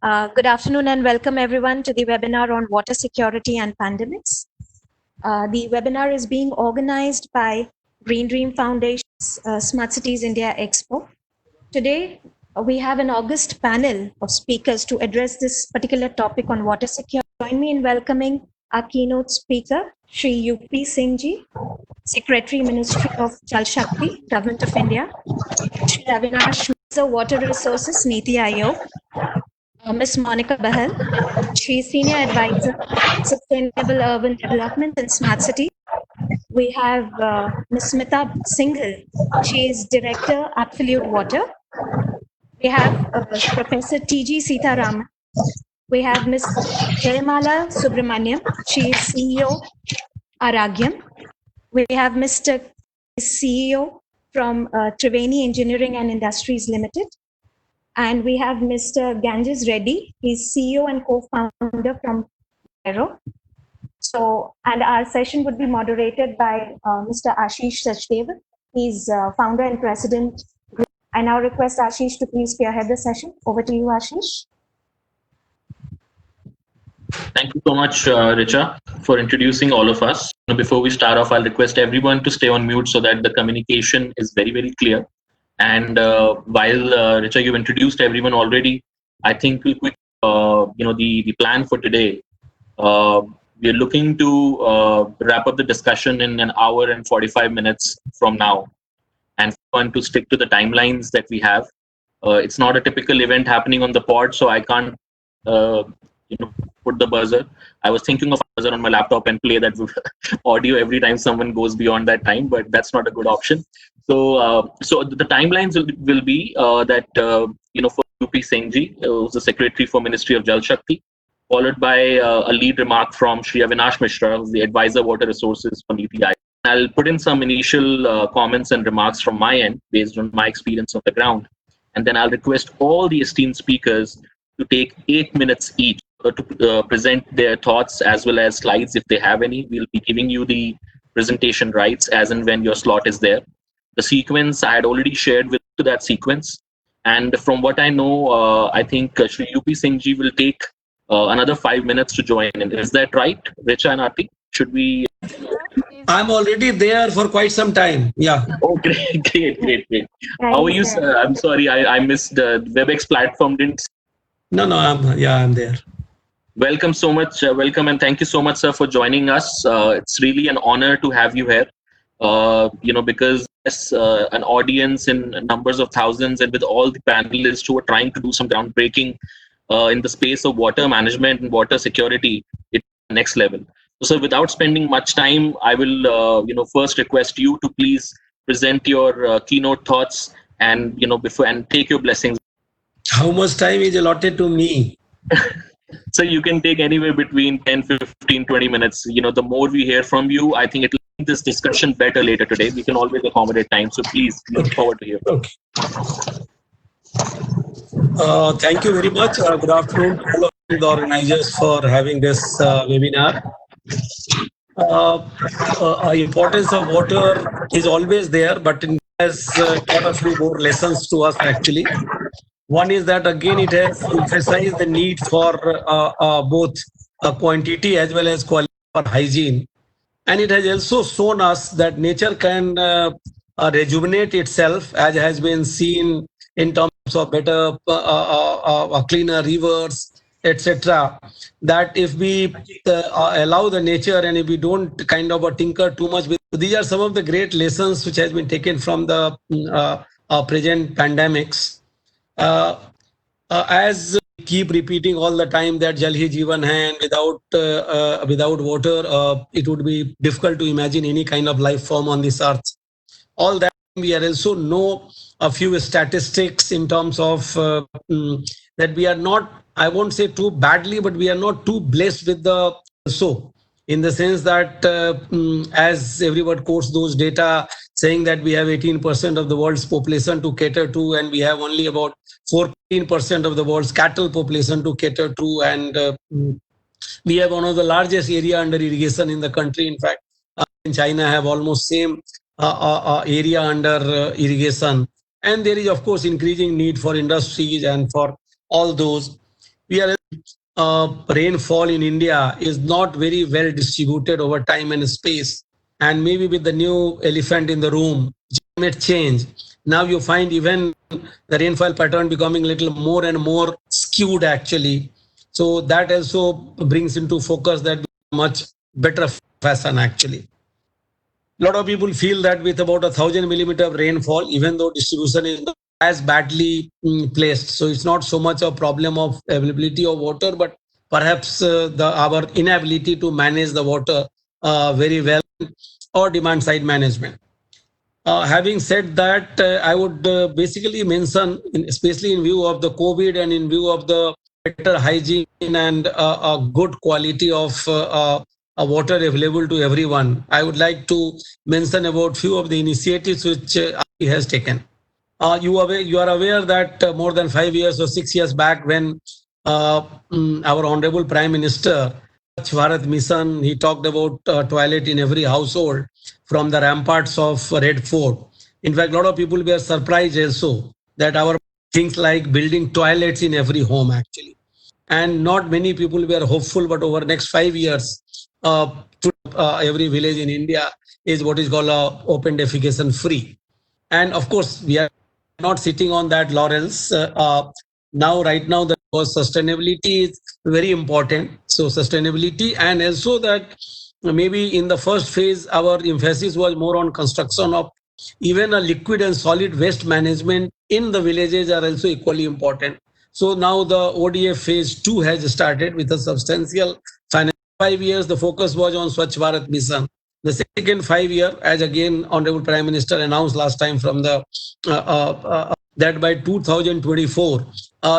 Good afternoon and welcome everyone to the webinar on water security and pandemics. The webinar is being organized by Green Dream Foundation's Smart Cities India Expo. Today, we have an august panel of speakers to address this particular topic on water security. Join me in welcoming our keynote speaker, Shri Singh Ji, Secretary, Ministry of Shakti, Government of India, Shri Avinash Mishra, Water Resources, NITI Aayog, Ms. Monica Bahal, she is Senior Advisor, Sustainable Urban Development and Smart City. We have Ms. Smita Singh, she is Director, Absolute Water. We have Professor T.G. Sitaraman. We have Ms. Jayamala Subramaniam, she is CEO, Aragyam. We have Mr. CEO from Triveni Engineering and Industries Limited. And we have Mr. Ganges Reddy, he's CEO and co-founder from Aero. So, and our session would be moderated by Mr. Ashish Sachdeva. He's founder and president. I now request Ashish to please spearhead the session. Over to you, Ashish. Thank you so much, Richa, for introducing all of us. Before we start off, I'll request everyone to stay on mute so that the communication is very, very clear. And while Richa, you've introduced everyone already, I think we'll quick, the plan for today. We're looking to wrap up the discussion in an hour and 45 minutes from now, and want to stick to the timelines that we have. It's not a typical event happening on the pod, so I can't, put the buzzer. I was thinking of a buzzer on my laptop and play that audio every time someone goes beyond that time, but that's not a good option. So, the timelines will be that for Singh Ji, who's the Secretary for Ministry of Jal Shakti, followed by a lead remark from Shri Avinash Mishra, who's the Advisor Water Resources for NITI Aayog. I'll put in some initial comments and remarks from my end based on my experience on the ground, and then I'll request all the esteemed speakers to take 8 minutes each to present their thoughts as well as slides if they have any. We'll be giving you the presentation rights as and when your slot is there. The sequence I had already shared with to that sequence, and from what I know, I think Shri Singh Ji will take another 5 minutes to join in. Is that right, Richa and Aarti? Should we? I'm already there for quite some time. Yeah. Oh, great. How are you, sir? I'm sorry, I missed the WebEx platform. No, I'm there. Welcome so much. Welcome and thank you so much, sir, for joining us. It's really an honor to have you here. Because an audience in numbers of thousands, and with all the panelists who are trying to do some groundbreaking in the space of water management and water security, it's next level. So, without spending much time, I will, first request you to please present your keynote thoughts and before and take your blessings. How much time is allotted to me? So you can take anywhere between 10, 15, 20 minutes. The more we hear from you, I think it will make this discussion better later today. We can always accommodate time. So please look forward to hear. Okay. Thank you very much. Good afternoon to all of the organizers for having this webinar. Importance of water is always there, but it has taught a few more lessons to us actually. One is that again it has emphasized the need for both quantity as well as quality for hygiene, and it has also shown us that nature can rejuvenate itself, as has been seen in terms of better, cleaner rivers, etc. That if we allow the nature and if we don't kind of tinker too much with, these are some of the great lessons which has been taken from the present pandemics. As we keep repeating all the time that Jal Hi Jeevan hai, and without water, it would be difficult to imagine any kind of life form on this earth. All that we also know a few statistics in terms of that we are not, I won't say too badly, but we are not too blessed with the in the sense that as everyone quotes those data saying that we have 18% of the world's population to cater to, and we have only about 14% of the world's cattle population to cater to, and we have one of the largest area under irrigation in the country. In fact, in China have almost same area under irrigation, and there is of course increasing need for industries and for all those. We are rainfall in India is not very well distributed over time and space. And maybe with the new elephant in the room, climate change, now you find even the rainfall pattern becoming a little more and more skewed actually. So that also brings into focus that much better fashion actually. A lot of people feel that with about 1,000 millimeter of rainfall, even though distribution is not as badly placed, so it's not so much a problem of availability of water, but perhaps our inability to manage the water very well or demand side management. Having said that, I would basically mention, especially in view of the COVID and in view of the better hygiene and a good quality of water available to everyone, I would like to mention about few of the initiatives which he has taken. You are aware that more than 5 years or 6 years back, when our Honorable Prime Minister Swachh Bharat mission, he talked about toilet in every household from the ramparts of Red Fort. In fact, a lot of people were surprised also that our things like building toilets in every home actually. And not many people were hopeful, but over the next 5 years, every village in India is what is called open defecation free. And of course, we are not sitting on that laurels. Right now, the sustainability is very important. So sustainability, and also that maybe in the first phase, our emphasis was more on construction of even a liquid and solid waste management in the villages are also equally important. So now the ODF phase 2 has started with a substantial finance. 5 years, the focus was on Swachh Bharat mission. The second 5 year, as again Honorable Prime Minister announced last time from the that by 2024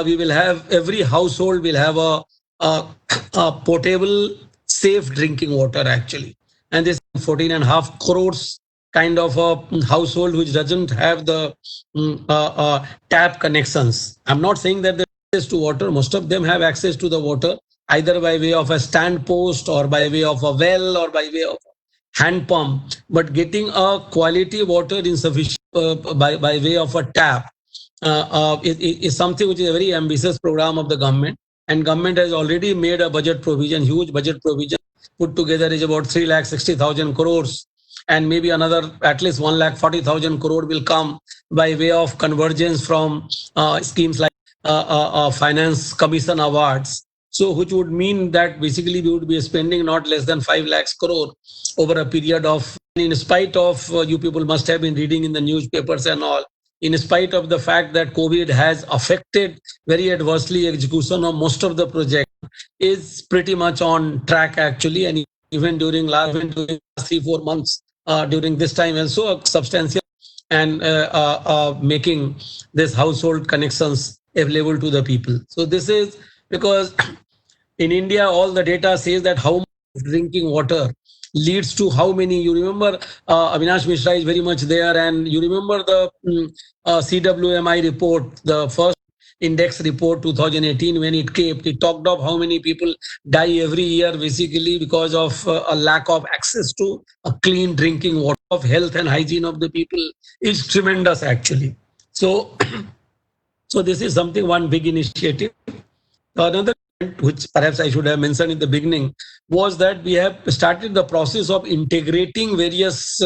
we will have every household will have a potable, safe drinking water actually, and this 14.5 crores kind of a household which doesn't have the tap connections. I'm not saying that they have access to water. Most of them have access to the water either by way of a stand post or by way of a well or by way of hand pump, but getting a quality water in sufficient by way of a tap is something which is a very ambitious program of the government, and government has already made a budget provision, huge budget provision. Put together is about 3,60,000 crores, and maybe another at least 1,40,000 crore will come by way of convergence from schemes like finance commission awards. So which would mean that basically we would be spending not less than 5 lakhs crore over a period of, in spite of you people must have been reading in the newspapers and all, in spite of the fact that COVID has affected very adversely execution of most of the project is pretty much on track actually, and even during last 3-4 months during this time also a substantial and making this household connections available to the people. So this is because in India, all the data says that how much drinking water leads to how many. You remember Avinash Mishra is very much there, and you remember the CWMI report, the first index report 2018 when it came, it talked of how many people die every year basically because of a lack of access to a clean drinking water. Of health and hygiene of the people is tremendous actually. So, so this is something, one big initiative. Another which perhaps I should have mentioned in the beginning was that we have started the process of integrating various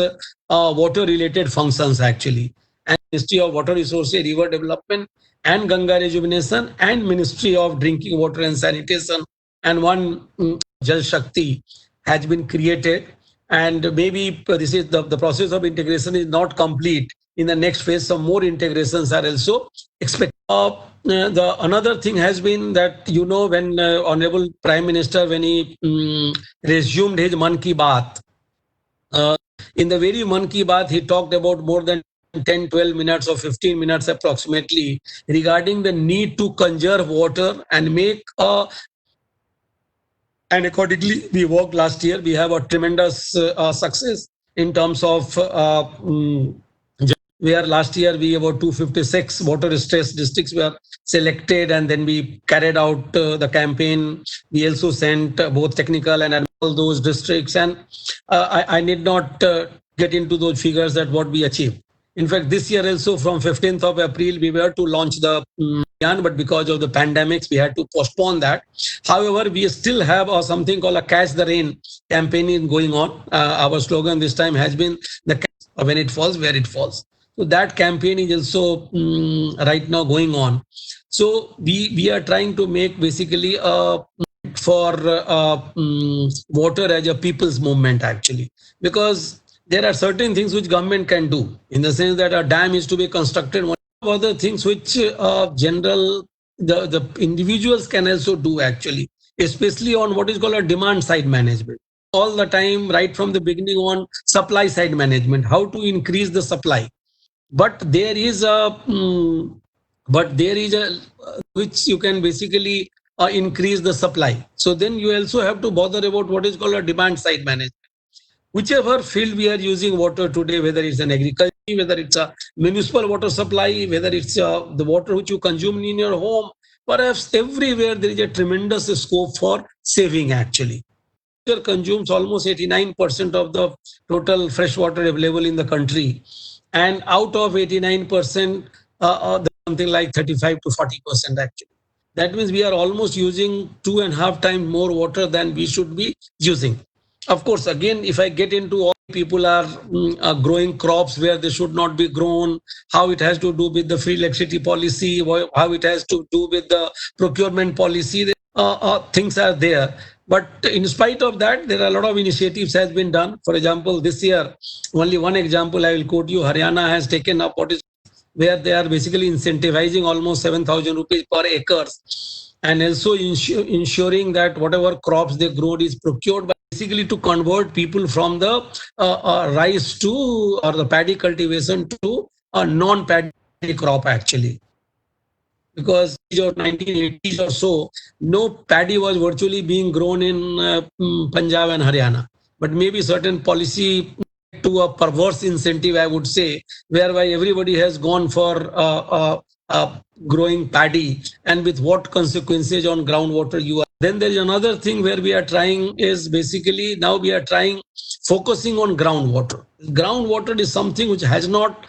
water related functions actually, and Ministry of Water Resources, River Development and Ganga Rejuvenation and Ministry of Drinking Water and Sanitation, and one Jal Shakti has been created, and maybe this is the process of integration is not complete. In the next phase some more integrations are also expected. The another thing has been that, you know, when Honorable Prime Minister, when he resumed his Mann Ki Baat, in the very Mann Ki Baat, he talked about more than 10-12 minutes or 15 minutes approximately regarding the need to conserve water and make and accordingly we worked last year. We have a tremendous success in terms of where last year we about 256 water stressed districts were selected, and then we carried out the campaign. We also sent both technical and all those districts, and I need not get into those figures that what we achieved. In fact, this year also from 15th of April we were to launch the but because of the pandemics, we had to postpone that. However, we still have something called a Catch the Rain campaign going on. Our slogan this time has been the when it falls, where it falls. So that campaign is also right now going on. So we are trying to make basically for water as a people's movement actually, because there are certain things which government can do in the sense that a dam is to be constructed. One of other things which the individuals can also do actually, especially on what is called a demand side management. All the time, right from the beginning on supply side management, how to increase the supply. But there is a which you can basically increase the supply. So then you also have to bother about what is called a demand side management. Whichever field we are using water today, whether it's an agriculture, whether it's a municipal water supply, whether it's the water which you consume in your home, perhaps everywhere there is a tremendous scope for saving actually. Water consumes almost 89% of the total fresh water available in the country. And out of 89%, something like 35 to 40% actually. That means we are almost using 2.5 times more water than we should be using. Of course, again, if I get into all people are growing crops where they should not be grown, how it has to do with the free electricity policy, how it has to do with the procurement policy, things are there. But in spite of that, there are a lot of initiatives has been done. For example, this year, only one example I will quote you, Haryana has taken up what is where they are basically incentivizing almost 7,000 rupees per acre, and also ensuring that whatever crops they grow is procured by basically to convert people from the rice to or the paddy cultivation to a non-paddy crop actually. Because in the 1980s or so, no paddy was virtually being grown in Punjab and Haryana. But maybe certain policy to a perverse incentive, I would say, whereby everybody has gone for growing paddy, and with what consequences on groundwater you are. Then there is another thing where we are trying is basically now we are trying focusing on groundwater. Groundwater is something which has not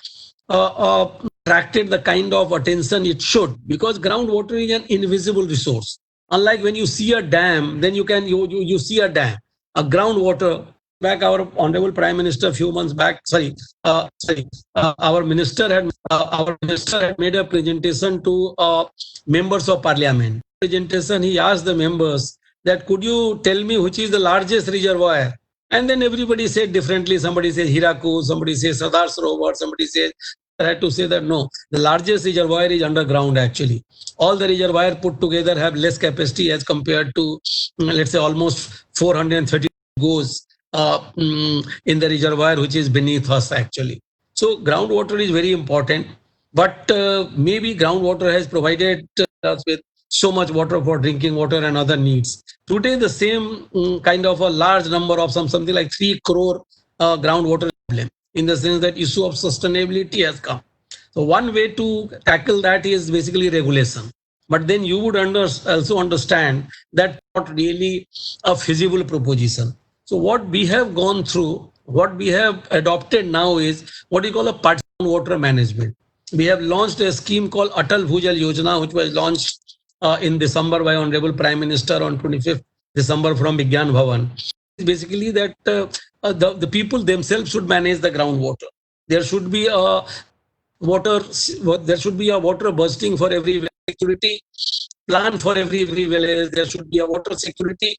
attracted the kind of attention it should, because groundwater is an invisible resource. Unlike when you see a dam, then you see a dam. A groundwater, back our honorable Prime Minister a few months back, our minister had made a presentation to members of parliament. Presentation, he asked the members that could you tell me which is the largest reservoir? And then everybody said differently. Somebody says Hirakud, somebody says Sardar Sarovar, somebody says, I had to say that no, the largest reservoir is underground actually. All the reservoirs put together have less capacity as compared to, let's say, almost 430 Ngos in the reservoir which is beneath us actually. So groundwater is very important, but maybe groundwater has provided us with so much water for drinking water and other needs. Today the same kind of a large number of something like 3 crore groundwater problem, in the sense that issue of sustainability has come. So one way to tackle that is basically regulation. But then you would also understand that not really a feasible proposition. So what we have gone through, what we have adopted now is what we call a partition water management. We have launched a scheme called Atal Bhujal Yojana, which was launched in December by Honorable Prime Minister on 25th December from Vigyan Bhavan. It's basically that the people themselves should manage the groundwater. There should be a water bursting for every security plan for every village. There should be a water security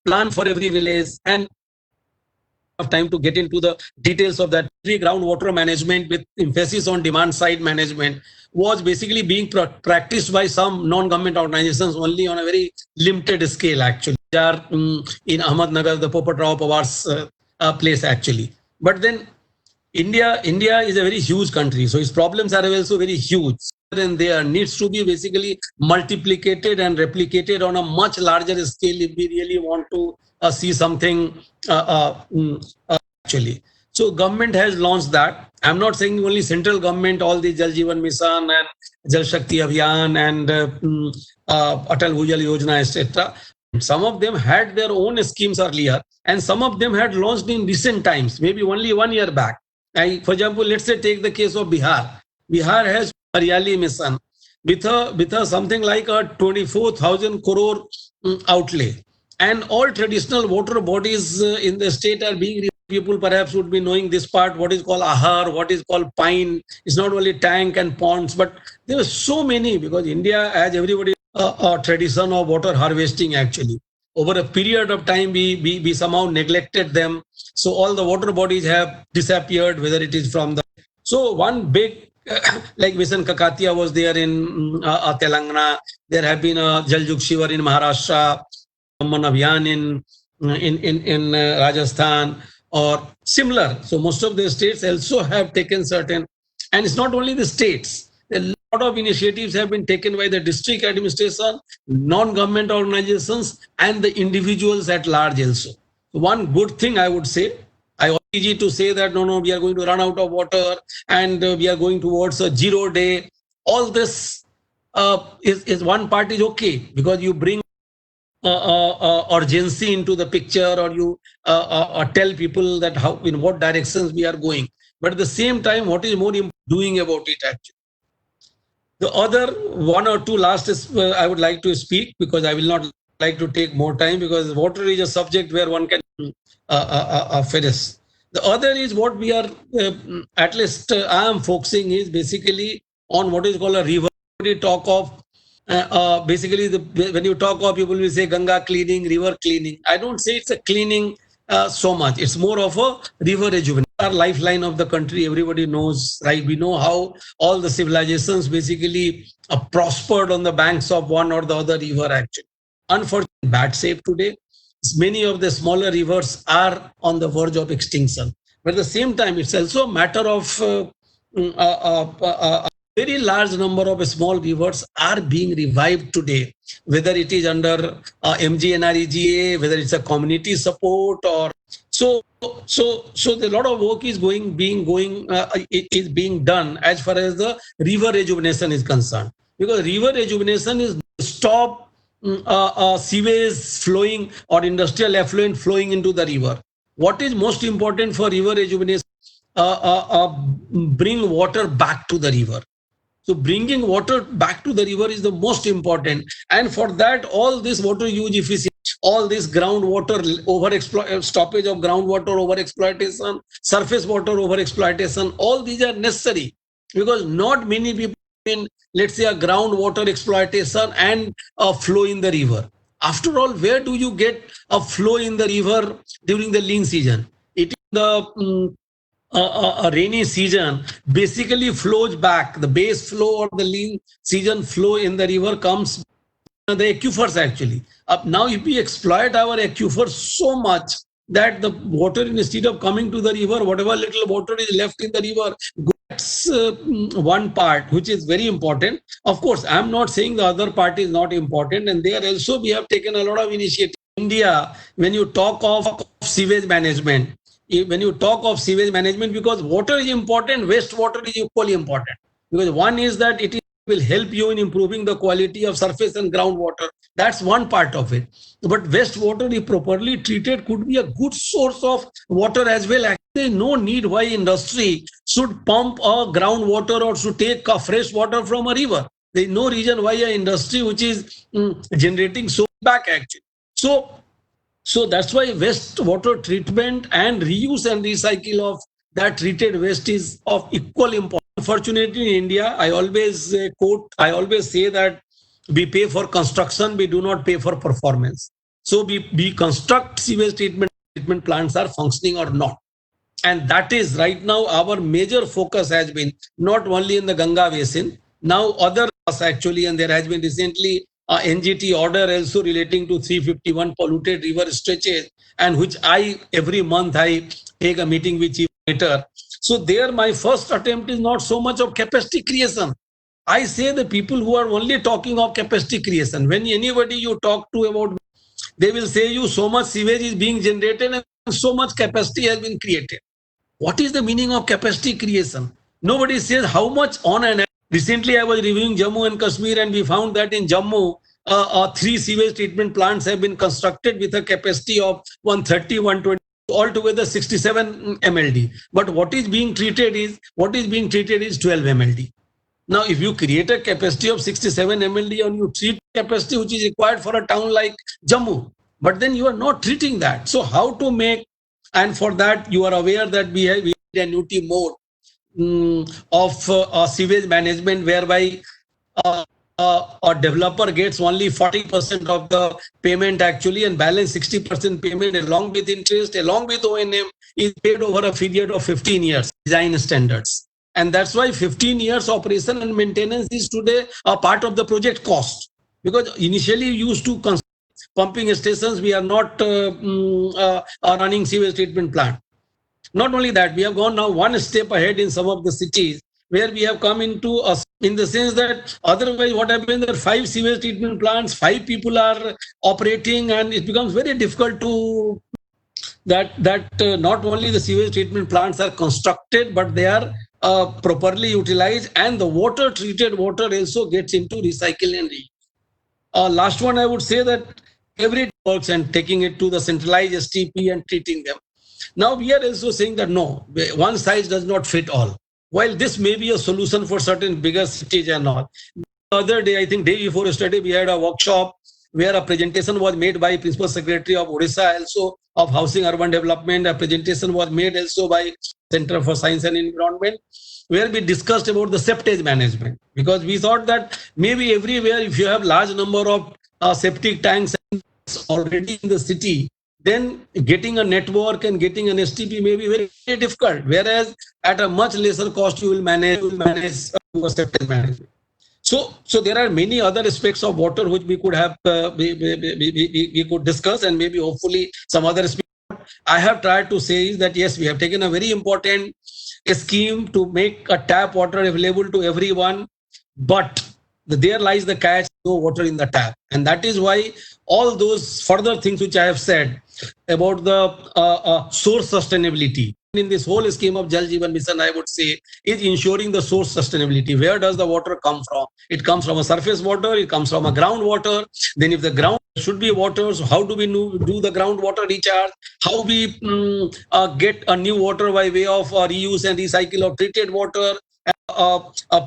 plan for every village, and of time to get into the details of that. Groundwater management with emphasis on demand side management was basically being practiced by some non-government organizations only on a very limited scale actually. They are in Ahmednagar, the Popat Rao Pawar's place actually. But then India is a very huge country, so its problems are also very huge. And there needs to be basically multiplicated and replicated on a much larger scale if we really want to see something actually. So government has launched that. I'm not saying only central government, all the Jal Jeevan Mission and Jal Shakti Abhiyan and Atal Bhujal Yojana, etc. Some of them had their own schemes earlier, and some of them had launched in recent times, maybe only 1 year back. For example, let's say take the case of Bihar. Bihar has Haryali Mission, with a something like a 24,000 crore outlay. And all traditional water bodies in the state are being, people perhaps would be knowing this part, what is called ahar, what is called pine. It's not only tank and ponds, but there are so many, because India, as everybody, a tradition of water harvesting actually. Over a period of time, we somehow neglected them. So all the water bodies have disappeared, whether it is from the... So one big, like Mission Kakatia was there in Telangana. There have been a Jal Yug Shivar in Maharashtra, Amman Abhiyan in Rajasthan, or similar. So most of the states also have taken certain, and it's not only the states. A lot of initiatives have been taken by the district administration, non-government organizations, and the individuals at large also. One good thing I would say, I want easy to say that no, we are going to run out of water and we are going towards a 0 day. All this is one part is okay, because you bring urgency into the picture, or you tell people that how, in what directions we are going. But at the same time, what is more important doing about it actually. The other one or two last is I would like to speak, because I will not like to take more time, because water is a subject where one can finish. The other is what we are, at least I am focusing, is basically on what is called a river. We talk of basically when you talk of, people will say Ganga cleaning, river cleaning. I don't say it's a cleaning so much. It's more of a river rejuvenation. Our lifeline of the country, everybody knows, right? We know how all the civilizations basically prospered on the banks of one or the other river actually. Unfortunately, bad shape today. Many of the smaller rivers are on the verge of extinction. But at the same time, it's also a matter of a very large number of small rivers are being revived today, whether it is under MGNREGA, whether it's a community support, or so a lot of work is being done as far as the river rejuvenation is concerned, because river rejuvenation is stop sewage flowing or industrial effluent flowing into the river. What is most important for river rejuvenation? Bring water back to the river. So bringing water back to the river is the most important. And for that, all this water use efficiency, all this groundwater stoppage of groundwater overexploitation, surface water overexploitation, all these are necessary, because not many people in, let's say, a groundwater exploitation and a flow in the river. After all, where do you get a flow in the river during the lean season? It is the a rainy season basically flows back. The base flow or the lean season flow in the river comes the aquifers actually. Now if we exploit our aquifers so much that the water, instead of coming to the river, whatever little water is left in the river, that's one part which is very important. Of course, I'm not saying the other part is not important, and there also we have taken a lot of initiative. India, when you talk of sewage management, because water is important, wastewater is equally important. Because one is that it will help you in improving the quality of surface and groundwater. That's one part of it. But wastewater, if properly treated, could be a good source of water as well. Actually, there is no need why industry should pump a groundwater or should take a fresh water from a river. There is no reason why an industry which is generating so back actually. So that's why wastewater treatment and reuse and recycle of that treated waste is of equal importance. Unfortunately, in India, I always say that we pay for construction, we do not pay for performance. So we construct sewage treatment plants are functioning or not. And that is right now our major focus has been not only in the Ganga basin, now other actually, and there has been recently NGT order also relating to 351 polluted river stretches, and which every month I take a meeting with chief editor. So there my first attempt is not so much of capacity creation. I say the people who are only talking of capacity creation, when anybody you talk to about, they will say you so much sewage is being generated and so much capacity has been created. What is the meaning of capacity creation? Nobody says how much on an. Recently, I was reviewing Jammu and Kashmir, and we found that in Jammu, 3 sewage treatment plants have been constructed with a capacity of 130, 120, altogether 67 MLD. But what is being treated is 12 MLD. Now, if you create a capacity of 67 MLD and you treat capacity which is required for a town like Jammu, but then you are not treating that. So how to make, and for that you are aware that we need a NUT mode of sewage management, whereby a developer gets only 40% of the payment actually, and balance 60% payment along with interest, along with O&M, is paid over a period of 15 years, design standards. And that's why 15 years operation and maintenance is today a part of the project cost. Because initially used to construct pumping stations, we are not running sewage treatment plant. Not only that, we have gone now one step ahead in some of the cities, where we have come into in the sense that otherwise what happens, there are 5 sewage treatment plants, 5 people are operating, and it becomes very difficult to that not only the sewage treatment plants are constructed, but they are properly utilized, and the water, treated water, also gets into recycle and reuse. Last one, I would say that every works and taking it to the centralized STP and treating them. Now we are also saying that no, one size does not fit all. While this may be a solution for certain bigger cities and all. The other day, I think day before yesterday, we had a workshop where a presentation was made by Principal Secretary of Odisha, also of Housing Urban Development. A presentation was made also by Center for Science and Environment, where we discussed about the septage management. Because we thought that maybe everywhere, if you have large number of septic tanks already in the city, then getting a network and getting an STP may be very, very difficult. Whereas at a much lesser cost, you will manage septic management. So there are many other aspects of water which we could have we could discuss, and maybe hopefully some other aspects. I have tried to say is that yes, we have taken a very important scheme to make a tap water available to everyone, but there lies the catch: no water in the tap. And that is why all those further things which I have said about the source sustainability in this whole scheme of Jal Jeevan Mission, I would say, is ensuring the source sustainability. Where does the water come from? It comes from a surface water, it comes from a groundwater. Then if the ground should be water, so how do we do the groundwater recharge? How we get a new water by way of reuse and recycle of treated water?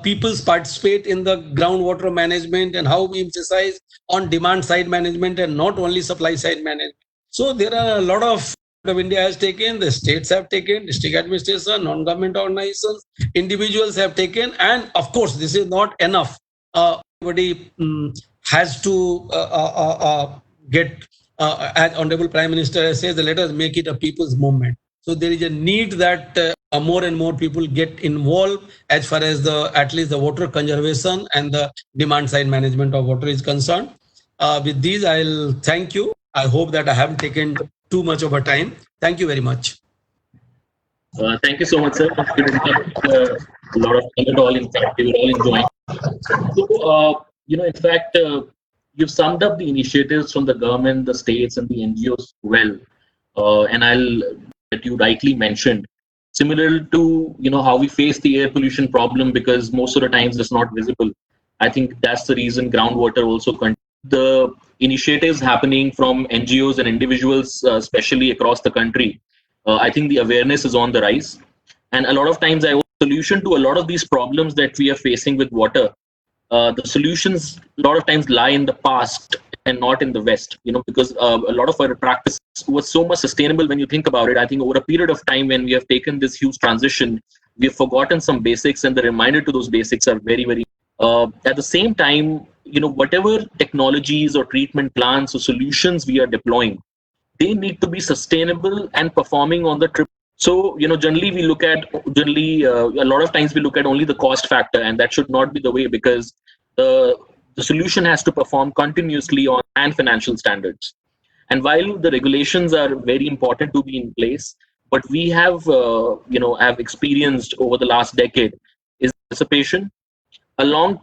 Peoples participate in the groundwater management, and how we emphasize on demand side management and not only supply side management. So there are a lot of India has taken, the states have taken, district administration, non-government organizations, individuals have taken, and of course this is not enough. Everybody has to get, as Honorable Prime Minister says, let us make it a people's movement. So there is a need that more and more people get involved as far as at least the water conservation and the demand side management of water is concerned. With these, I'll thank you. I hope that I haven't taken too much of a time. Thank you very much. Thank you so much, sir. A lot of time at all. In fact, we were all enjoying. So, in fact, you've summed up the initiatives from the government, the states, and the NGOs well. And that you rightly mentioned, similar to how we face the air pollution problem, because most of the times it's not visible. I think that's the reason groundwater also the initiatives happening from NGOs and individuals, especially across the country. I think the awareness is on the rise, and a lot of times the solution to a lot of these problems that we are facing with water, the solutions a lot of times lie in the past and not in the West, because a lot of our practice was so much sustainable when you think about it. I think over a period of time when we have taken this huge transition, we have forgotten some basics, and the reminder to those basics are very, very. At the same time, whatever technologies or treatment plants or solutions we are deploying, they need to be sustainable and performing on the trip. So, generally we look at, a lot of times we look at only the cost factor, and that should not be the way, because the solution has to perform continuously on and financial standards. And while the regulations are very important to be in place, but we have, have experienced over the last decade is participation. Along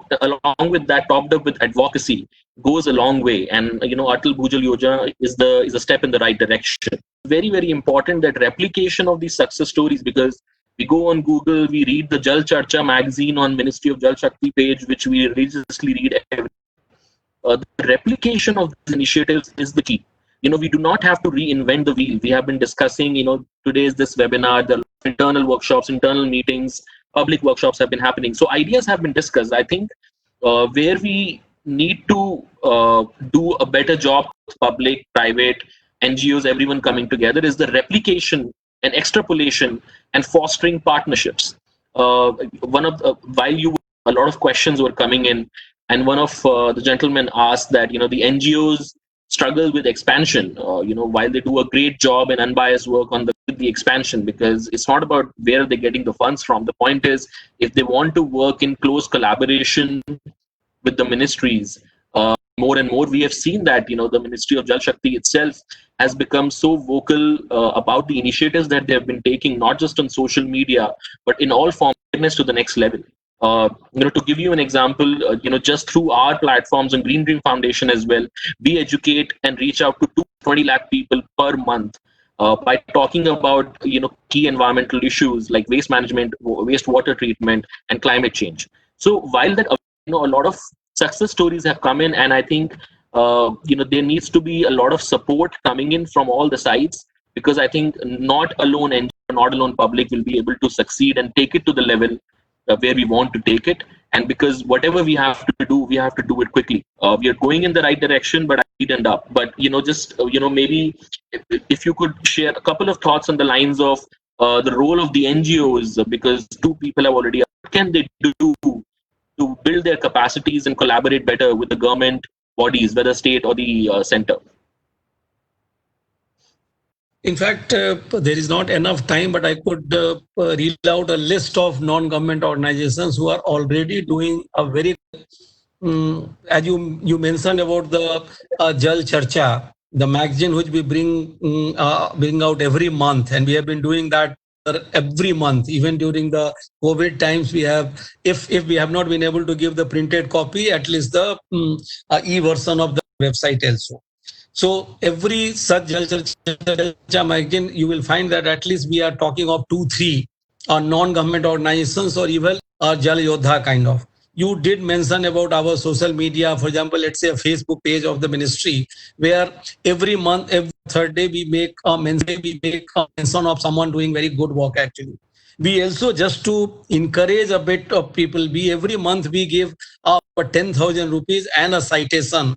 with that, topped up with advocacy, goes a long way. And Atal Bhujal Yojana is a step in the right direction. Very, very important that replication of these success stories, because we go on Google, we read the Jal Charcha magazine on Ministry of Jal Shakti page, which we religiously read every day. The replication of these initiatives is the key. We do not have to reinvent the wheel. We have been discussing, today's this webinar, the internal workshops, internal meetings, public workshops have been happening. So ideas have been discussed. I think where we need to do a better job, public, private, NGOs, everyone coming together, is the replication and extrapolation and fostering partnerships. A lot of questions were coming in, and one of the gentlemen asked that the NGOs struggle with expansion. While they do a great job and unbiased work on the expansion, because it's not about where they're getting the funds from. The point is, if they want to work in close collaboration with the ministries, more and more, we have seen that the Ministry of Jal Shakti itself has become so vocal about the initiatives that they have been taking, not just on social media, but in all forms of awareness to the next level. To give you an example, just through our platforms and Green Dream Foundation as well, we educate and reach out to 20 lakh people per month by talking about key environmental issues like waste management, wastewater treatment, and climate change. So while that a lot of success stories have come in, and I think there needs to be a lot of support coming in from all the sides, because I think not alone and not alone public will be able to succeed and take it to the level where we want to take it. And because whatever we have to do it quickly. We are going in the right direction, but I need end up. But maybe if you could share a couple of thoughts on the lines of the role of the NGOs, because two people have already. What can they do to build their capacities and collaborate better with the government bodies, whether state or the center? In fact, there is not enough time, but I could read out a list of non-government organizations who are already doing a very, as you mentioned about the Jal Charcha, the magazine which we bring out every month, and we have been doing that every month. Even during the COVID times, we have, if we have not been able to give the printed copy, at least the e-version of the website also. So every such Jal Charcha magazine, you will find that at least we are talking of 2-3 non-government organizations, or even Jal Yodha kind of. You did mention about our social media, for example, let's say a Facebook page of the ministry, where every month, every third day, we make a mention of someone doing very good work actually. We also, just to encourage a bit of people, every month we give 10,000 rupees and a citation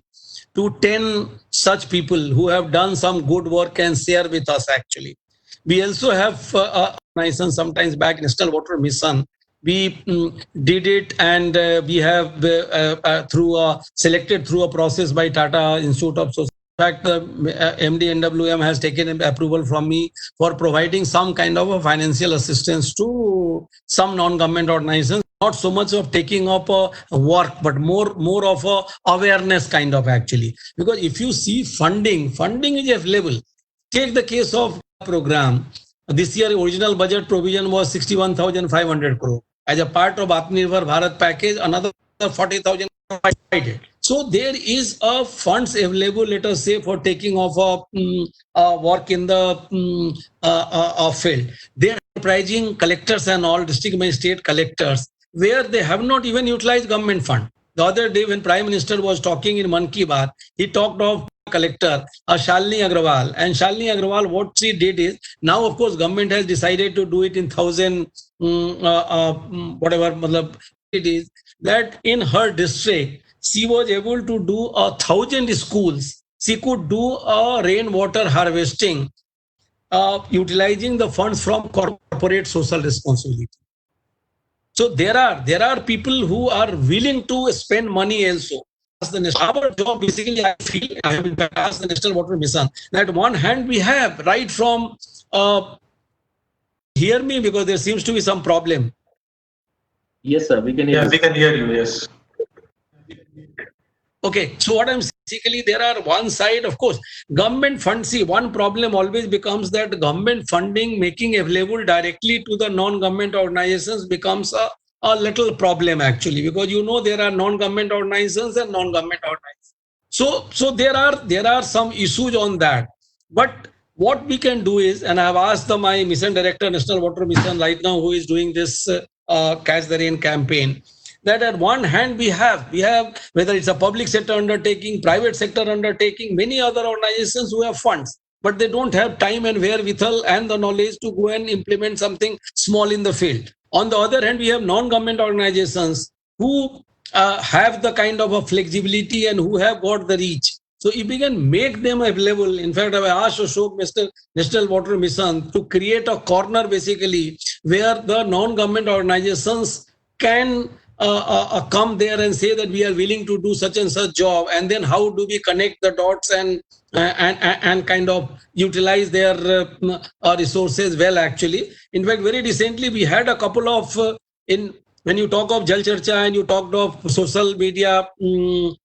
to 10 such people who have done some good work and share with us actually. We also have sometimes back National Water Mission. We did it, and we have selected through a process by Tata Institute of Social. In fact, MD NWM has taken approval from me for providing some kind of a financial assistance to some non-government organizations. Not so much of taking up a work, but more of a awareness kind of actually. Because if you see funding is available. Take the case of program. This year, original budget provision was 61,500 crore. As a part of Atmanirbhar Bharat package, another 40,000 provided. So there is a funds available, let us say, for taking off a work in the field. They are encouraging collectors and all district magistrate collectors, where they have not even utilized government fund. The other day when Prime Minister was talking in Man Ki Baat, he talked of collector, Shalini Agrawal. And Shalini Agrawal, what she did is, now of course government has decided to do it in 1,000, whatever it is, that in her district, she was able to do 1,000 schools. She could do a rainwater harvesting, utilizing the funds from corporate social responsibility. So there are people who are willing to spend money also. Our job basically, I feel, I have asked the National Water Mission, that one hand we have right from, hear me, because there seems to be some problem. Yes, sir, we can hear you. We can hear you, yes. Okay, so what I'm basically, there are one side, of course, government funds. See, one problem always becomes that government funding making available directly to the non-government organizations becomes a little problem actually, because there are non-government organizations and non-government organizations. So there are some issues on that. But what we can do is, and I have asked my mission director, National Water Mission right now, who is doing this Catch the Rain campaign, that at one hand we have, whether it's a public sector undertaking, private sector undertaking, many other organizations who have funds. but they don't have time and wherewithal and the knowledge to go and implement something small in the field. On the other hand, we have non-government organizations who have the kind of a flexibility and who have got the reach. So if we can make them available, in fact, I asked Ashok, Mr. National Water Mission, to create a corner basically where the non-government organizations can come there and say that we are willing to do such and such job, and then how do we connect the dots and kind of utilize their resources well. Actually, in fact, very recently we had a couple of when you talk of Jal Charcha and you talked of social media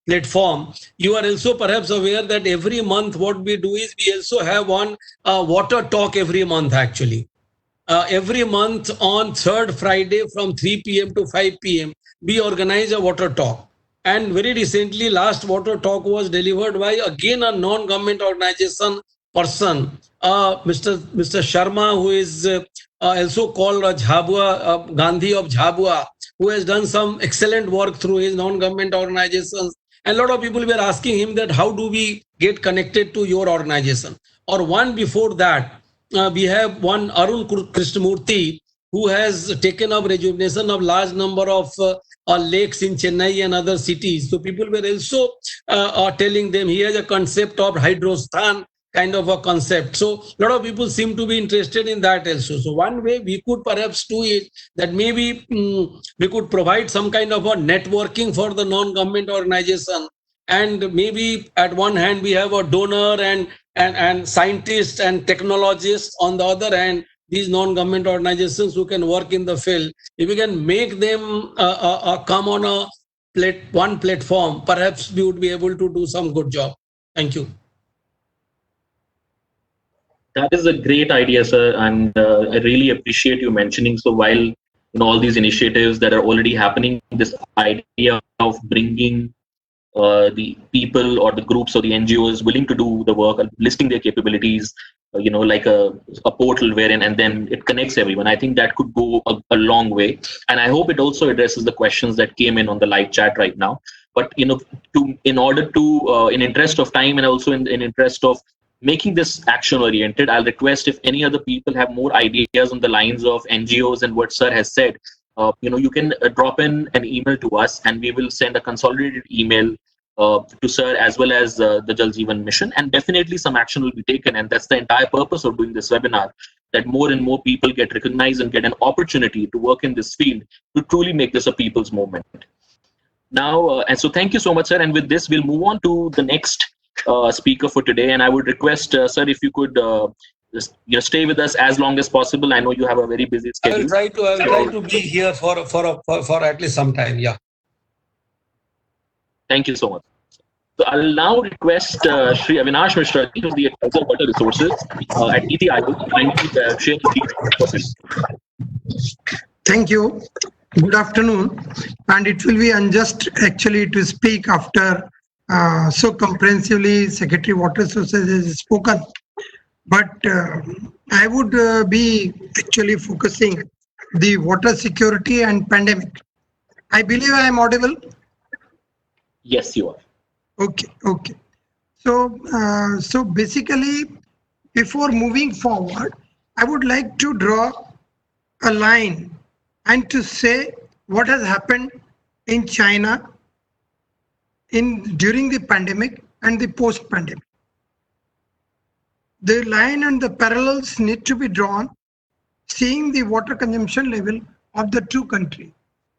platform, you are also perhaps aware that every month what we do is we also have one water talk every month actually. Every month on third Friday from 3 p.m. to 5 p.m. we organize a water talk. And very recently, last water talk was delivered by again a non-government organization person, Mr. Sharma, who is also called Jhabua, Gandhi of Jhabua, who has done some excellent work through his non-government organizations. And a lot of people were asking him that how do we get connected to your organization? Or one before that, we have one Arun Krishnamurthy, who has taken up rejuvenation of large number of lakes in Chennai and other cities. So people were also telling them he has a concept of hydrosthan kind of a concept. So a lot of people seem to be interested in that also. So one way we could perhaps do it, that maybe we could provide some kind of a networking for the non-government organization. And maybe at one hand we have a donor and scientists and technologists. On the other hand, these non-government organizations who can work in the field. If we can make them come on one platform, perhaps we would be able to do some good job. Thank you. That is a great idea, sir, and I really appreciate you mentioning. So while all these initiatives that are already happening, this idea of bringing the people or the groups or the NGOs willing to do the work, listing their capabilities, like a portal wherein, and then it connects everyone. I think that could go a long way. And I hope it also addresses the questions that came in on the live chat right now. But, in interest of time and also in interest of making this action oriented, I'll request if any other people have more ideas on the lines of NGOs and what sir has said, you can drop in an email to us and we will send a consolidated email to sir as well as the Jal Jeevan mission, and definitely some action will be taken. And that's the entire purpose of doing this webinar, that more and more people get recognized and get an opportunity to work in this field to truly make this a people's movement. Now, and so thank you so much, sir. And with this, we'll move on to the next speaker for today. And I would request, sir, if you could just stay with us as long as possible. I know you have a very busy schedule. I will try to be here for at least some time. Yeah. Thank you so much. So I'll now request Shri Avinash Mishra, who is the Advisor Water Resources at NITI Aayog, to share the speech. Thank you. Good afternoon. And it will be unjust actually to speak after so comprehensively Secretary Water Resources has spoken. But I would be actually focusing the water security and pandemic. I believe I am audible. Yes, you are. Okay. So basically, before moving forward, I would like to draw a line and to say what has happened in China during the pandemic and the post-pandemic. The line and the parallels need to be drawn, seeing the water consumption level of the two countries.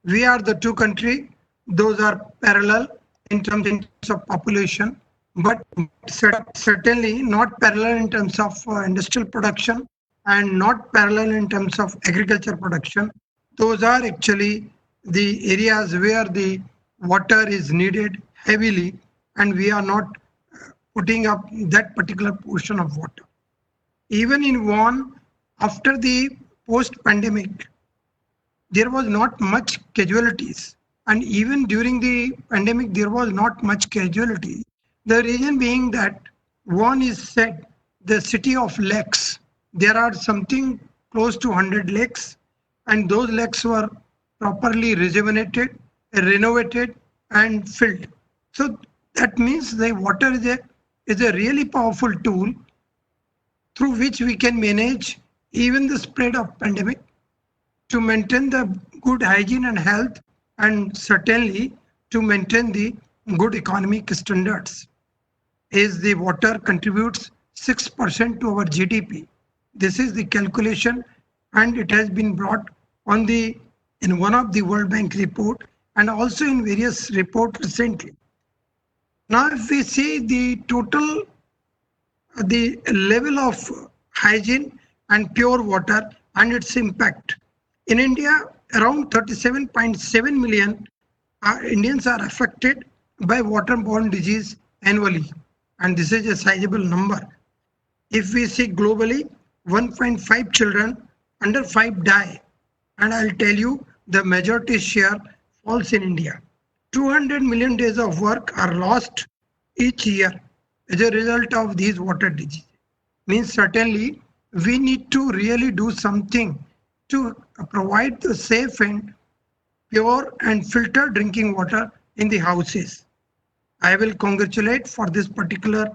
We are the two countries; those are parallel in terms of population, but certainly not parallel in terms of industrial production and not parallel in terms of agriculture production. Those are actually the areas where the water is needed heavily, and we are not putting up that particular portion of water. Even in one, after the post-pandemic, there was not much casualties. And even during the pandemic, there was not much casualty. The reason being that one is said the city of lakes. There are something close to 100 lakes, and those lakes were properly rejuvenated, renovated, and filled. So that means the water is a really powerful tool through which we can manage even the spread of pandemic, to maintain the good hygiene and health, and certainly to maintain the good economic standards. As the water contributes 6% to our GDP. This is the calculation, and it has been brought on in one of the World Bank report and also in various reports recently. Now, if we see the total, the level of hygiene and pure water and its impact. In India, around 37.7 million Indians are affected by waterborne disease annually, and this is a sizable number. If we see globally, 1.5 children under 5 die, and I'll tell you the majority share falls in India. 200 million days of work are lost each year as a result of these water diseases. Means certainly we need to really do something to provide the safe and pure and filtered drinking water in the houses. I will congratulate for this particular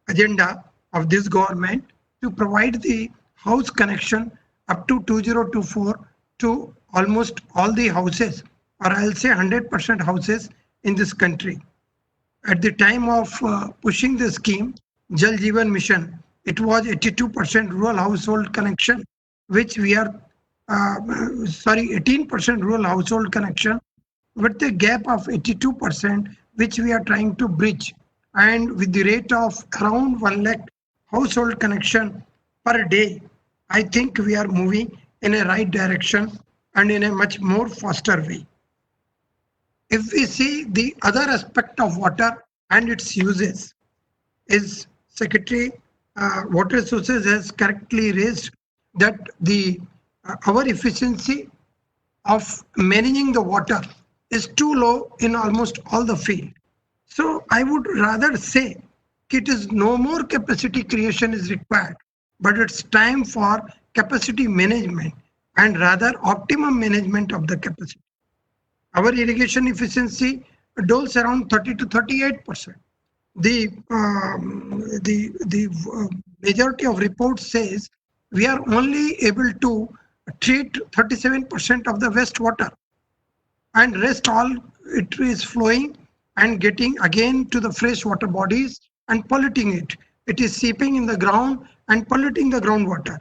agenda of this government to provide the house connection up to 2024 to almost all the houses, or I'll say 100% houses in this country. At the time of pushing the scheme, Jal Jeevan Mission, it was 82% rural household connection, which we are, 18% rural household connection, but the gap of 82%, which we are trying to bridge. And with the rate of around 1 lakh household connection per day, I think we are moving in a right direction and in a much more faster way. If we see the other aspect of water and its uses, is Secretary Water Resources has correctly raised that our efficiency of managing the water is too low in almost all the field. So I would rather say it is no more capacity creation is required, but it's time for capacity management and rather optimum management of the capacity. Our irrigation efficiency doles around 30 to 38%. The majority of reports says we are only able to treat 37% of the wastewater, and rest all it is flowing and getting again to the fresh water bodies and polluting it. It is seeping in the ground and polluting the groundwater.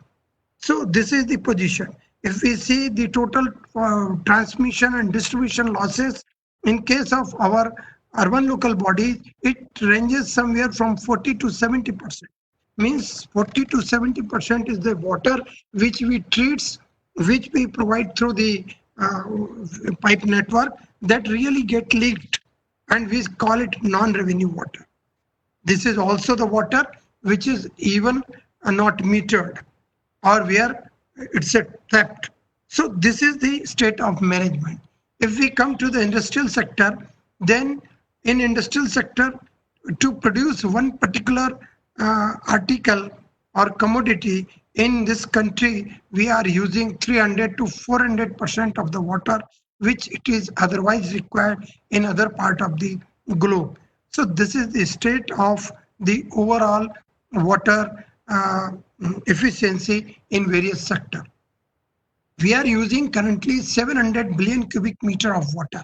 So this is the position. If we see the total transmission and distribution losses in case of our urban local bodies, it ranges somewhere from 40 to 70%. Means 40 to 70% is the water which we treat, which we provide through the pipe network that really get leaked, and we call it non-revenue water. This is also the water which is even not metered or where it's a theft. So this is the state of management. If we come to the industrial sector, then in industrial sector, to produce one particular article or commodity in this country, we are using 300 to 400% of the water which it is otherwise required in other part of the globe. So this is the state of the overall water efficiency in various sectors. We are using currently 700 billion cubic meter of water.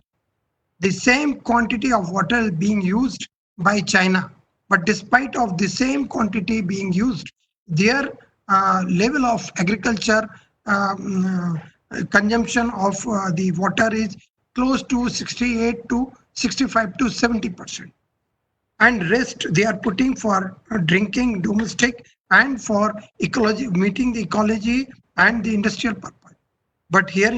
The same quantity of water is being used by China, but despite of the same quantity being used, their level of agriculture consumption of the water is close to 68 to 65 to 70%. And rest they are putting for drinking, domestic, and for ecology, meeting the ecology and the industrial purpose. But here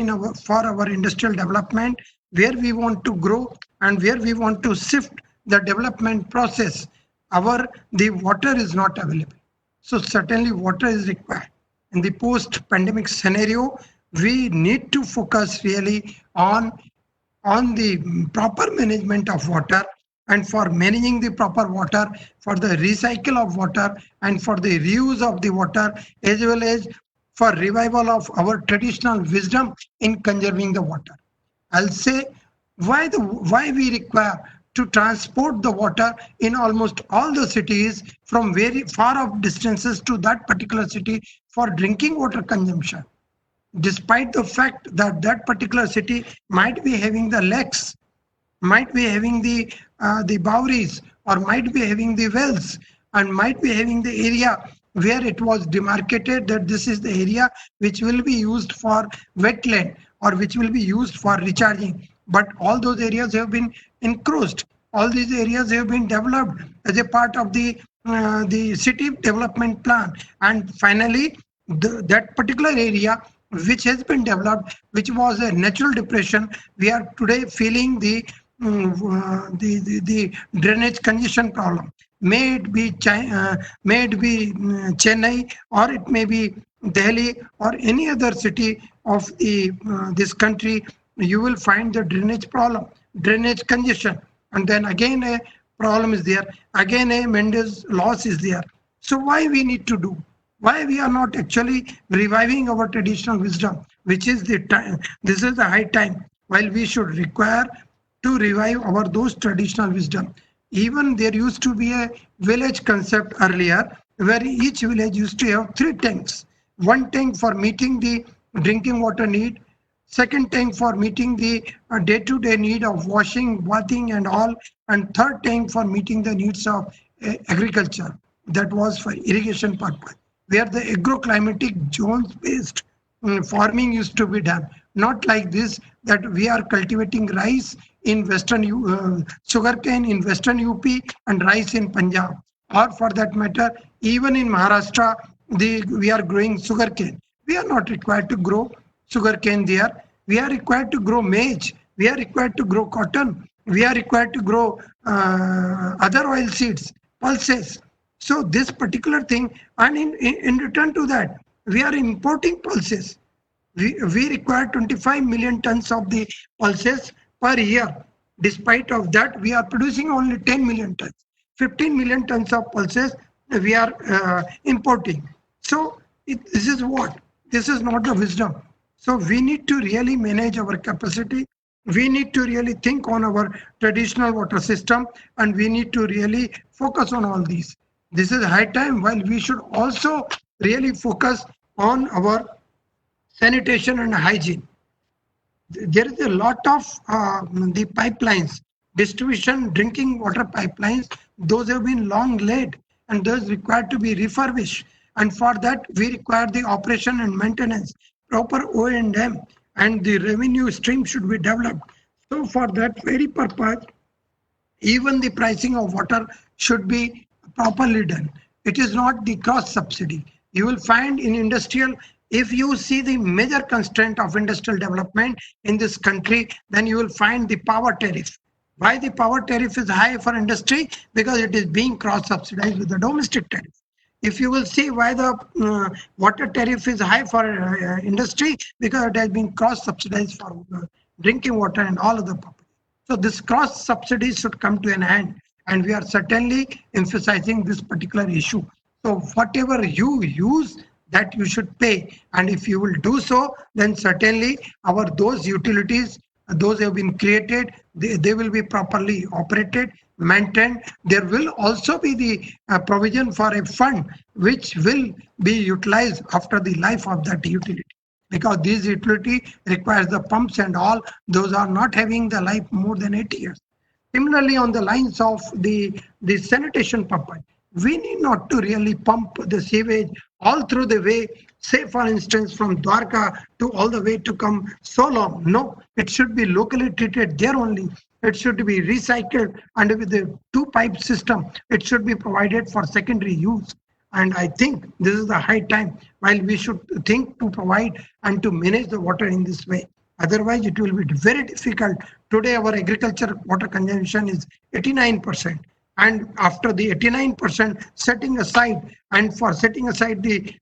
for our industrial development, where we want to grow and where we want to shift the development process, the water is not available. So certainly water is required. In the post-pandemic scenario, we need to focus really on the proper management of water, and for managing the proper water, for the recycle of water, and for the reuse of the water, as well as for revival of our traditional wisdom in conserving the water. I'll say why we require to transport the water in almost all the cities from very far off distances to that particular city for drinking water consumption. Despite the fact that that particular city might be having the lakes, might be having the boweries, or might be having the wells, and might be having the area where it was demarcated that this is the area which will be used for wetland or which will be used for recharging. But all those areas have been encroached. All these areas have been developed as a part of the city development plan. And finally, that particular area which has been developed, which was a natural depression, we are today feeling the drainage congestion problem. May it be Chennai, or it may be Delhi, or any other city of this country. You will find the drainage problem, drainage congestion, and then again a problem is there. Again a Mendes loss is there. So why we need to do? Why we are not actually reviving our traditional wisdom, which is the time? This is the high time. While we should require to revive those traditional wisdom. Even there used to be a village concept earlier, where each village used to have 3 tanks. 1 tank for meeting the drinking water need, 2nd tank for meeting the day-to-day need of washing, bathing and all, and 3rd tank for meeting the needs of agriculture. That was for irrigation purpose, where the agroclimatic zones based farming used to be done. Not like this, that we are cultivating rice in western sugarcane in western UP and rice in Punjab, or for that matter even in Maharashtra we are growing sugarcane. We are not required to grow sugarcane there. We are required to grow maize, we are required to grow cotton, we are required to grow other oil seeds, pulses. So this particular thing, and in return to that we are importing pulses. We require 25 million tons of the pulses per year. Despite of that, we are producing only 10 million tons. 15 million tons of pulses we are importing. So this is what? This is not the wisdom. So we need to really manage our capacity. We need to really think on our traditional water system, and we need to really focus on all these. This is high time, while we should also really focus on our sanitation and hygiene. There is a lot of the pipelines, distribution, drinking water pipelines, those have been long laid and those required to be refurbished. And for that, we require the operation and maintenance, proper O&M, and the revenue stream should be developed. So for that very purpose, even the pricing of water should be properly done. It is not the cross subsidy. You will find in industrial, if you see the major constraint of industrial development in this country, then you will find the power tariff. Why the power tariff is high for industry? Because it is being cross-subsidized with the domestic tariff. If you will see why the water tariff is high for industry, because it has been cross-subsidized for drinking water and all other purposes. So this cross-subsidy should come to an end, and we are certainly emphasizing this particular issue. So whatever you use, that you should pay, and if you will do so, then certainly those utilities, those have been created, they will be properly operated, maintained. There will also be the provision for a fund which will be utilized after the life of that utility, because this utility requires the pumps and all, those are not having the life more than 8 years. Similarly, on the lines of the sanitation purpose, we need not to really pump the sewage all through the way, say for instance from Dwarka to all the way to come so long. No, it should be locally treated there only. It should be recycled, and with the 2-pipe system, it should be provided for secondary use. And I think this is the high time, while we should think to provide and to manage the water in this way. Otherwise, it will be very difficult. Today, our agriculture water consumption is 89%. And after the 89% setting aside, and for setting aside the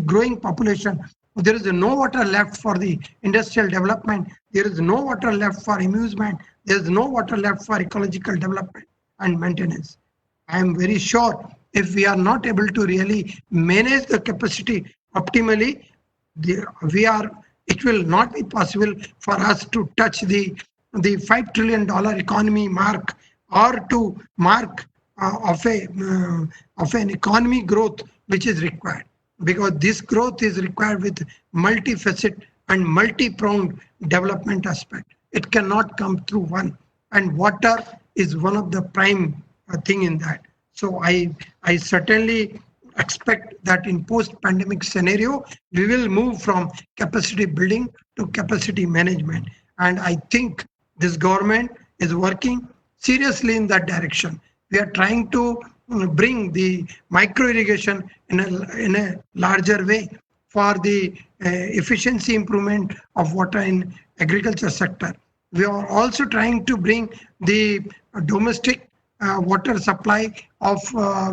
growing population, there is no water left for the industrial development. There is no water left for amusement. There is no water left for ecological development and maintenance. I am very sure if we are not able to really manage the capacity optimally, it will not be possible for us to touch the the $5 trillion economy mark, or to mark of an economy growth which is required, because this growth is required with multifaceted and multi-pronged development aspect. It cannot come through one, and water is one of the prime thing in that. So I certainly expect that in post-pandemic scenario, we will move from capacity building to capacity management. And I think this government is working seriously in that direction. We are trying to bring the micro irrigation in a larger way for the efficiency improvement of water in agriculture sector. We are also trying to bring the domestic water supply of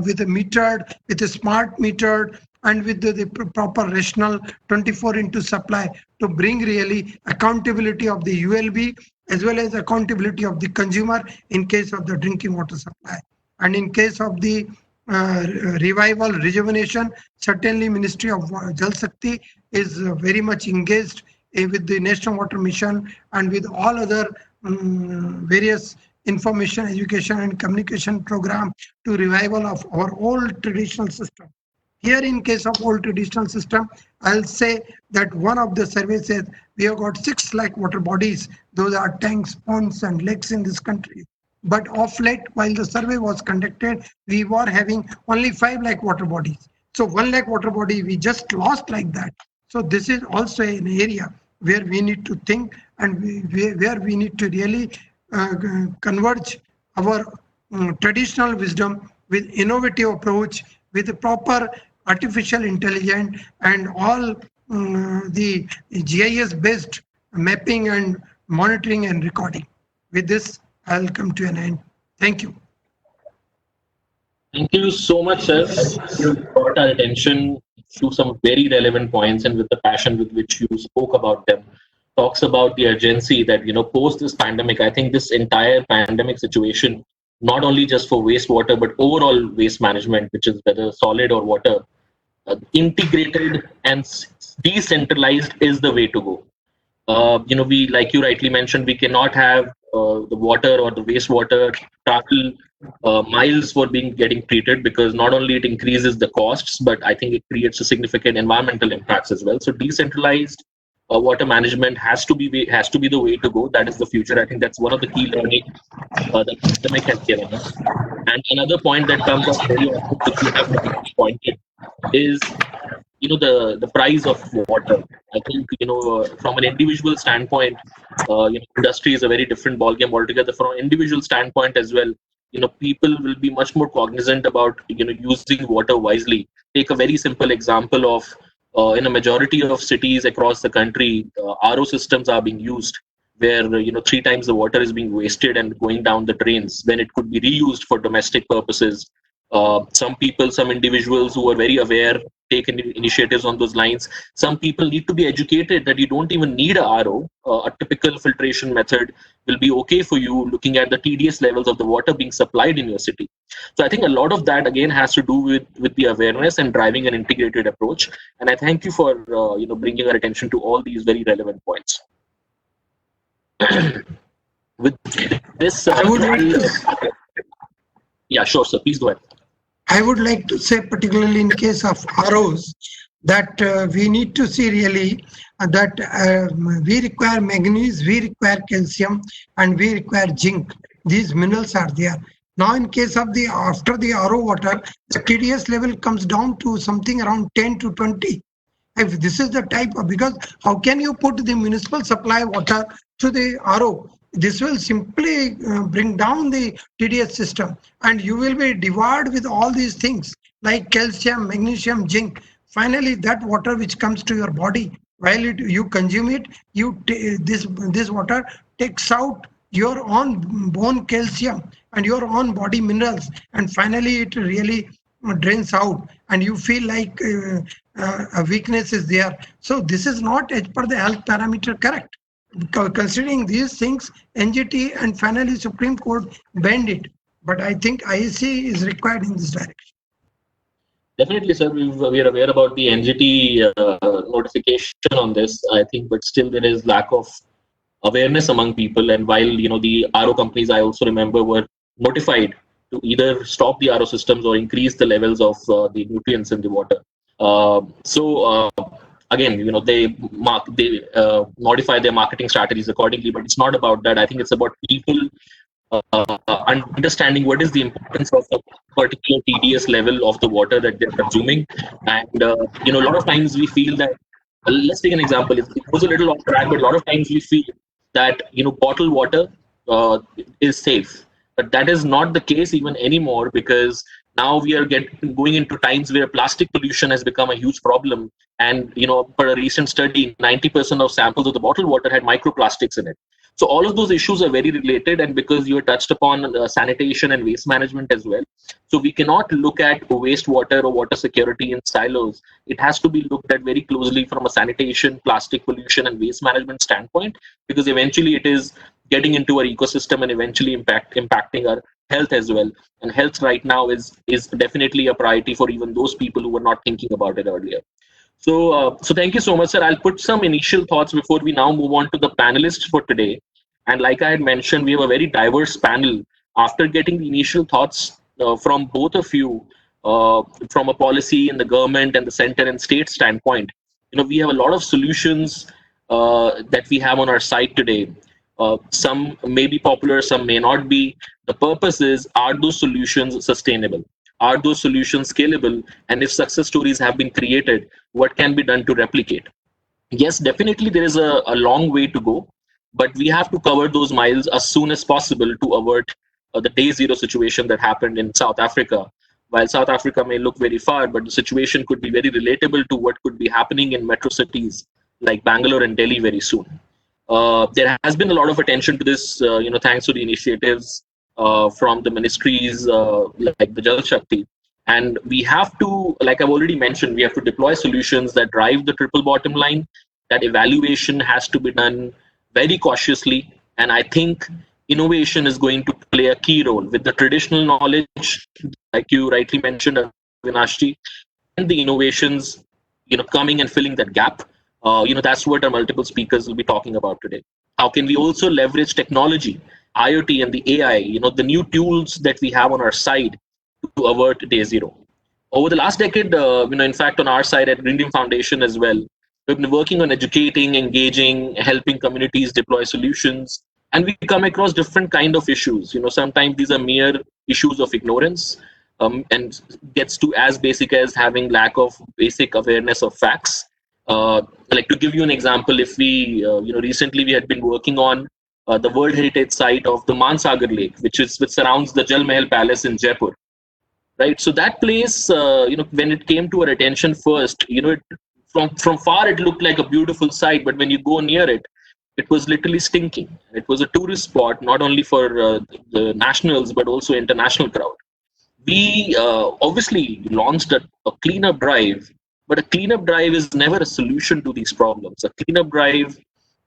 with a metered, with a smart metered, and with the proper rational 24/2 supply to bring really accountability of the ULB as well as accountability of the consumer in case of the drinking water supply. And in case of the revival, rejuvenation, certainly Ministry of Jal Shakti is very much engaged with the National Water Mission and with all other various information, education and communication program to revival of our old traditional system. Here in case of old traditional system, I'll say that one of the surveys says we have got 6 lakh water bodies. Those are tanks, ponds and lakes in this country. But of late, while the survey was conducted, we were having only 5 lakh water bodies. So 1 lakh water body we just lost like that. So this is also an area where we need to think and where we need to really converge our traditional wisdom with innovative approach, with the proper artificial intelligence and all the GIS based mapping and monitoring and recording. With this, I'll come to an end. Thank you. Thank you so much, sir. You brought our attention to some very relevant points, and with the passion with which you spoke about them, talks about the urgency that, post this pandemic. I think this entire pandemic situation, not only just for wastewater, but overall waste management, which is whether solid or water, integrated and decentralized is the way to go. We, like you rightly mentioned, we cannot have the water or the wastewater travel miles for getting treated, because not only it increases the costs, but I think it creates a significant environmental impacts as well. So decentralized water management has to be the way to go. That is the future. I think that's one of the key learning that the pandemic has given us. And another point that comes up very often, which you have pointed, is the price of water. I think from an individual standpoint, industry is a very different ballgame altogether. From an individual standpoint as well, people will be much more cognizant about using water wisely. Take a very simple example of in a majority of cities across the country, RO systems are being used, where 3 times the water is being wasted and going down the drains when it could be reused for domestic purposes. Some individuals who are very aware take initiatives on those lines. Some people need to be educated that you don't even need a RO. A typical filtration method will be okay for you, looking at the TDS levels of the water being supplied in your city. So I think a lot of that again has to do with the awareness and driving an integrated approach. And I thank you for bringing our attention to all these very relevant points. With this, yeah, sure, sir. Please go ahead. I would like to say, particularly in case of ROs, that we need to see really that we require manganese, we require calcium, and we require zinc. These minerals are there. Now, in case of after the RO water, the TDS level comes down to something around 10 to 20. If this is the type of, because how can you put the municipal supply water to the RO? This will simply bring down the TDS system, and you will be devoured with all these things like calcium, magnesium, zinc. Finally, that water which comes to your body, while you consume it, this water takes out your own bone calcium and your own body minerals, and finally it really drains out, and you feel like a weakness is there. So this is not as per the health parameter correct. Considering these things, NGT and finally Supreme Court banned it. But I think IEC is required in this direction. Definitely, sir. We are aware about the NGT notification on this, I think, but still there is lack of awareness among people. And while the RO companies, I also remember, were notified to either stop the RO systems or increase the levels of the nutrients in the water. Again, they modify their marketing strategies accordingly, but it's not about that. I think it's about people understanding what is the importance of a particular TDS level of the water that they're consuming. And a lot of times we feel that, let's take an example. It goes a little off track, but a lot of times we feel that bottled water is safe, but that is not the case even anymore, because now we are going into times where plastic pollution has become a huge problem. And per a recent study, 90% of samples of the bottled water had microplastics in it. So all of those issues are very related, and because you touched upon sanitation and waste management as well, so we cannot look at wastewater or water security in silos. It has to be looked at very closely from a sanitation, plastic pollution, and waste management standpoint, because eventually it is getting into our ecosystem and eventually impacting our health as well. And health right now is definitely a priority for even those people who were not thinking about it earlier. So thank you so much, sir. I'll put some initial thoughts before we now move on to the panelists for today. And like I had mentioned, we have a very diverse panel. After getting the initial thoughts from both of you, from a policy in the government and the center and state standpoint, we have a lot of solutions that we have on our site today. Some may be popular, some may not be. The purpose is, are those solutions sustainable? Are those solutions scalable? And if success stories have been created, what can be done to replicate? Yes, definitely there is a long way to go, but we have to cover those miles as soon as possible to avert the day zero situation that happened in South Africa. While South Africa may look very far, but the situation could be very relatable to what could be happening in metro cities like Bangalore and Delhi very soon. There has been a lot of attention to this, thanks to the initiatives from the ministries like the Jal Shakti. And we have to, like I've already mentioned, we have to deploy solutions that drive the triple bottom line. That evaluation has to be done very cautiously. And I think innovation is going to play a key role with the traditional knowledge, like you rightly mentioned, Avinashji, and the innovations, coming and filling that gap. That's what our multiple speakers will be talking about today. How can we also leverage technology, IoT and the AI, the new tools that we have on our side to avert day zero? Over the last decade, in fact, on our side at Green Dream Foundation as well, we've been working on educating, engaging, helping communities deploy solutions, and we come across different kind of issues. Sometimes these are mere issues of ignorance, and gets to as basic as having lack of basic awareness of facts. Like to give you an example, if we, recently we had been working on the World Heritage Site of the Mansagar Lake, which surrounds the Jal Mahal Palace in Jaipur. Right, so that place, when it came to our attention first, from far it looked like a beautiful sight, but when you go near it, it was literally stinking. It was a tourist spot, not only for the nationals but also international crowd. We obviously launched a cleanup drive, but a cleanup drive is never a solution to these problems. A cleanup drive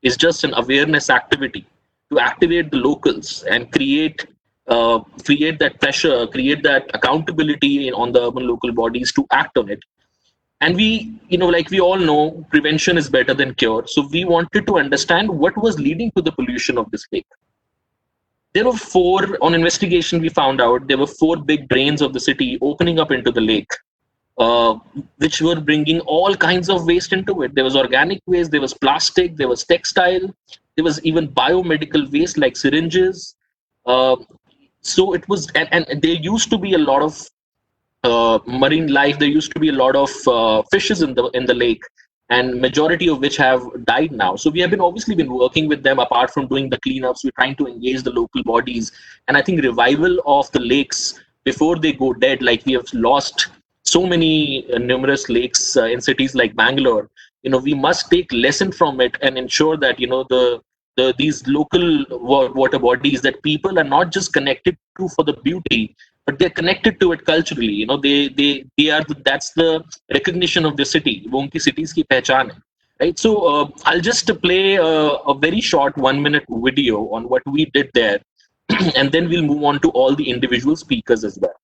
is just an awareness activity to activate the locals and create that pressure, create that accountability on the urban local bodies to act on it. And we, like we all know, prevention is better than cure. So we wanted to understand what was leading to the pollution of this lake. There were on investigation, we found out there were 4 big drains of the city opening up into the lake, which were bringing all kinds of waste into it. There was organic waste, there was plastic, there was textile, there was even biomedical waste like syringes. So it was, and there used to be a lot of marine life. There used to be a lot of fishes in the lake, and majority of which have died now. So we have obviously been working with them. Apart from doing the cleanups, we're trying to engage the local bodies. And I think revival of the lakes before they go dead, like we have lost so many numerous lakes in cities like Bangalore. We must take lesson from it and ensure that these local water bodies that people are not just connected to for the beauty, but they're connected to it culturally. They are that's the recognition of the city. वो उनकी cities की पहचान है, right? So I'll just play a very short 1-minute video on what we did there, and then we'll move on to all the individual speakers as well.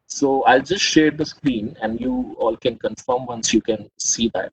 So I'll just share the screen, and you all can confirm once you can see that.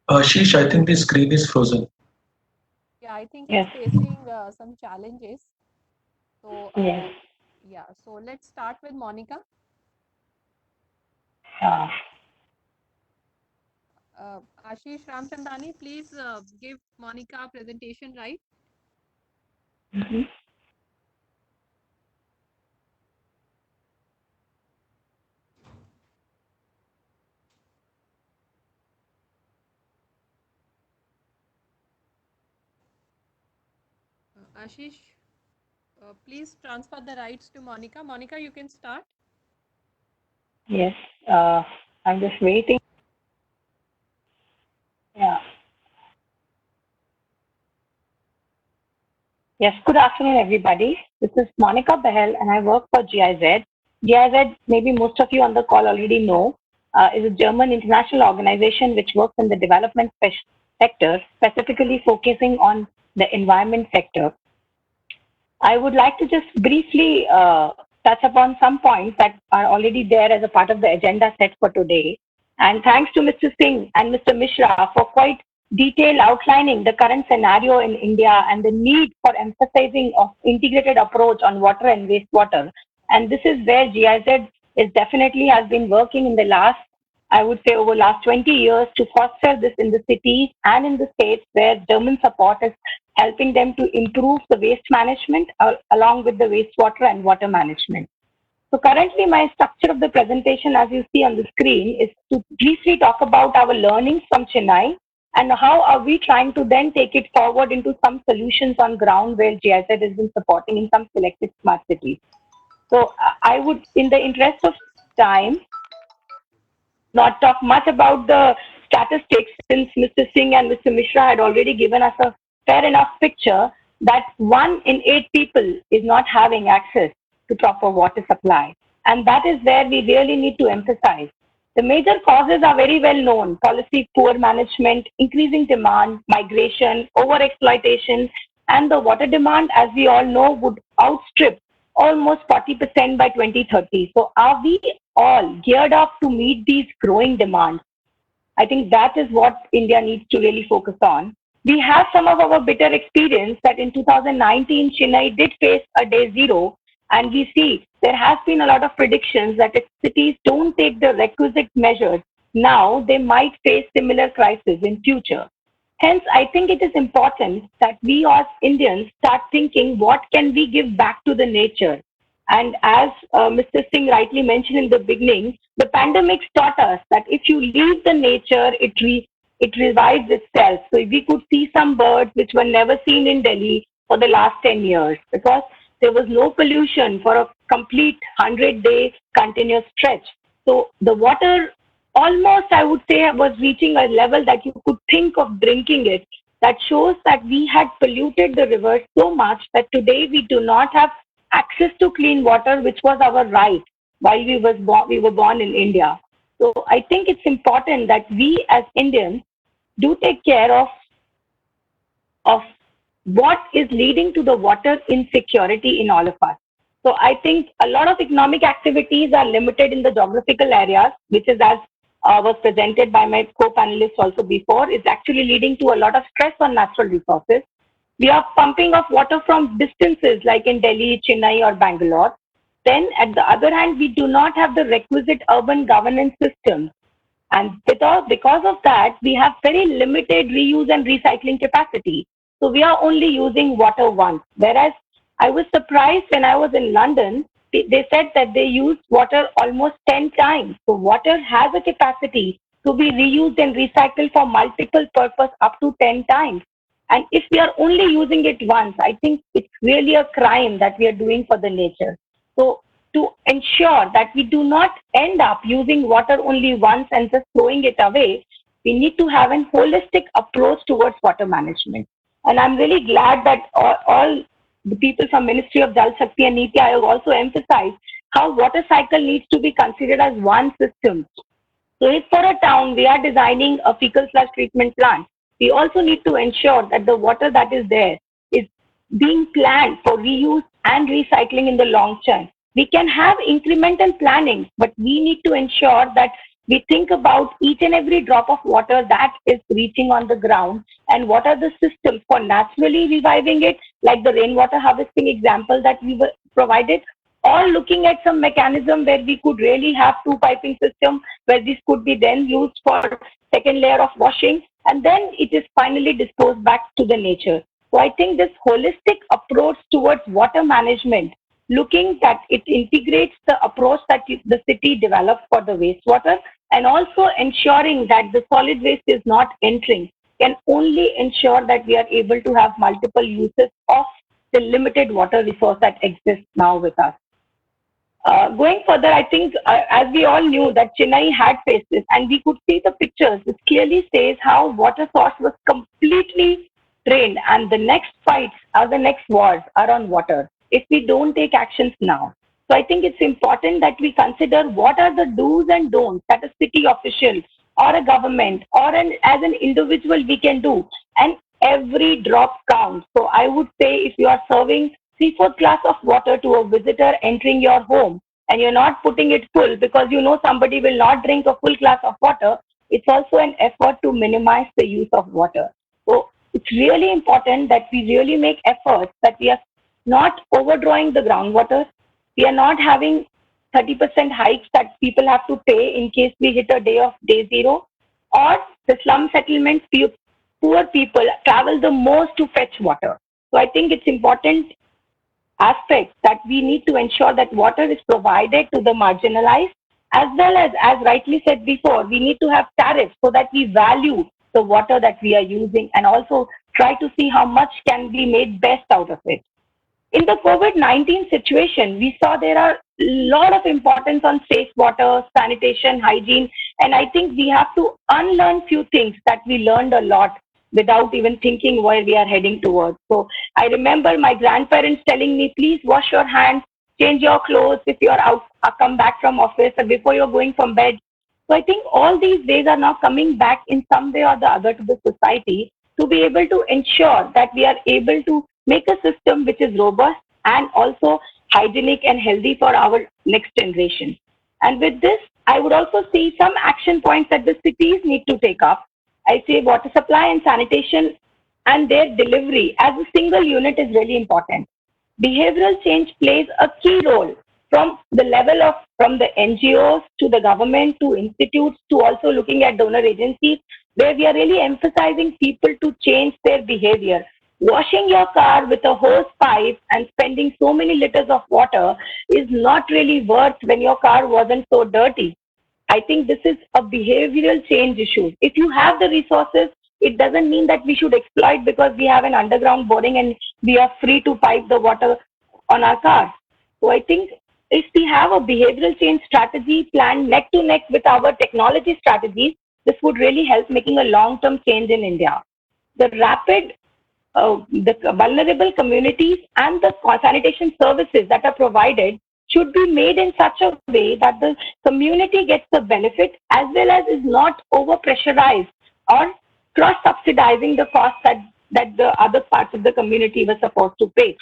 Ashish, I think the screen is frozen. Yeah, I think Yes. it's facing some challenges. So, Yes. yeah, so let's start with Monica. Uh, Ashish Ramchandani, please give Monica a presentation, right? mhm. Ashish, please transfer the rights to Monica. Monica, you can start. Yes. I'm just waiting. Yeah. Yes. Good afternoon, everybody. This is Monica Behel, and I work for GIZ. GIZ, maybe most of you on the call already know, is a German international organization which works in the development sector, specifically focusing on the environment sector. I would like to just briefly touch upon some points that are already there as a part of the agenda set for today. And thanks to Mr. Singh and Mr. Mishra for quite detailed outlining the current scenario in India and the need for emphasizing of integrated approach on water and wastewater. And this is where GIZ is definitely has been working in the last, I would say, over last 20 years to foster this in the cities and in the states where German support is helping them to improve the waste management along with the wastewater and water management. So currently my structure of the presentation, as you see on the screen, is to briefly talk about our learnings from Chennai and how are we trying to then take it forward into some solutions on ground where GIZ has been supporting in some selected smart cities. So I would, in the interest of time, not talk much about the statistics since Mr. Singh and Mr. Mishra had already given us a fair enough picture that 1 in 8 people is not having access to proper water supply. And that is where we really need to emphasize. The major causes are very well known: policy, poor management, increasing demand, migration, overexploitation, and the water demand, as we all know, would outstrip almost 40% by 2030. So are we all geared up to meet these growing demands? I think that is what India needs to really focus on. We have some of our bitter experience that in 2019, Chennai did face a day zero, and we see there has been a lot of predictions that if cities don't take the requisite measures now, they might face similar crises in future. Hence, I think it is important that we as Indians start thinking what can we give back to the nature. And as Mr. Singh rightly mentioned in the beginning, the pandemics taught us that if you leave the nature, it revives itself. So we could see some birds which were never seen in Delhi for the last 10 years because there was no pollution for a complete 100-day continuous stretch. So the water almost, I would say, was reaching a level that you could think of drinking it. That shows that we had polluted the rivers so much that today we do not have access to clean water, which was our right while we were born in India. So I think it's important that we as Indians do take care of what is leading to the water insecurity in all of us. So I think a lot of economic activities are limited in the geographical areas, which is as was presented by my co-panelists also before, is actually leading to a lot of stress on natural resources. We are pumping off water from distances like in Delhi, Chennai or Bangalore. Then at the other hand, we do not have the requisite urban governance system. And because of that, we have very limited reuse and recycling capacity. So we are only using water once. Whereas I was surprised when I was in London, they said that they use water almost 10 times. So water has a capacity to be reused and recycled for multiple purposes up to 10 times. And if we are only using it once, I think it's really a crime that we are doing for the nature. So to ensure that we do not end up using water only once and just throwing it away, we need to have a holistic approach towards water management. And I'm really glad that all the people from Ministry of Jal Shakti and NITI Aayog also emphasized how water cycle needs to be considered as one system. So if for a town we are designing a fecal sludge treatment plant, we also need to ensure that the water that is there is being planned for reuse and recycling in the long term. We can have incremental planning, but we need to ensure that we think about each and every drop of water that is reaching on the ground and what are the systems for naturally reviving it, like the rainwater harvesting example that we were provided, or looking at some mechanism where we could really have two piping system where this could be then used for second layer of washing, and then it is finally disposed back to the nature. So I think this holistic approach towards water management, looking that it integrates the approach that the city developed for the wastewater, and also ensuring that the solid waste is not entering, can only ensure that we are able to have multiple uses of the limited water resource that exists now with us. Going further, I think as we all knew that Chennai had faced this, and we could see the pictures, which clearly says how water source was completely drained, and the next fights or the next wars are on water if we don't take actions now. So I think it's important that we consider what are the do's and don'ts that a city official or a government or as an individual we can do, and every drop counts. So I would say if you are serving 3/4 glass of water to a visitor entering your home and you're not putting it full because you know somebody will not drink a full glass of water, it's also an effort to minimize the use of water. So it's really important that we really make efforts that we are not overdrawing the groundwater. We are not having 30% hikes that people have to pay in case we hit a day zero, or the slum settlements, poor people travel the most to fetch water. So I think it's important aspects that we need to ensure that water is provided to the marginalized, as well as rightly said before, we need to have tariffs so that we value the water that we are using and also try to see how much can be made best out of it. In the COVID-19 situation, we saw there are a lot of importance on safe water, sanitation, hygiene, and I think we have to unlearn few things that we learned a lot without even thinking where we are heading towards. So I remember my grandparents telling me, please wash your hands, change your clothes if you are out, come back from office or before you're going from bed. So I think all these ways are now coming back in some way or the other to the society to be able to ensure that we are able to make a system which is robust and also hygienic and healthy for our next generation. And with this, I would also see some action points that the cities need to take up. I say water supply and sanitation and their delivery as a single unit is really important. Behavioral change plays a key role from the level of from the NGOs to the government to institutes to also looking at donor agencies, where we are really emphasizing people to change their behavior. Washing your car with a hose pipe and spending so many liters of water is not really worth when your car wasn't so dirty. I think this is a behavioral change issue. If you have the resources, it doesn't mean that we should exploit because we have an underground boring and we are free to pipe the water on our cars. So I think if we have a behavioral change strategy planned neck to neck with our technology strategies, this would really help making a long-term change in India. The vulnerable communities and the sanitation services that are provided should be made in such a way that the community gets the benefit as well as is not over pressurized or cross subsidizing the cost that the other parts of the community were supposed to pay.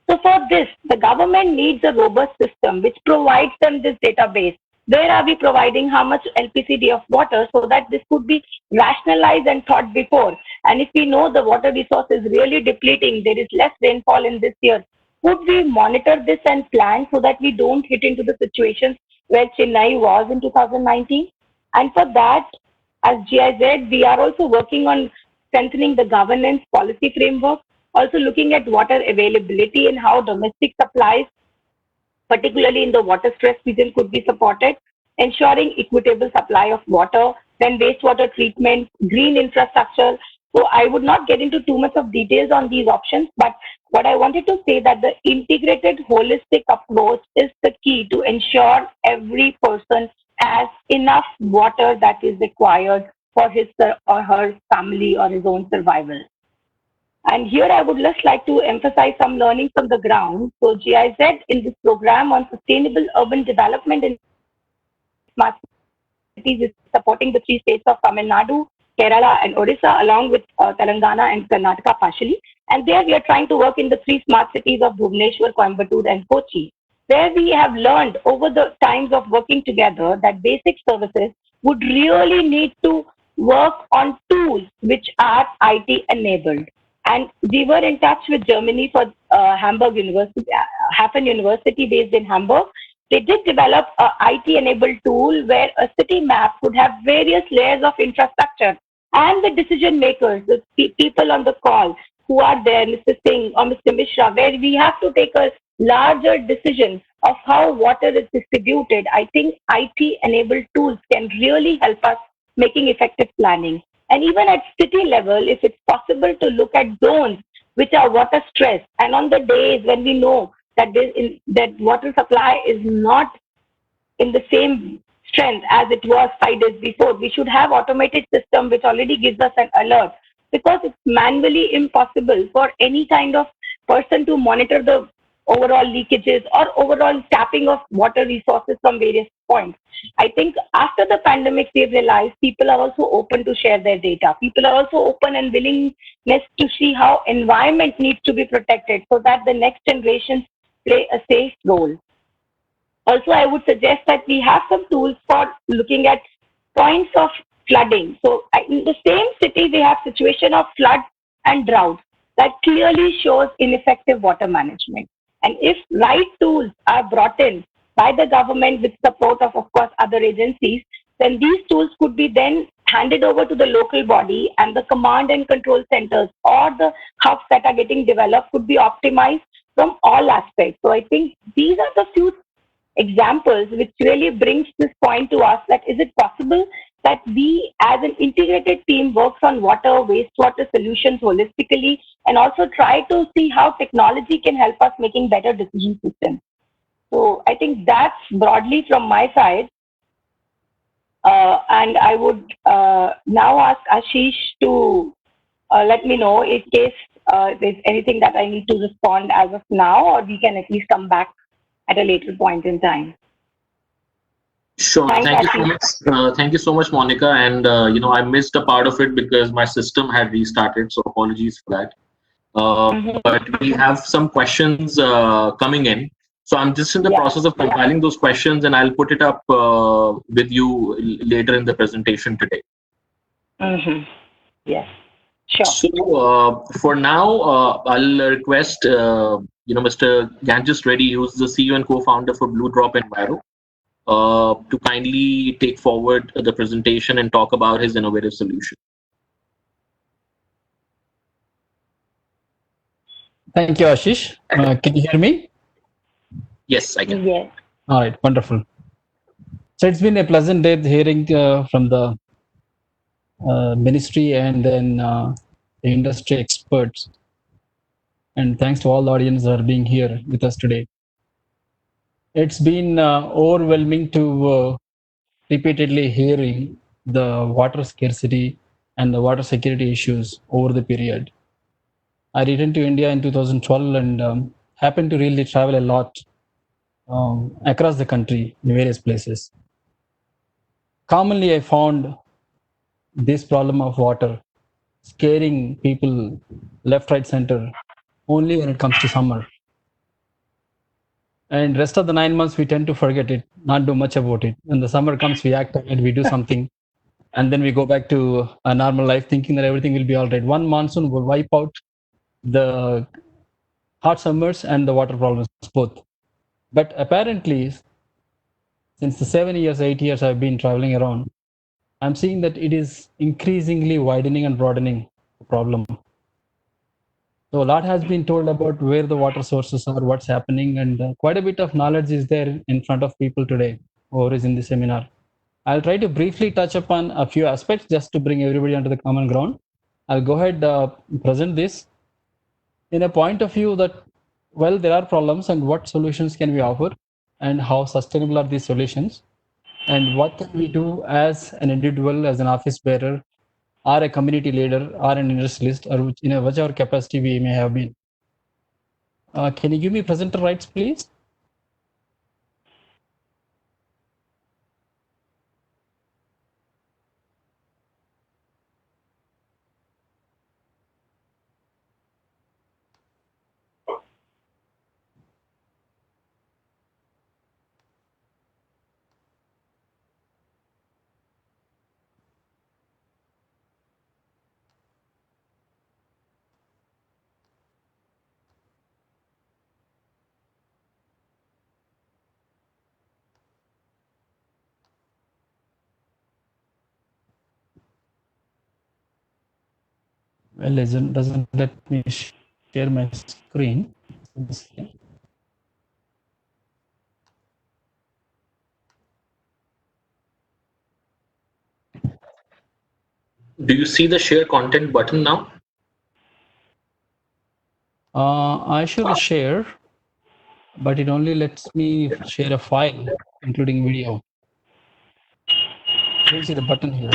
So for this, the government needs a robust system which provides them this database. Where are we providing how much LPCD of water so that this could be rationalized and thought before. And if we know the water resource is really depleting, there is less rainfall in this year, could we monitor this and plan so that we don't hit into the situations where Chennai was in 2019? And for that, as GIZ, we are also working on strengthening the governance policy framework, also looking at water availability and how domestic supplies, particularly in the water stress region, could be supported, ensuring equitable supply of water, then wastewater treatment, green infrastructure. So I would not get into too much of details on these options, but what I wanted to say that the integrated holistic approach is the key to ensure every person has enough water that is required for his or her family or his own survival. And here I would just like to emphasize some learning from the ground. So GIZ in this program on sustainable urban development in smart cities is supporting the 3 states of Tamil Nadu, Kerala and Odisha, along with Telangana and Karnataka partially. And there we are trying to work in the 3 smart cities of Bhubaneswar, Coimbatore and Kochi. where we have learned over the times of working together that basic services would really need to work on tools which are IT enabled. And we were in touch with Germany for Hamburg University, Hafen University based in Hamburg. They did develop a IT enabled tool where a city map would have various layers of infrastructure, and the decision makers, the people on the call who are there, Mr. Singh or Mr. Mishra, where we have to take a larger decision of how water is distributed. I think IT enabled tools can really help us making effective planning. And even at city level, if it's possible to look at zones which are water stressed, and on the days when we know that that water supply is not in the same strength as it was 5 days before, we should have automated system which already gives us an alert, because it's manually impossible for any kind of person to monitor the overall leakages or overall tapping of water resources from various points. I think after the pandemic, we've realized people are also open to share their data. People are also open and willingness to see how environment needs to be protected so that the next generations play a safe role. Also, I would suggest that we have some tools for looking at points of flooding. So in the same city, we have situation of flood and drought that clearly shows ineffective water management. And if right tools are brought in by the government with support of course, other agencies, then these tools could be then handed over to the local body, and the command and control centers or the hubs that are getting developed could be optimized from all aspects. So I think these are the few examples which really brings this point to us, that is it possible that we as an integrated team works on water, wastewater solutions holistically, and also try to see how technology can help us making better decision systems. So I think that's broadly from my side. And I would now ask Ashish to let me know in case there's anything that I need to respond as of now, or we can at least come back at a later point in time. Sure. Thank you so much. Thank you so much, Monica. And I missed a part of it because my system had restarted, so apologies for that. But we have some questions coming in. So I'm just in the process of compiling those questions, and I'll put it up with you later in the presentation today. Yes. Sure. So for now, I'll request Mr. Ganges Reddy, who's the CEO and co-founder for Blue Drop Enviro, to kindly take forward the presentation and talk about his innovative solution. Thank you, Ashish. Can you hear me? Yes, I can. Yes. All right, wonderful. So it's been a pleasant day hearing from the ministry and then the industry experts. And thanks to all the audience that are being here with us today. It's been overwhelming to repeatedly hearing the water scarcity and the water security issues over the period. I returned to India in 2012 and happened to really travel a lot across the country in various places. Commonly, I found this problem of water scaring people left, right, center only when it comes to summer. And rest of the 9 months, we tend to forget it, not do much about it. When the summer comes, we act and we do something. And then we go back to a normal life thinking that everything will be all right. One monsoon will wipe out the hot summers and the water problems both. But apparently, since the 7 years, 8 years I've been traveling around, I'm seeing that it is increasingly widening and broadening the problem. So a lot has been told about where the water sources are, what's happening, and quite a bit of knowledge is there in front of people today, or is in the seminar. I'll try to briefly touch upon a few aspects just to bring everybody onto the common ground. I'll go ahead present this in a point of view that, well, there are problems and what solutions can we offer and how sustainable are these solutions and what can we do as an individual, as an office bearer, or a community leader, or an industrialist, or in whichever capacity we may have been. Can you give me presenter rights, please? Well, it doesn't let me share my screen. Do you see the share content button now? I should share, but it only lets me share a file, including video. I don't see the button here.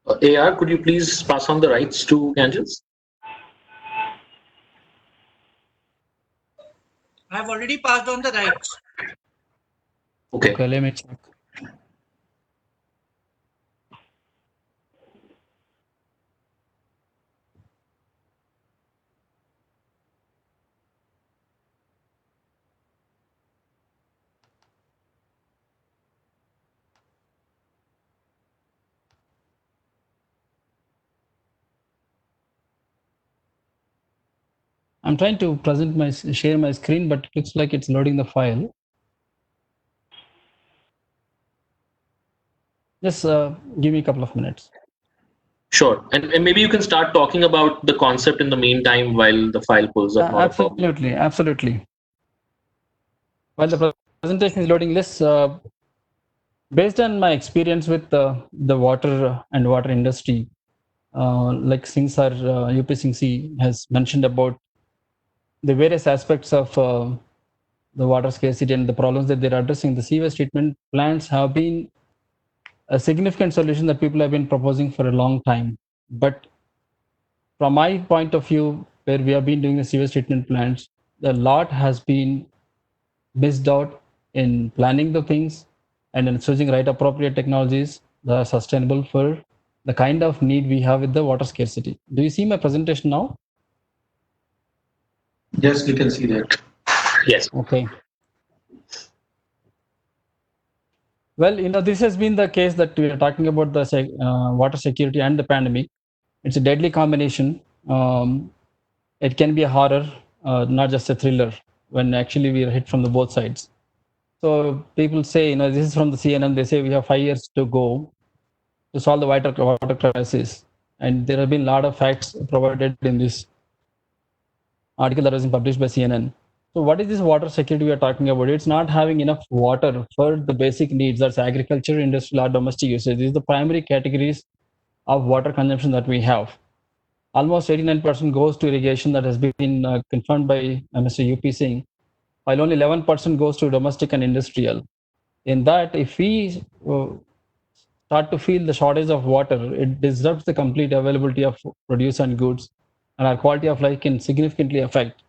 AR, could you please pass on the rights to Ganges? I have already passed on the rights. Okay, let me check. I'm trying to share my screen, but it looks like it's loading the file. Just give me a couple of minutes. Sure, and maybe you can start talking about the concept in the meantime while the file pulls up. Absolutely. While the presentation is loading, based on my experience with the water and water industry, like Singh sir, UP Singh has mentioned about the various aspects of the water scarcity and the problems that they're addressing, the sewage treatment plants have been a significant solution that people have been proposing for a long time. But from my point of view, where we have been doing the sewage treatment plants, a lot has been missed out in planning the things and in choosing right appropriate technologies that are sustainable for the kind of need we have with the water scarcity. Do you see my presentation now? Yes, we can see that. Yes. Okay. Well, this has been the case that we are talking about the water security and the pandemic. It's a deadly combination. It can be a horror, not just a thriller, when actually we are hit from the both sides. So people say, this is from the CNN, they say we have 5 years to go to solve the water crisis. And there have been a lot of facts provided in this article that was published by CNN. So what is this water security we are talking about? It's not having enough water for the basic needs, that's agriculture, industrial, or domestic usage. These are the primary categories of water consumption that we have. Almost 89% goes to irrigation, that has been confirmed by Mr. UP Singh, while only 11% goes to domestic and industrial. In that, if we start to feel the shortage of water, it disrupts the complete availability of produce and goods, and our quality of life can significantly affect.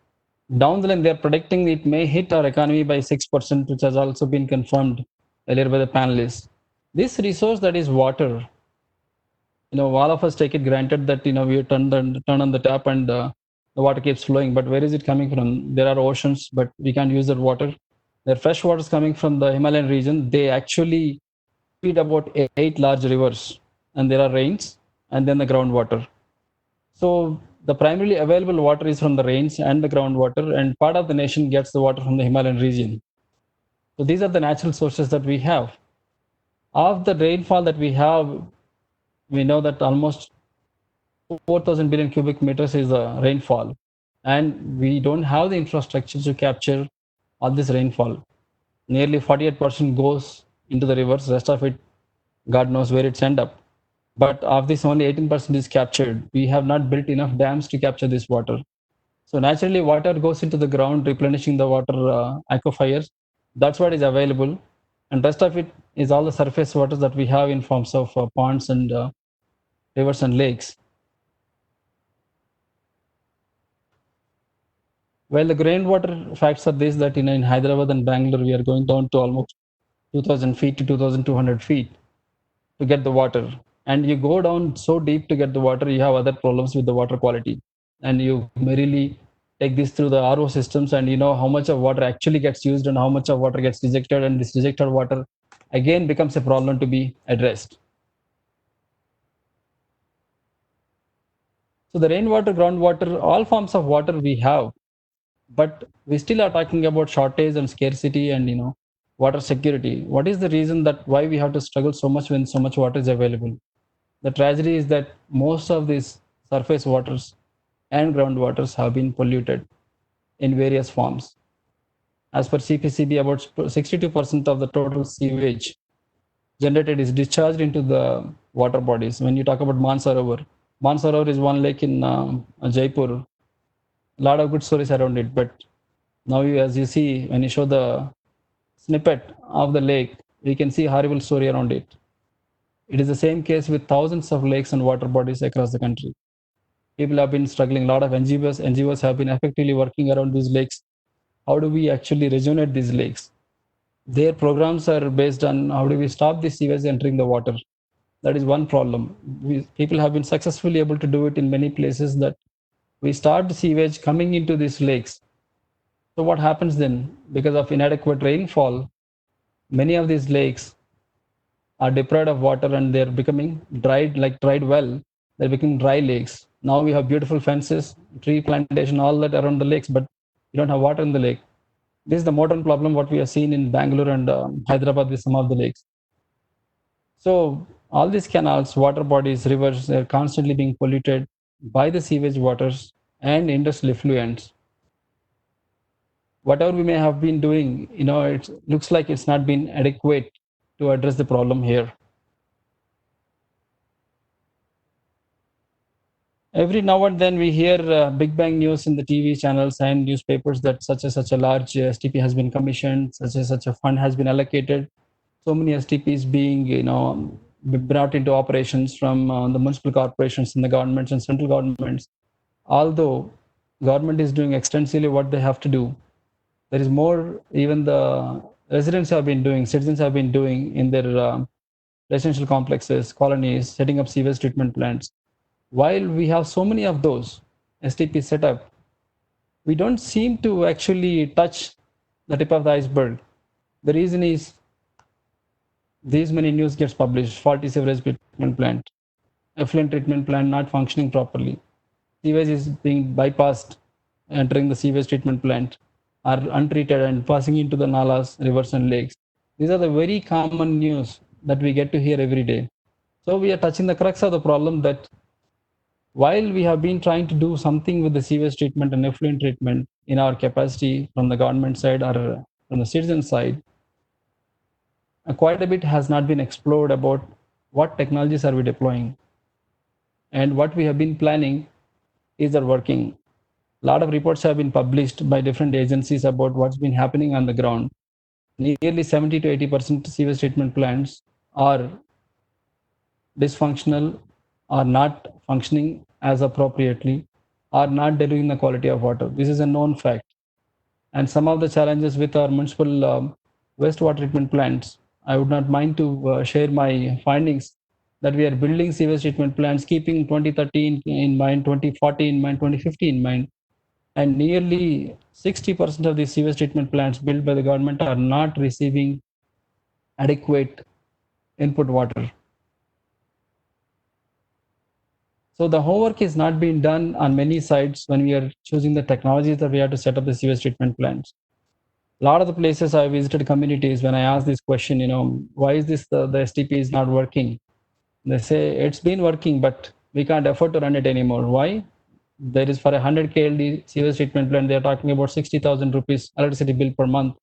Down the line, they're predicting it may hit our economy by 6%, which has also been confirmed earlier by the panelists. This resource that is water, all of us take it granted that we turn on the tap and the water keeps flowing. But where is it coming from? There are oceans, but we can't use that water. There are fresh waters coming from the Himalayan region. They actually feed about 8 large rivers, and there are rains, and then the groundwater. So the primarily available water is from the rains and the groundwater, and part of the nation gets the water from the Himalayan region. So these are the natural sources that we have. Of the rainfall that we have, we know that almost 4,000 billion cubic meters is the rainfall, and we don't have the infrastructure to capture all this rainfall. Nearly 48% goes into the rivers. Rest of it, God knows where it's end up. But of this, only 18% is captured. We have not built enough dams to capture this water. So naturally, water goes into the ground, replenishing the water aquifers. That's what is available, and rest of it is all the surface water that we have in forms of ponds and rivers and lakes. Well, the groundwater facts are this, that in Hyderabad and Bangalore, we are going down to almost 2,000 feet to 2,200 feet to get the water. And you go down so deep to get the water, you have other problems with the water quality. And you merely take this through the RO systems, and you know how much of water actually gets used and how much of water gets rejected. And this rejected water again becomes a problem to be addressed. So the rainwater, groundwater, all forms of water we have, but we still are talking about shortage and scarcity and water security. What is the reason that why we have to struggle so much when so much water is available? The tragedy is that most of these surface waters and groundwaters have been polluted in various forms. As per CPCB, about 62% of the total sewage generated is discharged into the water bodies. When you talk about Mansarovar is one lake in Jaipur. A lot of good stories around it, but now as you see, when you show the snippet of the lake, we can see horrible story around it. It is the same case with thousands of lakes and water bodies across the country. People have been struggling. A lot of NGOs have been effectively working around these lakes. How do we actually rejuvenate these lakes? Their programs are based on how do we stop the sewage entering the water. That is one problem. People have been successfully able to do it in many places, that we start the sewage coming into these lakes. So what happens then? Because of inadequate rainfall, many of these lakes are deprived of water and they're becoming dried well. They're becoming dry lakes. Now we have beautiful fences, tree plantation, all that around the lakes, but you don't have water in the lake. This is the modern problem what we have seen in Bangalore and Hyderabad with some of the lakes. So all these canals, water bodies, rivers, they're constantly being polluted by the sewage waters and industrial effluents. Whatever we may have been doing, it looks like it's not been adequate to address the problem here. Every now and then we hear big bang news in the TV channels and newspapers that such a large STP has been commissioned, such a fund has been allocated, so many STPs being brought into operations from the municipal corporations and the governments and central governments. Although government is doing extensively what they have to do, there is more even the residents have been doing, citizens have been doing in their residential complexes, colonies, setting up sewage treatment plants. While we have so many of those STPs set up, we don't seem to actually touch the tip of the iceberg. The reason is these many news gets published: faulty sewage treatment plant, effluent treatment plant not functioning properly, sewage is being bypassed entering the sewage treatment plant, are untreated and passing into the nalas, rivers and lakes. These are the very common news that we get to hear every day. So we are touching the crux of the problem, that while we have been trying to do something with the sewage treatment and effluent treatment in our capacity from the government side or from the citizen side, quite a bit has not been explored about what technologies are we deploying and what we have been planning. Is that working? A lot of reports have been published by different agencies about what's been happening on the ground. Nearly 70 to 80% sewage treatment plants are dysfunctional, are not functioning as appropriately, are not delivering the quality of water. This is a known fact. And some of the challenges with our municipal wastewater treatment plants, I would not mind to share my findings, that we are building sewage treatment plants keeping 2013 in mind, 2040 in mind, 2050 in mind. And nearly 60% of the sewage treatment plants built by the government are not receiving adequate input water. So the homework is not being done on many sides when we are choosing the technologies that we have to set up the sewage treatment plants. A lot of the places I visited communities, when I asked this question, why is this the STP is not working? They say it's been working, but we can't afford to run it anymore. Why? There is for a 100 KLD sewage treatment plant, they are talking about 60,000 rupees electricity bill per month,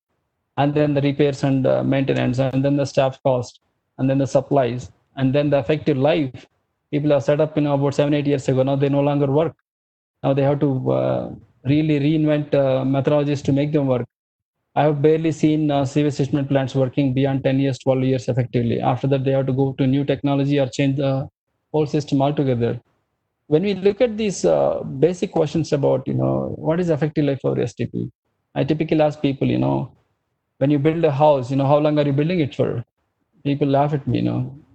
and then the repairs and maintenance, and then the staff cost, and then the supplies, and then the effective life. People are set up about 7-8 years ago. Now they no longer work. Now they have to really reinvent methodologies to make them work. I have barely seen sewage treatment plants working beyond 10 years, 12 years effectively. After that, they have to go to new technology or change the whole system altogether. When we look at these basic questions about, what is effective life for STP, I typically ask people, when you build a house, how long are you building it for? People laugh at me,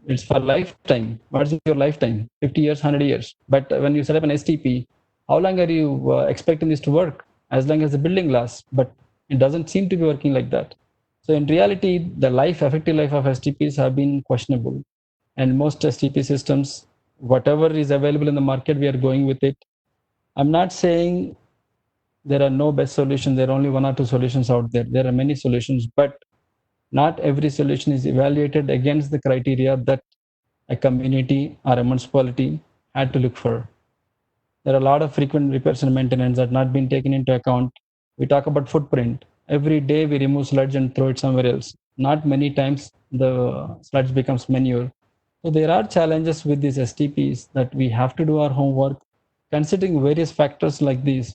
it's for lifetime. What is your lifetime? 50 years, 100 years. But when you set up an STP, how long are you expecting this to work? As long as the building lasts, but it doesn't seem to be working like that. So in reality, the effective life of STPs have been questionable. And most STP systems, whatever is available in the market, we are going with it. I'm not saying there are no best solutions. There are only 1 or 2 solutions out there. There are many solutions, but not every solution is evaluated against the criteria that a community or a municipality had to look for. There are a lot of frequent repairs and maintenance that not been taken into account. We talk about footprint. Every day we remove sludge and throw it somewhere else. Not many times the sludge becomes manure. So there are challenges with these STPs that we have to do our homework, considering various factors like these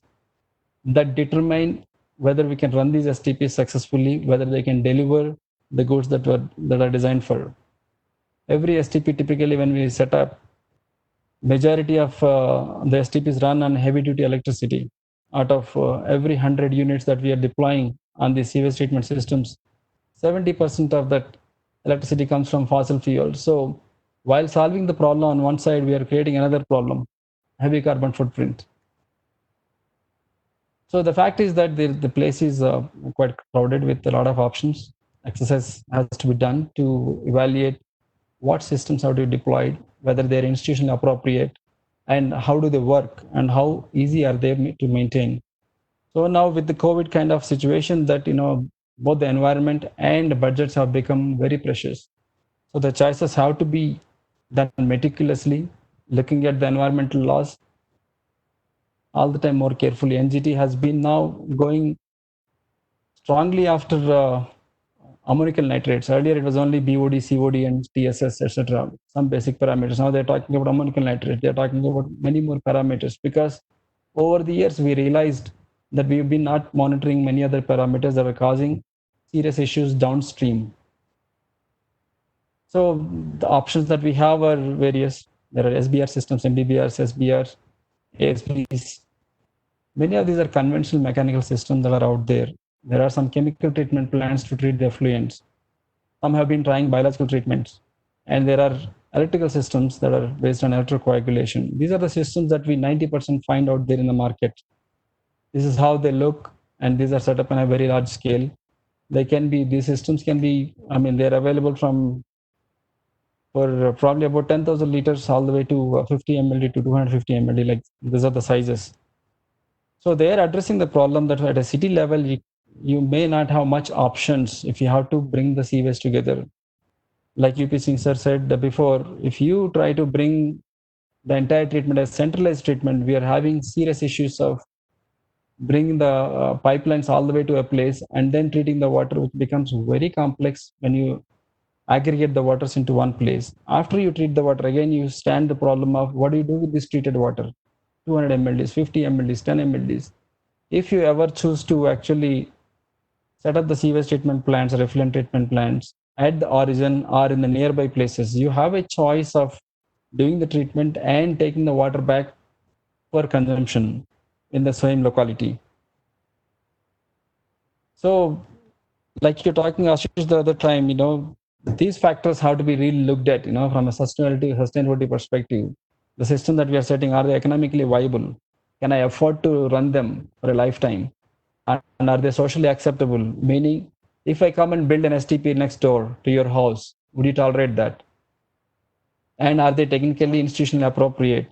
that determine whether we can run these STPs successfully, whether they can deliver the goods that are designed for. Every STP, typically when we set up, majority of the STPs run on heavy duty electricity. Out of every 100 units that we are deploying on the sewage treatment systems, 70% of that electricity comes from fossil fuel. So while solving the problem on one side, we are creating another problem, heavy carbon footprint. So the fact is that the place is quite crowded with a lot of options. Exercise has to be done to evaluate what systems have to be deployed, whether they're institutionally appropriate, and how do they work, and how easy are they to maintain. So now with the COVID kind of situation that, both the environment and budgets have become very precious. So the choices have to be done meticulously, looking at the environmental laws all the time more carefully. NGT has been now going strongly after ammonical nitrates. Earlier it was only BOD, COD, and TSS, etc. Some basic parameters. Now they're talking about ammonical nitrates. They're talking about many more parameters, because over the years we realized that we've been not monitoring many other parameters that are causing serious issues downstream. So the options that we have are various. There are SBR systems, MBBRs, SBRs, ASBs. Many of these are conventional mechanical systems that are out there. There are some chemical treatment plants to treat the effluents. Some have been trying biological treatments. And there are electrical systems that are based on electrocoagulation. These are the systems that we 90% find out there in the market. This is how they look, and these are set up on a very large scale. These systems can be, they're available for probably about 10,000 liters all the way to 50 mld to 250 mld, like these are the sizes. So they are addressing the problem that at a city level, you may not have much options if you have to bring the sewage together. Like UP Singh sir said before, if you try to bring the entire treatment as centralized treatment, we are having serious issues of bringing the pipelines all the way to a place and then treating the water, which becomes very complex when you aggregate the waters into one place. After you treat the water, again, you stand the problem of what do you do with this treated water? 200 mLs, 50 mLs, 10 mLs. If you ever choose to actually set up the sewage treatment plants or effluent treatment plants at the origin or in the nearby places, you have a choice of doing the treatment and taking the water back for consumption in the same locality. So, like you're talking, Ashish, the other time, these factors have to be really looked at, from a sustainability perspective. The system that we are setting, are they economically viable? Can I afford to run them for a lifetime? And are they socially acceptable? Meaning, if I come and build an STP next door to your house, would you tolerate that? And are they technically institutionally appropriate?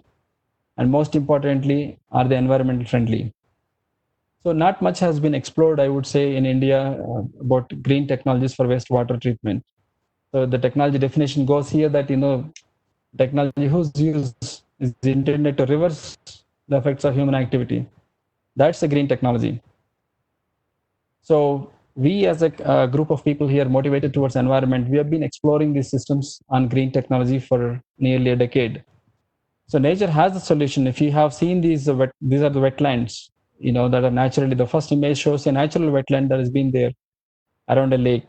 And most importantly, are they environmental friendly? So not much has been explored, I would say, in India about green technologies for wastewater treatment. So the technology definition goes here that, technology whose use is intended to reverse the effects of human activity. That's the green technology. So we as a group of people here motivated towards environment, we have been exploring these systems on green technology for nearly a decade. So nature has a solution. If you have seen these are the wetlands, that are naturally, the first image shows a natural wetland that has been there around a lake.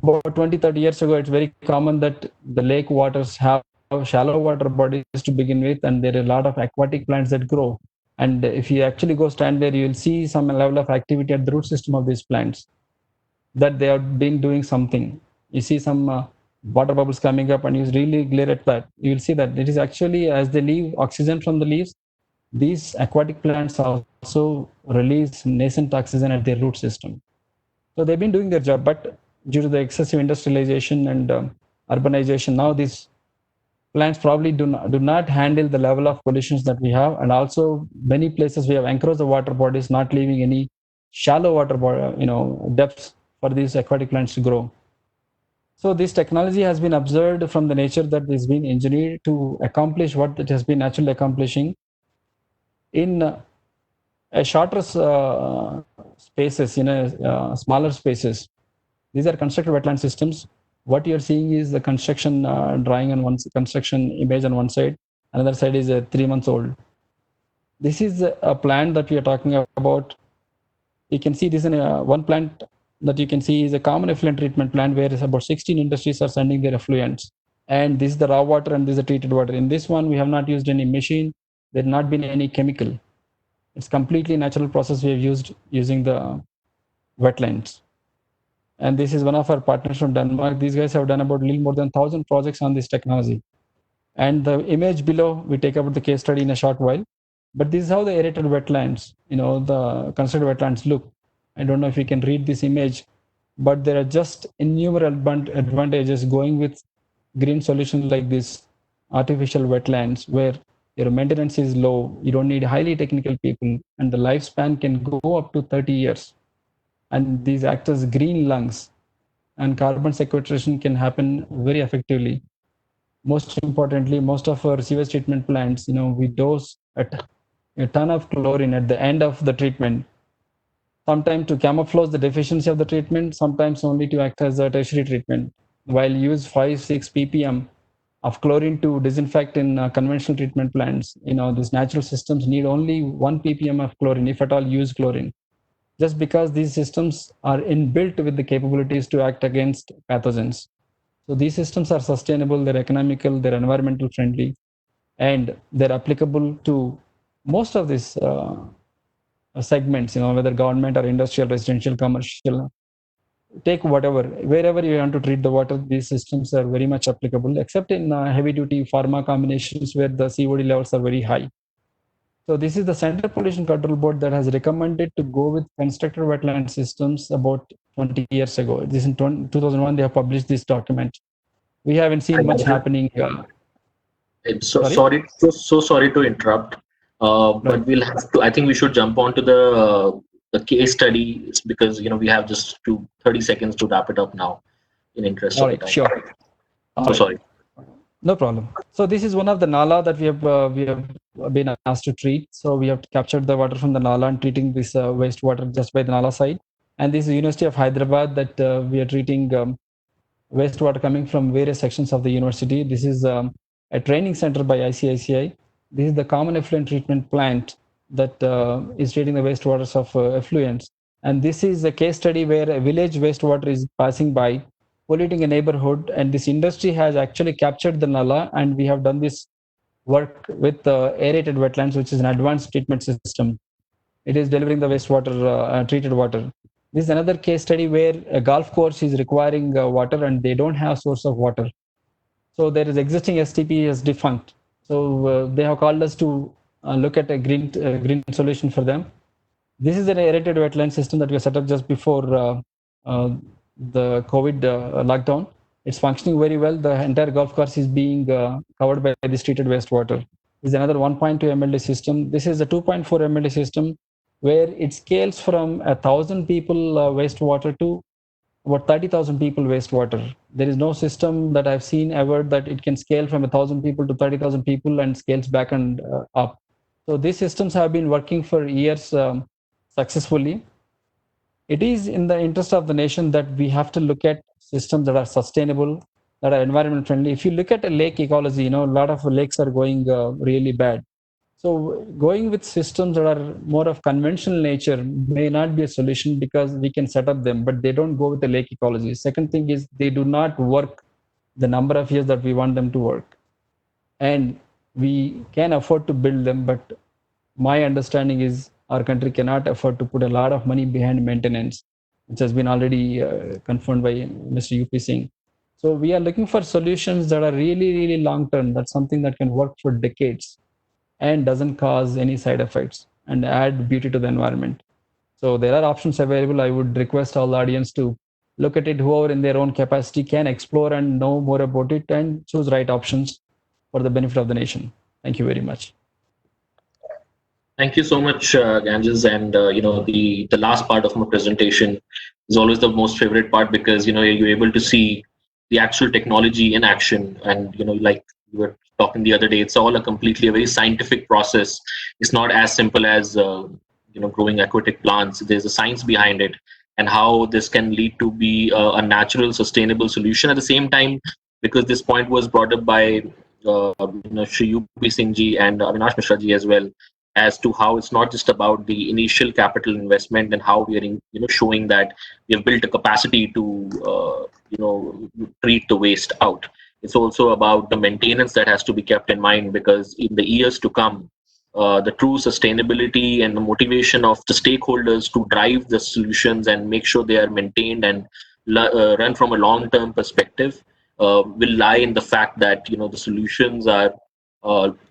About 20, 30 years ago, it's very common that the lake waters have shallow water bodies to begin with, and there are a lot of aquatic plants that grow. And if you actually go stand there, you will see some level of activity at the root system of these plants, that they have been doing something. You see some water bubbles coming up, and you really glare at that. You will see that it is actually, as they leave oxygen from the leaves, these aquatic plants also release nascent oxygen at their root system. So they've been doing their job, but due to the excessive industrialization and urbanization, now these plants probably do not handle the level of pollutions that we have. And also many places we have encroached the water bodies, not leaving any shallow water depths for these aquatic plants to grow. So this technology has been observed from the nature that is being engineered to accomplish what it has been naturally accomplishing in a shorter spaces, in a smaller spaces. These are constructed wetland systems. What you're seeing is the construction drawing on one construction image on one side, another side is 3 months old. This is a plant that we are talking about. You can see this in one plant that you can see is a common effluent treatment plant where about 16 industries are sending their effluents. And this is the raw water and this is the treated water. In this one, we have not used any machine. There not been any chemical. It's completely natural process we have used using the wetlands. And this is one of our partners from Denmark. These guys have done about a little more than 1,000 projects on this technology. And the image below, we take about the case study in a short while. But this is how the aerated wetlands, the constructed wetlands look. I don't know if you can read this image, but there are just innumerable advantages going with green solutions like this artificial wetlands where your maintenance is low, you don't need highly technical people, and the lifespan can go up to 30 years. And these act as green lungs, and carbon sequestration can happen very effectively. Most importantly, most of our sewage treatment plants, we dose a ton of chlorine at the end of the treatment, sometimes to camouflage the deficiency of the treatment, sometimes only to act as a tertiary treatment. While use 5-6 ppm of chlorine to disinfect in conventional treatment plants, these natural systems need only 1 ppm of chlorine, if at all use chlorine, just because these systems are inbuilt with the capabilities to act against pathogens. So these systems are sustainable, they're economical, they're environmental friendly, and they're applicable to most of these segments, whether government or industrial, residential, commercial, take whatever, wherever you want to treat the water, these systems are very much applicable, except in heavy duty pharma combinations where the COD levels are very high. So this is the Central Pollution Control Board that has recommended to go with constructed wetland systems about 20 years ago. This in 2001, they have published this document. We haven't seen much happening. So sorry to interrupt, but we'll have to. I think we should jump on to the case study because we have just 30 seconds to wrap it up now. In interest of time. Sure. Sorry. No problem. So this is one of the nala that we have been asked to treat. So we have captured the water from the nala and treating this wastewater just by the nala side. And this is University of Hyderabad that we are treating wastewater coming from various sections of the university. This is a training center by ICICI. This is the common effluent treatment plant that is treating the wastewaters of effluents. And this is a case study where a village wastewater is passing by, polluting a neighborhood, and this industry has actually captured the nala, and we have done this work with aerated wetlands, which is an advanced treatment system. It is delivering the wastewater, treated water. This is another case study where a golf course is requiring water and they don't have source of water. So there is existing STP is defunct. So they have called us to look at a green solution for them. This is an aerated wetland system that we set up just before the COVID lockdown. It's functioning very well. The entire golf course is being covered by this treated wastewater. This is another 1.2 MLD system. This is a 2.4 MLD system where it scales from 1,000 people wastewater to about 30,000 people wastewater. There is no system that I've seen ever that it can scale from 1,000 people to 30,000 people and scales back and up. So these systems have been working for years successfully. It is in the interest of the nation that we have to look at systems that are sustainable, that are environment friendly. If you look at a lake ecology, a lot of lakes are going really bad. So going with systems that are more of conventional nature may not be a solution because we can set up them, but they don't go with the lake ecology. Second thing is they do not work the number of years that we want them to work. And we can afford to build them, but my understanding is our country cannot afford to put a lot of money behind maintenance, which has been already confirmed by Mr. UP Singh. So we are looking for solutions that are really, really long-term. That's something that can work for decades and doesn't cause any side effects and add beauty to the environment. So there are options available. I would request all the audience to look at it, whoever in their own capacity can explore and know more about it and choose right options for the benefit of the nation. Thank you very much. Thank you so much, Ganges. And the last part of my presentation is always the most favorite part because you're able to see the actual technology in action. And, like we were talking the other day, it's all a very scientific process. It's not as simple as, growing aquatic plants. There's a science behind it, and how this can lead to be a natural, sustainable solution. At the same time, because this point was brought up by Shri U.P. Singh ji and Avinash Mishra ji as well, as to how it's not just about the initial capital investment and how we are showing that we have built a capacity to treat the waste out. It's also about the maintenance that has to be kept in mind, because in the years to come, the true sustainability and the motivation of the stakeholders to drive the solutions and make sure they are maintained and run from a long-term perspective will lie in the fact that the solutions are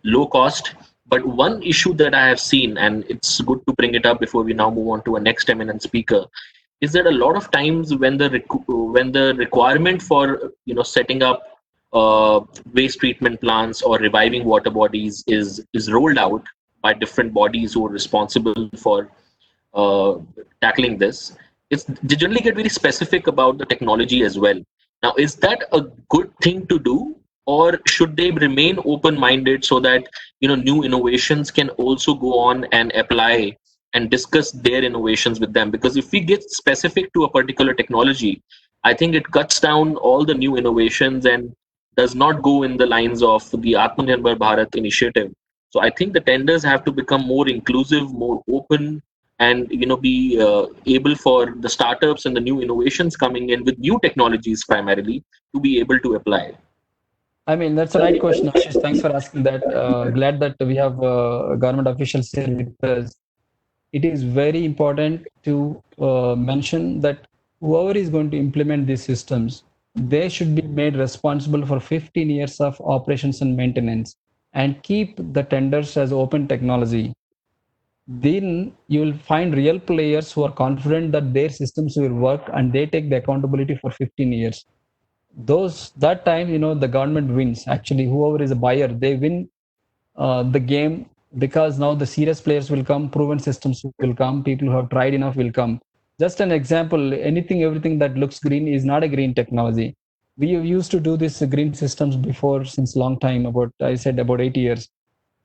low cost. But one issue that I have seen, and it's good to bring it up before we now move on to a next eminent speaker, is that a lot of times when the requirement for setting up waste treatment plants or reviving water bodies is rolled out by different bodies who are responsible for tackling this, they generally get very specific about the technology as well. Now, is that a good thing to do, or should they remain open-minded so that new innovations can also go on and apply and discuss their innovations with them? Because if we get specific to a particular technology, I think it cuts down all the new innovations and does not go in the lines of the Atmanirbhar Bharat initiative. So I think the tenders have to become more inclusive, more open, and be able for the startups and the new innovations coming in with new technologies primarily to be able to apply. I mean, that's a right question, Ashish. Thanks for asking that. Glad that we have government officials here with us. It is very important to mention that whoever is going to implement these systems, they should be made responsible for 15 years of operations and maintenance, and keep the tenders as open technology. Then you will find real players who are confident that their systems will work, and they take the accountability for 15 years. That time, the government wins. Actually, whoever is a buyer, they win the game, because now the serious players will come, proven systems will come, people who have tried enough will come. Just an example, everything that looks green is not a green technology. We used to do this green systems before since long time, about 8 years.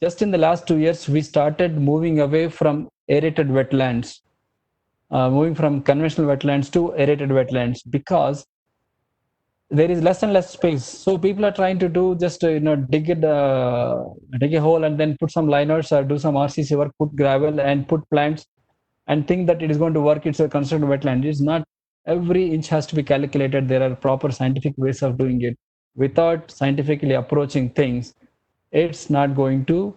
Just in the last 2 years, we started moving away from aerated wetlands, moving from conventional wetlands to aerated wetlands, because there is less and less space. So people are trying to do just dig a hole and then put some liners or do some RCC work, put gravel and put plants, and think that it is going to work. It's a constructed wetland. It's not. Every inch has to be calculated. There are proper scientific ways of doing it. Without scientifically approaching things, it's not going to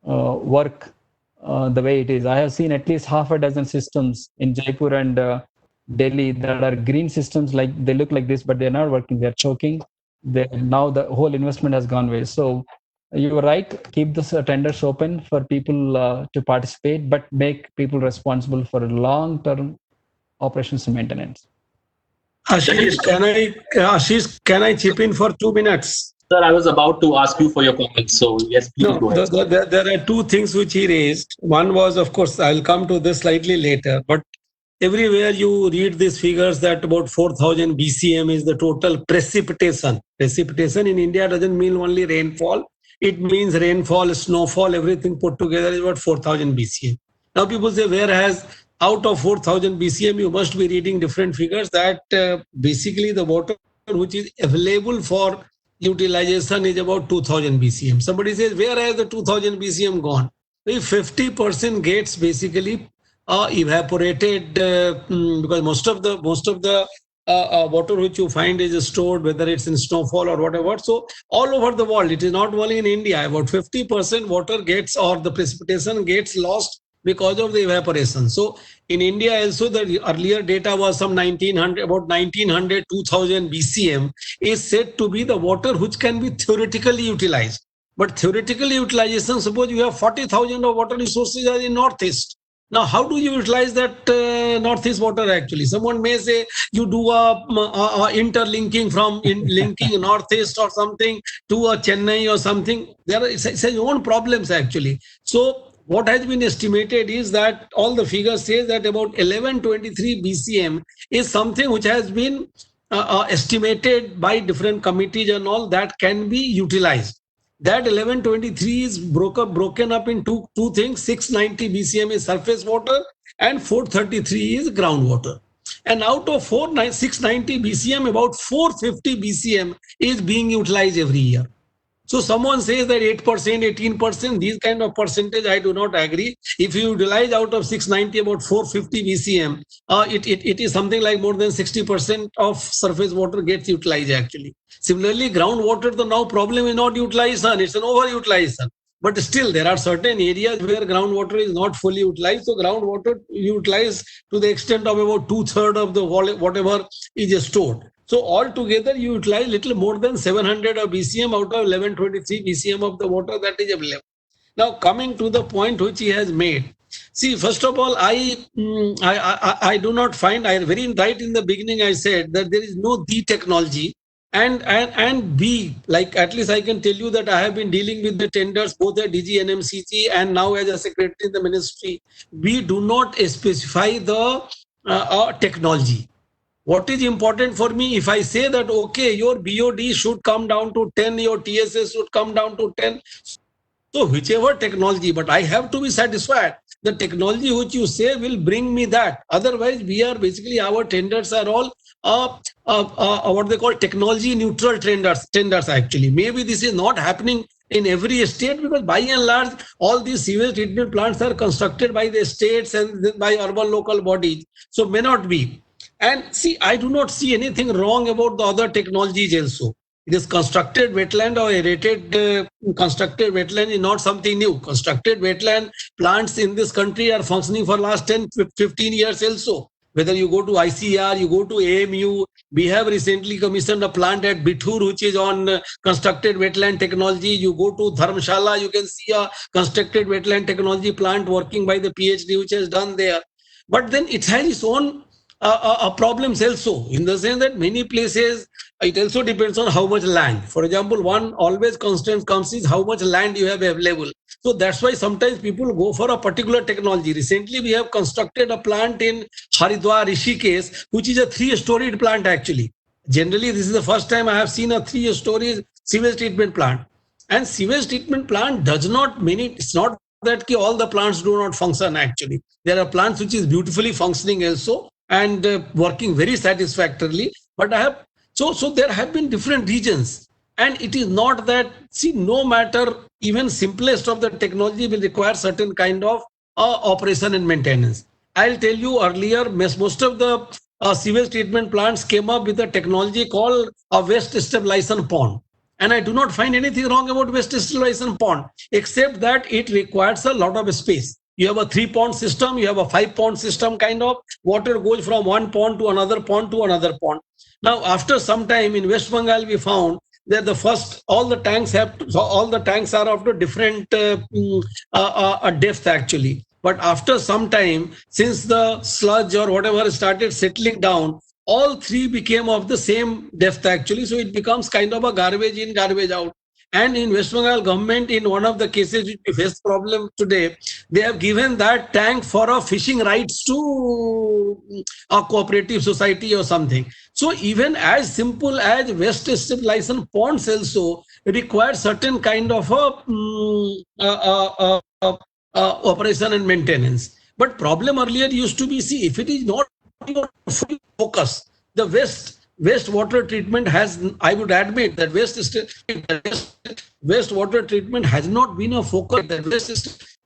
work the way it is. I have seen at least half a dozen systems in Jaipur and Delhi that are green systems, like they look like this, but they're not working. They're choking. Now the whole investment has gone waste. So you were right. Keep the tenders open for people to participate, but make people responsible for long-term operations and maintenance. Ashish, can I chip in for 2 minutes? Sir, I was about to ask you for your comments. So yes, please go ahead. There are two things which he raised. One was, of course, I'll come to this slightly later, but everywhere you read these figures that about 4,000 BCM is the total precipitation. Precipitation in India doesn't mean only rainfall. It means rainfall, snowfall, everything put together is about 4,000 BCM. Now people say, whereas out of 4,000 BCM, you must be reading different figures that basically the water which is available for utilization is about 2,000 BCM. Somebody says, where has the 2,000 BCM gone? If 50% gets basically evaporated, because most of the water which you find is stored, whether it's in snowfall or whatever. So all over the world, it is not only in India, about 50% water gets, or the precipitation gets lost because of the evaporation. So in India also, the earlier data was some 1900, 2000 BCM is said to be the water which can be theoretically utilized. But theoretical utilization, suppose you have 40,000 of water resources in Northeast. Now, how do you utilize that Northeast water actually? Someone may say you do a interlinking from linking Northeast or something to a Chennai or something. There are its own problems actually. So what has been estimated is that all the figures say that about 1123 BCM is something which has been estimated by different committees and all, that can be utilized. That 1123 is broken up in two things. 690 BCM is surface water and 433 is groundwater. And out of 690 BCM, about 450 BCM is being utilized every year. So someone says that 8%, 18%, these kind of percentage, I do not agree. If you utilize out of 690 about 450 BCM, it is something like more than 60% of surface water gets utilized actually. Similarly, groundwater, the now problem is not utilization, it's an overutilization. But still, there are certain areas where groundwater is not fully utilized. So groundwater utilized to the extent of about 2/3 of the whatever is stored. So altogether, you utilize little more than 700 of BCM out of 1123 BCM of the water that is available. Now, coming to the point which he has made. See, first of all, I do not find, very right in the beginning, I said that there is no the technology. And B, like at least I can tell you that I have been dealing with the tenders both at DG NMCG and now as a secretary in the ministry. We do not specify the technology. What is important for me, if I say that, okay, your BOD should come down to 10, your TSS should come down to 10. So whichever technology, but I have to be satisfied. The technology which you say will bring me that. Otherwise, we are basically, our tenders are all what they call technology neutral tenders actually. Maybe this is not happening in every state because by and large, all these sewage treatment plants are constructed by the states and then by urban local bodies. So may not be. And see, I do not see anything wrong about the other technologies also. It is constructed wetland or aerated constructed wetland is not something new. Constructed wetland plants in this country are functioning for last 10, 15 years also. Whether you go to ICR, you go to AMU, we have recently commissioned a plant at Bithur, which is on constructed wetland technology. You go to Dharamshala, you can see a constructed wetland technology plant working by the PhD, which has done there. But then it has its own problems also, in the sense that many places, it also depends on how much land. For example, one always constraint comes is how much land you have available. So that's why sometimes people go for a particular technology. Recently, we have constructed a plant in Haridwar, Rishikesh, which is a 3-storied plant actually. Generally, this is the first time I have seen a 3-story sewage treatment plant. And sewage treatment plant does not it's not that all the plants do not function actually. There are plants which is beautifully functioning also and working very satisfactorily. But so there have been different regions. And it is not that, see, no matter even simplest of the technology will require certain kind of operation and maintenance. I'll tell you earlier, most of the sewage treatment plants came up with a technology called a waste stabilization pond. And I do not find anything wrong about waste stabilization pond, except that it requires a lot of space. You have a 3-pond system, you have a 5-pond system kind of, water goes from one pond to another pond to another pond. Now, after some time in West Bengal, we found that all the tanks are of a different depth actually. But after some time, since the sludge or whatever started settling down, all 3 became of the same depth actually. So it becomes kind of a garbage in, garbage out. And in West Bengal government, in one of the cases which we face problem today, they have given that tank for a fishing rights to a cooperative society or something. So even as simple as waste stabilization ponds also require certain kind of operation and maintenance. But problem earlier used to be, see, if it is not your full focus, the wastewater treatment has, I would admit that wastewater treatment has not been a focus. The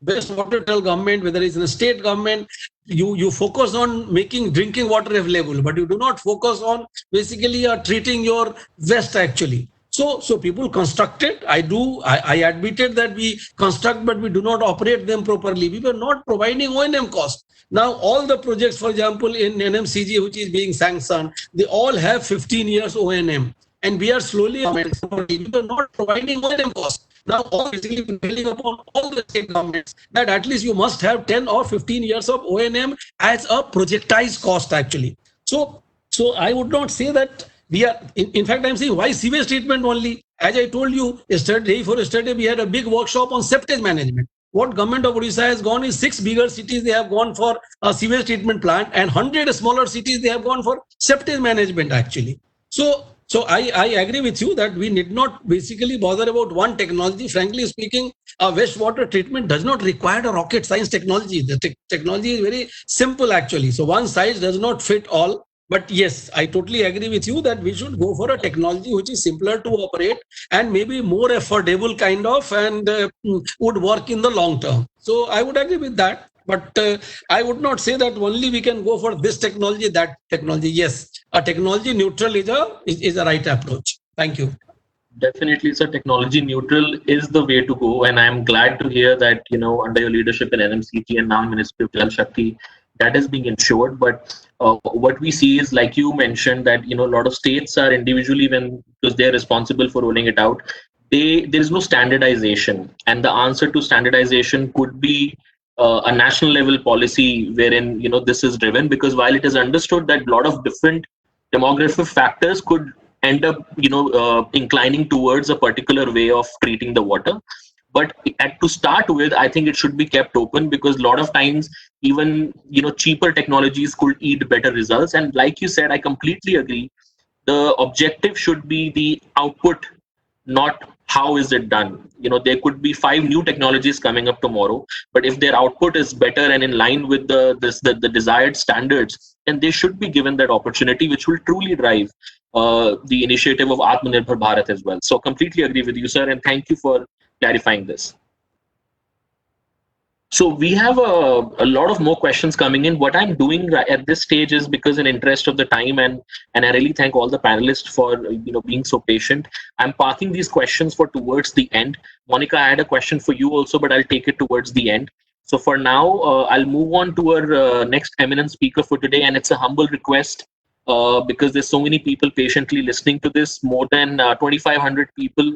wastewater government, whether it's in a state government, you focus on making drinking water available, but you do not focus on basically treating your waste actually. So people constructed. I admitted that we construct, but we do not operate them properly. We were not providing O&M cost. Now, all the projects, for example, in NMCG, which is being sanctioned, they all have 15 years O&M. And we are slowly, we were not providing O&M cost. Now, all basically building upon all the state governments that at least you must have 10 or 15 years of O&M as a projectized cost, actually. So I would not say that we are, in fact, I'm saying why sewage treatment only? As I told you yesterday, we had a big workshop on septage management. What government of Odisha has gone is 6 bigger cities, they have gone for a sewage treatment plant, and 100 smaller cities, they have gone for septage management actually. So I agree with you that we need not basically bother about one technology. Frankly speaking, wastewater treatment does not require a rocket science technology. The technology is very simple actually. So one size does not fit all. But yes, I totally agree with you that we should go for a technology which is simpler to operate and maybe more affordable kind of, and would work in the long term. So I would agree with that. But I would not say that only we can go for this technology, that technology. Yes, a technology neutral is a right approach. Thank you. Definitely, sir. Technology neutral is the way to go, and I'm glad to hear that under your leadership in NMCG and now in Ministry of Jal Shakti, that is being ensured. But what we see is, like you mentioned, that a lot of states are individually, because they're responsible for rolling it out, there is no standardization, and the answer to standardization could be a national level policy wherein this is driven, because while it is understood that a lot of different demographic factors could end up inclining towards a particular way of treating the water, but to start with, I think it should be kept open, because a lot of times even cheaper technologies could yield better results. And like you said, I completely agree, the objective should be the output, not how is it done. There could be 5 new technologies coming up tomorrow, but if their output is better and in line with the desired standards, then they should be given that opportunity, which will truly drive the initiative of Atmanirbhar Bharat as well. So completely agree with you, sir, and thank you for clarifying this. So we have a lot of more questions coming in. What I'm doing at this stage is, because in interest of the time, and I really thank all the panelists for being so patient, I'm parking these questions for towards the end. Monica, I had a question for you also, but I'll take it towards the end. So for now, I'll move on to our next eminent speaker for today, and it's a humble request, because there's so many people patiently listening to this. More than 2,500 people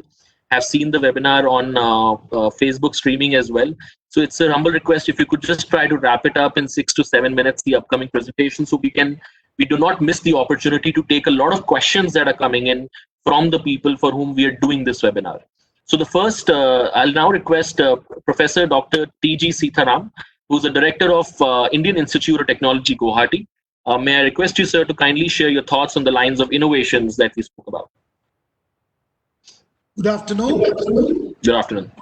have seen the webinar on Facebook streaming as well. So it's a humble request, if you could just try to wrap it up in 6 to 7 minutes, the upcoming presentation, so we do not miss the opportunity to take a lot of questions that are coming in from the people for whom we are doing this webinar. So the first, I'll now request Professor Dr. T.G. Sitharam, who's the Director of Indian Institute of Technology, Guwahati. May I request you, sir, to kindly share your thoughts on the lines of innovations that we spoke about. Good afternoon. Good afternoon.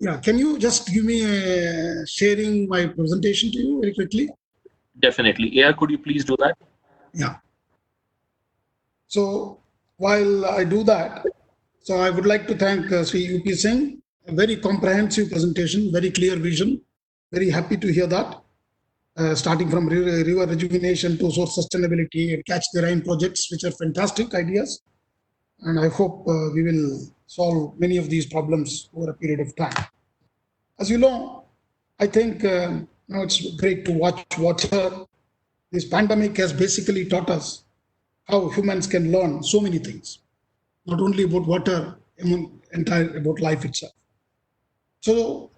Yeah, can you just give me sharing my presentation to you very quickly? Definitely. AR, could you please do that? Yeah. So while I do that, so I would like to thank Sri UP Singh. A very comprehensive presentation, very clear vision. Very happy to hear that. Starting from river rejuvenation to source sustainability and catch the rain projects, which are fantastic ideas. And I hope we will solve many of these problems over a period of time. As you know, I think now it's great to watch water. This pandemic has basically taught us how humans can learn so many things, not only about water, about life itself. So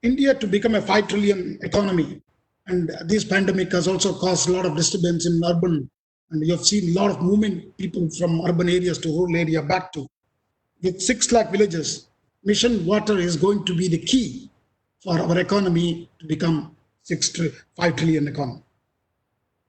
India to become a 5 trillion economy, and this pandemic has also caused a lot of disturbance in urban, and you have seen a lot of movement, people from urban areas to rural area back to. With 6 lakh villages, mission water is going to be the key for our economy to become 5 trillion economy.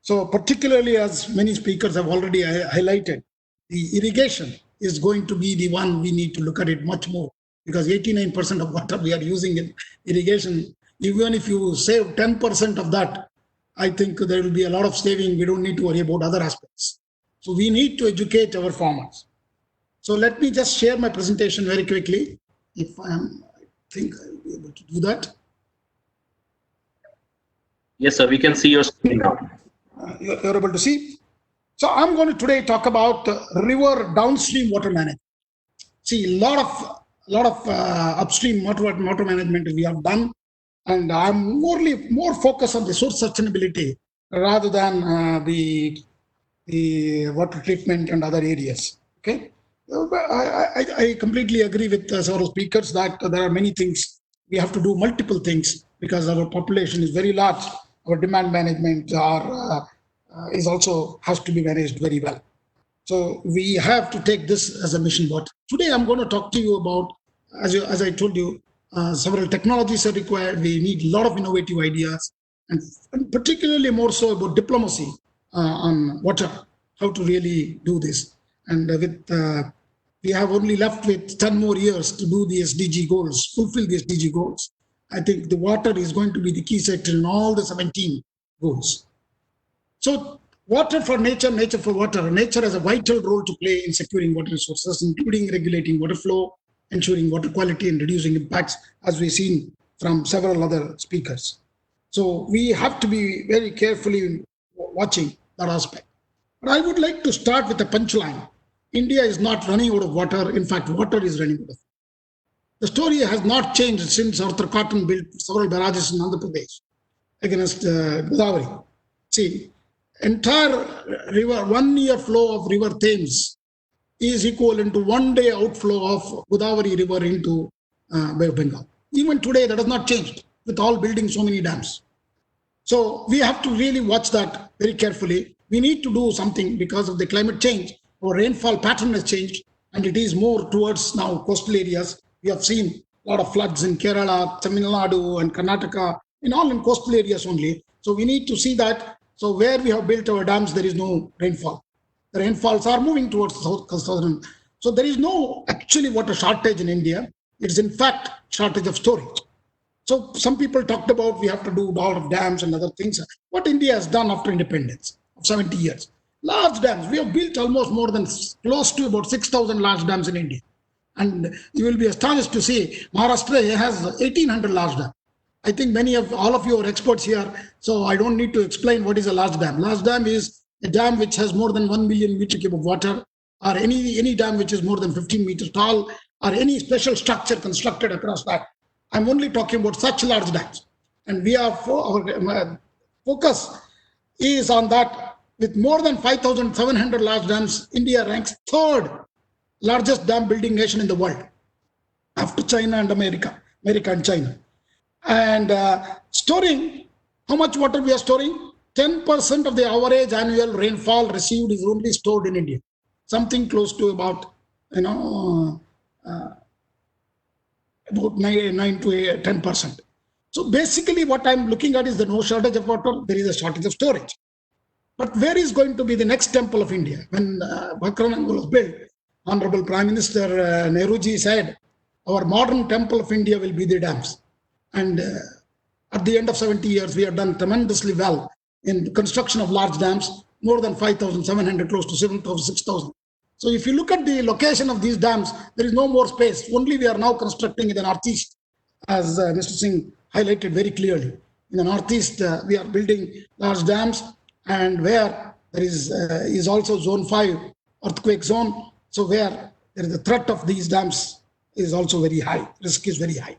So particularly, as many speakers have already highlighted, the irrigation is going to be the one we need to look at it much more, because 89% of water we are using in irrigation. Even if you save 10% of that, I think there will be a lot of saving. We don't need to worry about other aspects. So we need to educate our farmers. So let me just share my presentation very quickly. I think I'll be able to do that. Yes, sir. We can see your screen now. You're able to see. So I'm going to today talk about river downstream water management. See, a lot of upstream water management we have done, and I'm more focused on the source sustainability rather than the water treatment and other areas. Okay. I completely agree with several speakers that there are many things. We have to do multiple things because our population is very large. Our demand management is also has to be managed very well. So we have to take this as a mission. But today I'm going to talk to you about, as I told you, several technologies are required. We need a lot of innovative ideas, and particularly more so about diplomacy on water, how to really do this. And we have only left with 10 more years to do the SDG goals, fulfill the SDG goals. I think the water is going to be the key sector in all the 17 goals. So water for nature, nature for water. Nature has a vital role to play in securing water resources, including regulating water flow, ensuring water quality, and reducing impacts, as we've seen from several other speakers. So we have to be very carefully watching that aspect. But I would like to start with a punchline. India is not running out of water. In fact, water is running out of. The story has not changed since Arthur Cotton built several barrages in Andhra Pradesh against Godavari. See, entire river, 1 year flow of river Thames is equivalent to 1 day outflow of Godavari river into Bay of Bengal. Even today, that has not changed with all building so many dams. So we have to really watch that very carefully. We need to do something because of the climate change. Our rainfall pattern has changed, and it is more towards now coastal areas. We have seen a lot of floods in Kerala, Tamil Nadu, and Karnataka, all in coastal areas only. So we need to see that. So where we have built our dams, there is no rainfall. The rainfalls are moving towards the southern. So there is no actually water shortage in India. It is in fact shortage of storage. So some people talked about we have to do a lot of dams and other things. What India has done after independence of 70 years. Large dams. We have built almost more than close to about 6,000 large dams in India. And you will be astonished to see Maharashtra has 1,800 large dams. I think all of you are experts here, so I don't need to explain what is a large dam. Large dam is a dam which has more than 1 million meter cube of water, or any dam which is more than 15 meters tall, or any special structure constructed across that. I'm only talking about such large dams. And our focus is on that. With more than 5,700 large dams, India ranks third largest dam building nation in the world, after China and America and China. And storing, how much water we are storing? 10% of the average annual rainfall received is only stored in India. Something close to about 9 to 10%. So basically what I'm looking at is the no shortage of water, there is a shortage of storage. But where is going to be the next temple of India? When Bhakran was built, Honorable Prime Minister Nehruji said, our modern temple of India will be the dams. And at the end of 70 years, we have done tremendously well in the construction of large dams, more than 5,700, close to 7,000, 6,000. So if you look at the location of these dams, there is no more space. Only we are now constructing in the Northeast, as Mr. Singh highlighted very clearly. In the Northeast, we are building large dams, and where there is also zone 5 earthquake zone. So where there is a threat of these dams is also very high, risk is very high.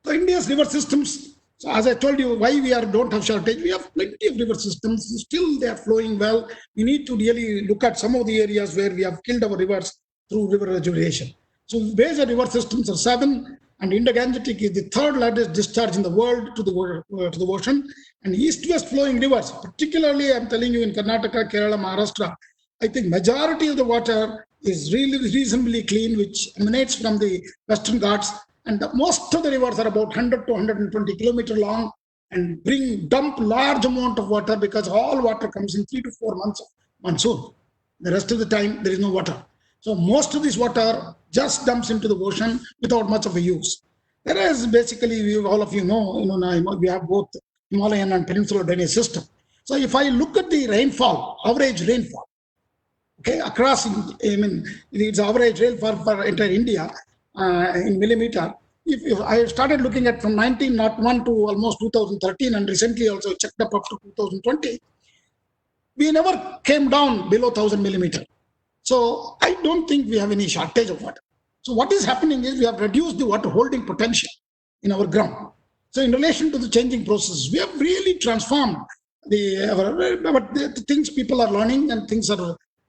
So India's river systems, so as I told you, why we don't have shortage, we have plenty of river systems, still they are flowing well. We need to really look at some of the areas where we have killed our rivers through river rejuvenation. So major river systems are 7, and Indo-Gangetic is the third largest discharge in the world to the ocean. And east-west flowing rivers, particularly I'm telling you in Karnataka, Kerala, Maharashtra, I think majority of the water is really reasonably clean, which emanates from the Western Ghats. And most of the rivers are about 100 to 120 kilometers long and dump large amount of water, because all water comes in 3 to 4 months of monsoon. The rest of the time, there is no water. So most of this water just dumps into the ocean without much of a use. Whereas basically, all of you know, we have both Himalayan and peninsular drainage system. So if I look at the rainfall, average rainfall, okay, across, it's average rainfall for entire India in millimeter. If I started looking at from 1901 to almost 2013, and recently also checked up to 2020, we never came down below 1,000 millimeter. So I don't think we have any shortage of water. So what is happening is we have reduced the water holding potential in our ground. So in relation to the changing process, we have really transformed the things people are learning, and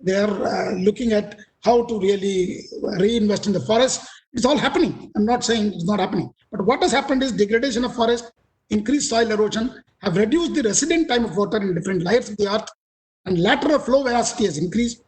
they are looking at how to really reinvest in the forest. It's all happening. I'm not saying it's not happening. But what has happened is degradation of forest, increased soil erosion, have reduced the resident time of water in different layers of the earth, and lateral flow velocity has increased.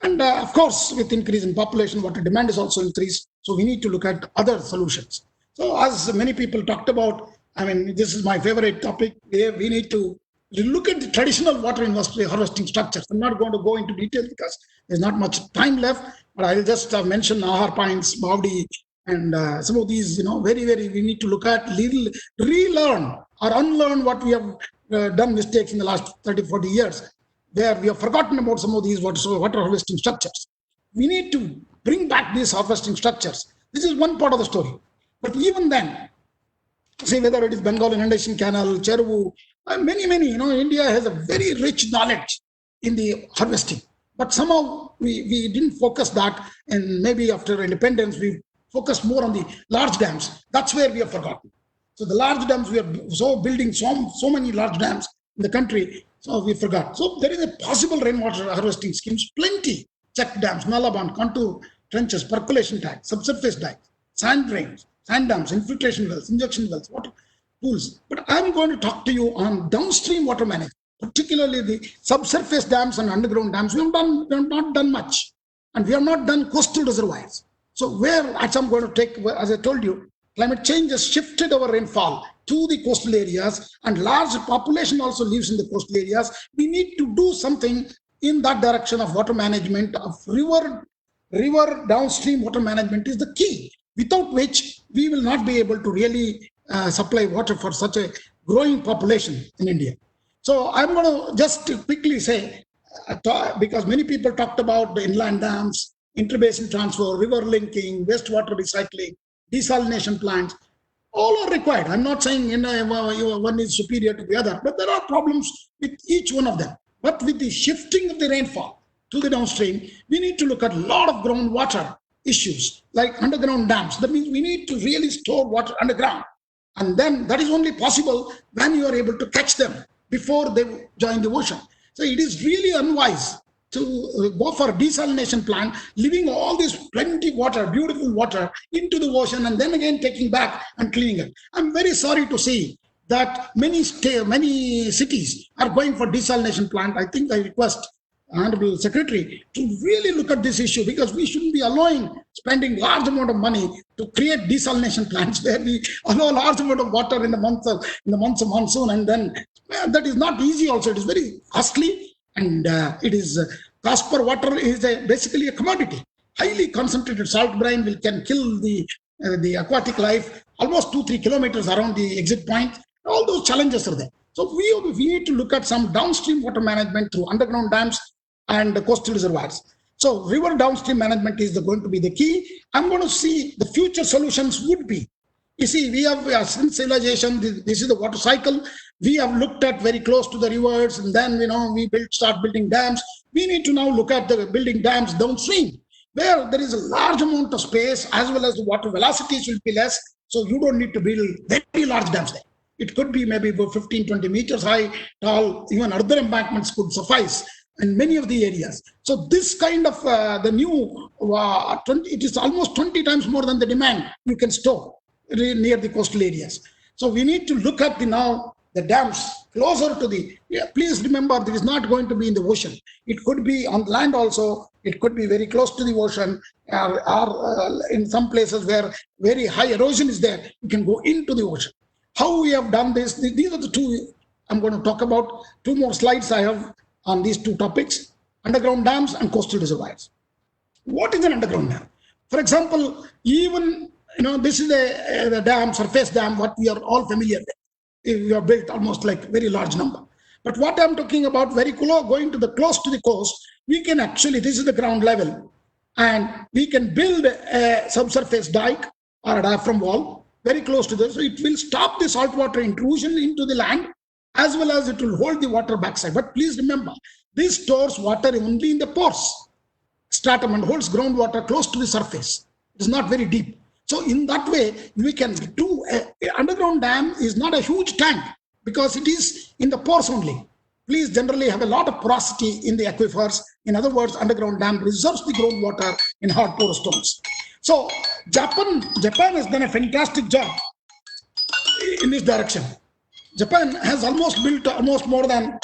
And of course, with increase in population, water demand is also increased. So we need to look at other solutions. So as many people talked about, this is my favorite topic. We need to look at the traditional water industry harvesting structures. I'm not going to go into detail because there's not much time left, but I'll just mention Nahar Pines, Baudi, and some of these, we need to look at, relearn or unlearn what we have done mistakes in the last 30, 40 years, where we have forgotten about some of these water harvesting structures. We need to bring back these harvesting structures. This is one part of the story. But even then, say whether it is Bengal Inundation Canal, Cheruvu, many, India has a very rich knowledge in the harvesting. But somehow we didn't focus that, and maybe after independence, we focused more on the large dams. That's where we have forgotten. So the large dams, we are building so many large dams in the country, so we forgot. So there is a possible rainwater harvesting schemes, plenty. Check dams, Nalaband, contour trenches, percolation tanks, subsurface dikes, sand drains, sand dams, infiltration wells, injection wells, water pools. But I'm going to talk to you on downstream water management, particularly the subsurface dams and underground dams. We have not done much, and we have not done coastal reservoirs. So where, as I'm going to take, as I told you, climate change has shifted our rainfall to the coastal areas, and large population also lives in the coastal areas. We need to do something in that direction of water management, of river downstream water management is the key, without which we will not be able to really supply water for such a growing population in India. So I'm going to just quickly say, because many people talked about the inland dams, interbasin transfer, river linking, wastewater recycling, desalination plants, all are required. I'm not saying one is superior to the other, but there are problems with each one of them. But with the shifting of the rainfall to the downstream, we need to look at a lot of groundwater issues like underground dams. That means we need to really store water underground. And then that is only possible when you are able to catch them before they join the ocean. So it is really unwise to go for a desalination plant, leaving all this plenty water, beautiful water into the ocean, and then again taking back and cleaning it. I'm very sorry to see that many cities are going for desalination plant. I think I request Honorable Secretary to really look at this issue, because we shouldn't be spending large amount of money to create desalination plants where we allow large amount of water in the months of monsoon, and then that is not easy. Also, it is very costly, and it is cost per water is basically a commodity. Highly concentrated salt brine can kill the aquatic life almost 2-3 kilometers around the exit point. All those challenges are there. So we need to look at some downstream water management through underground dams and the coastal reservoirs. So river downstream management is going to be the key. I'm going to see the future solutions would be. You see, we have since civilization, this is the water cycle. We have looked at very close to the rivers, and then we start building dams. We need to now look at the building dams downstream, where there is a large amount of space, as well as the water velocities will be less. So you don't need to build very large dams there. It could be maybe about 15-20 meters high, tall, even other embankments could suffice in many of the areas. So this kind of it is almost 20 times more than the demand you can store near the coastal areas. So we need to look at the dams closer to please remember, there is not going to be in the ocean. It could be on land also. It could be very close to the ocean, or in some places where very high erosion is there, you can go into the ocean. How we have done this, these are the two I'm going to talk about. 2 more slides I have on these 2 topics, underground dams and coastal reservoirs. What is an underground dam? For example, even, this is the dam, surface dam, what we are all familiar with. We have built almost like very large number. But what I'm talking about, very going to close to the coast, we can actually, this is the ground level, and we can build a subsurface dike or a diaphragm wall very close to this. So it will stop the saltwater intrusion into the land, as well as it will hold the water backside. But please remember, this stores water only in the porous stratum and holds groundwater close to the surface. It is not very deep. So in that way, we can do an underground dam is not a huge tank, because it is in the pores only. Please generally have a lot of porosity in the aquifers. In other words, underground dam reserves the groundwater in hard porous stones. So Japan has done a fantastic job in this direction. Japan has built more than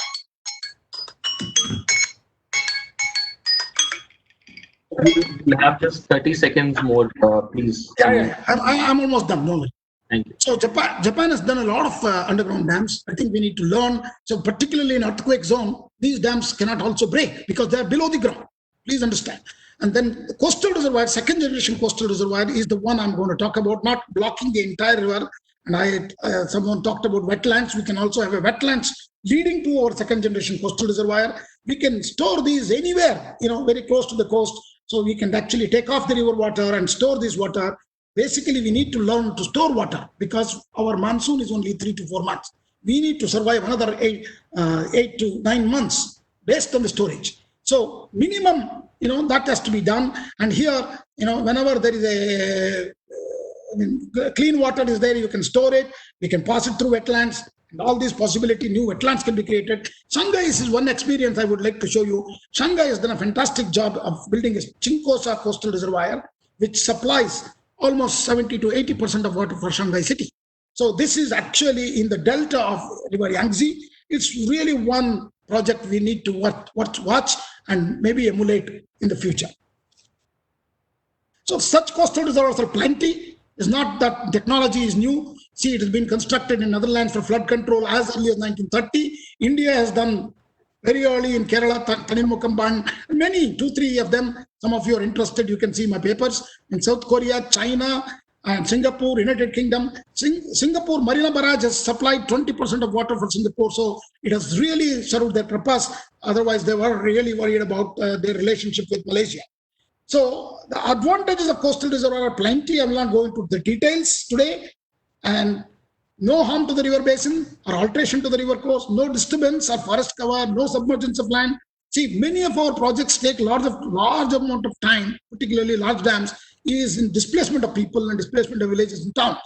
We have just 30 seconds more, please. Yeah. I'm almost done. No. Thank you. So Japan has done a lot of underground dams. I think we need to learn. So particularly in earthquake zone, these dams cannot also break because they are below the ground. Please understand. And then the coastal reservoir, second generation coastal reservoir is the one I'm going to talk about, not blocking the entire river. And someone talked about wetlands. We can also have a wetlands leading to our second generation coastal reservoir. We can store these anywhere, very close to the coast. So we can actually take off the river water and store this water. Basically, we need to learn to store water because our monsoon is only 3 to 4 months. We need to survive another 8 to 9 months based on the storage. So minimum, that has to be done. And here, whenever there is clean water is there, you can store it. We can pass it through wetlands. And all these possibility, new wetlands can be created. Shanghai is one experience I would like to show you. Shanghai has done a fantastic job of building a Chinkosa coastal reservoir, which supplies almost 70 to 80% of water for Shanghai city. So this is actually in the delta of River Yangtze. It's really one project we need to watch and maybe emulate in the future. So such coastal reservoirs are plenty. It's not that technology is new. See, it has been constructed in Netherlands for flood control as early as 1930. India has done very early in Kerala, Tanimukamband, many, 2, 3 of them. Some of you are interested, you can see my papers. In South Korea, China, and Singapore, United Kingdom. Singapore, Marina Barrage has supplied 20% of water for Singapore. So it has really served their purpose. Otherwise, they were really worried about their relationship with Malaysia. So the advantages of coastal reservoir are plenty. I will not go into the details today. And no harm to the river basin or alteration to the river course, no disturbance or forest cover, no submergence of land. See, many of our projects take large amount of time, particularly large dams, is in displacement of people and displacement of villages and towns.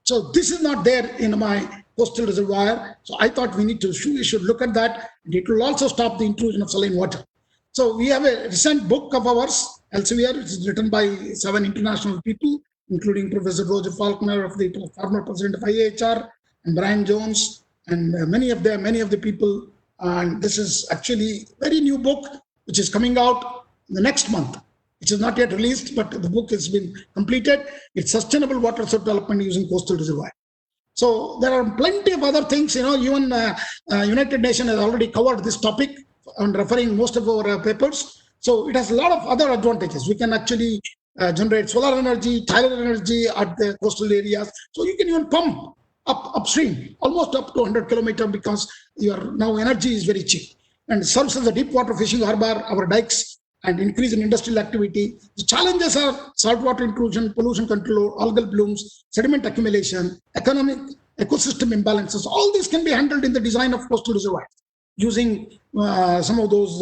So this is not there in my coastal reservoir. So I thought we should look at that. And it will also stop the intrusion of saline water. So we have a recent book of ours, Elsevier, which is written by 7 international people, including Professor Roger Falconer, of the former president of IAHR, and Brian Jones, and many of the people. And this is actually a very new book, which is coming out the next month. It is not yet released, but the book has been completed. It's Sustainable Water Resource Development Using Coastal Reservoir. So there are plenty of other things. Even United Nations has already covered this topic on referring most of our papers. So it has a lot of other advantages. We can actually generate solar energy, tidal energy at the coastal areas. So you can even pump upstream, almost up to 100 kilometers, because your now energy is very cheap and serves as a deep water fishing harbor, our dikes, and increase in industrial activity. The challenges are saltwater intrusion, pollution control, algal blooms, sediment accumulation, economic ecosystem imbalances. All these can be handled in the design of coastal reservoirs using some of those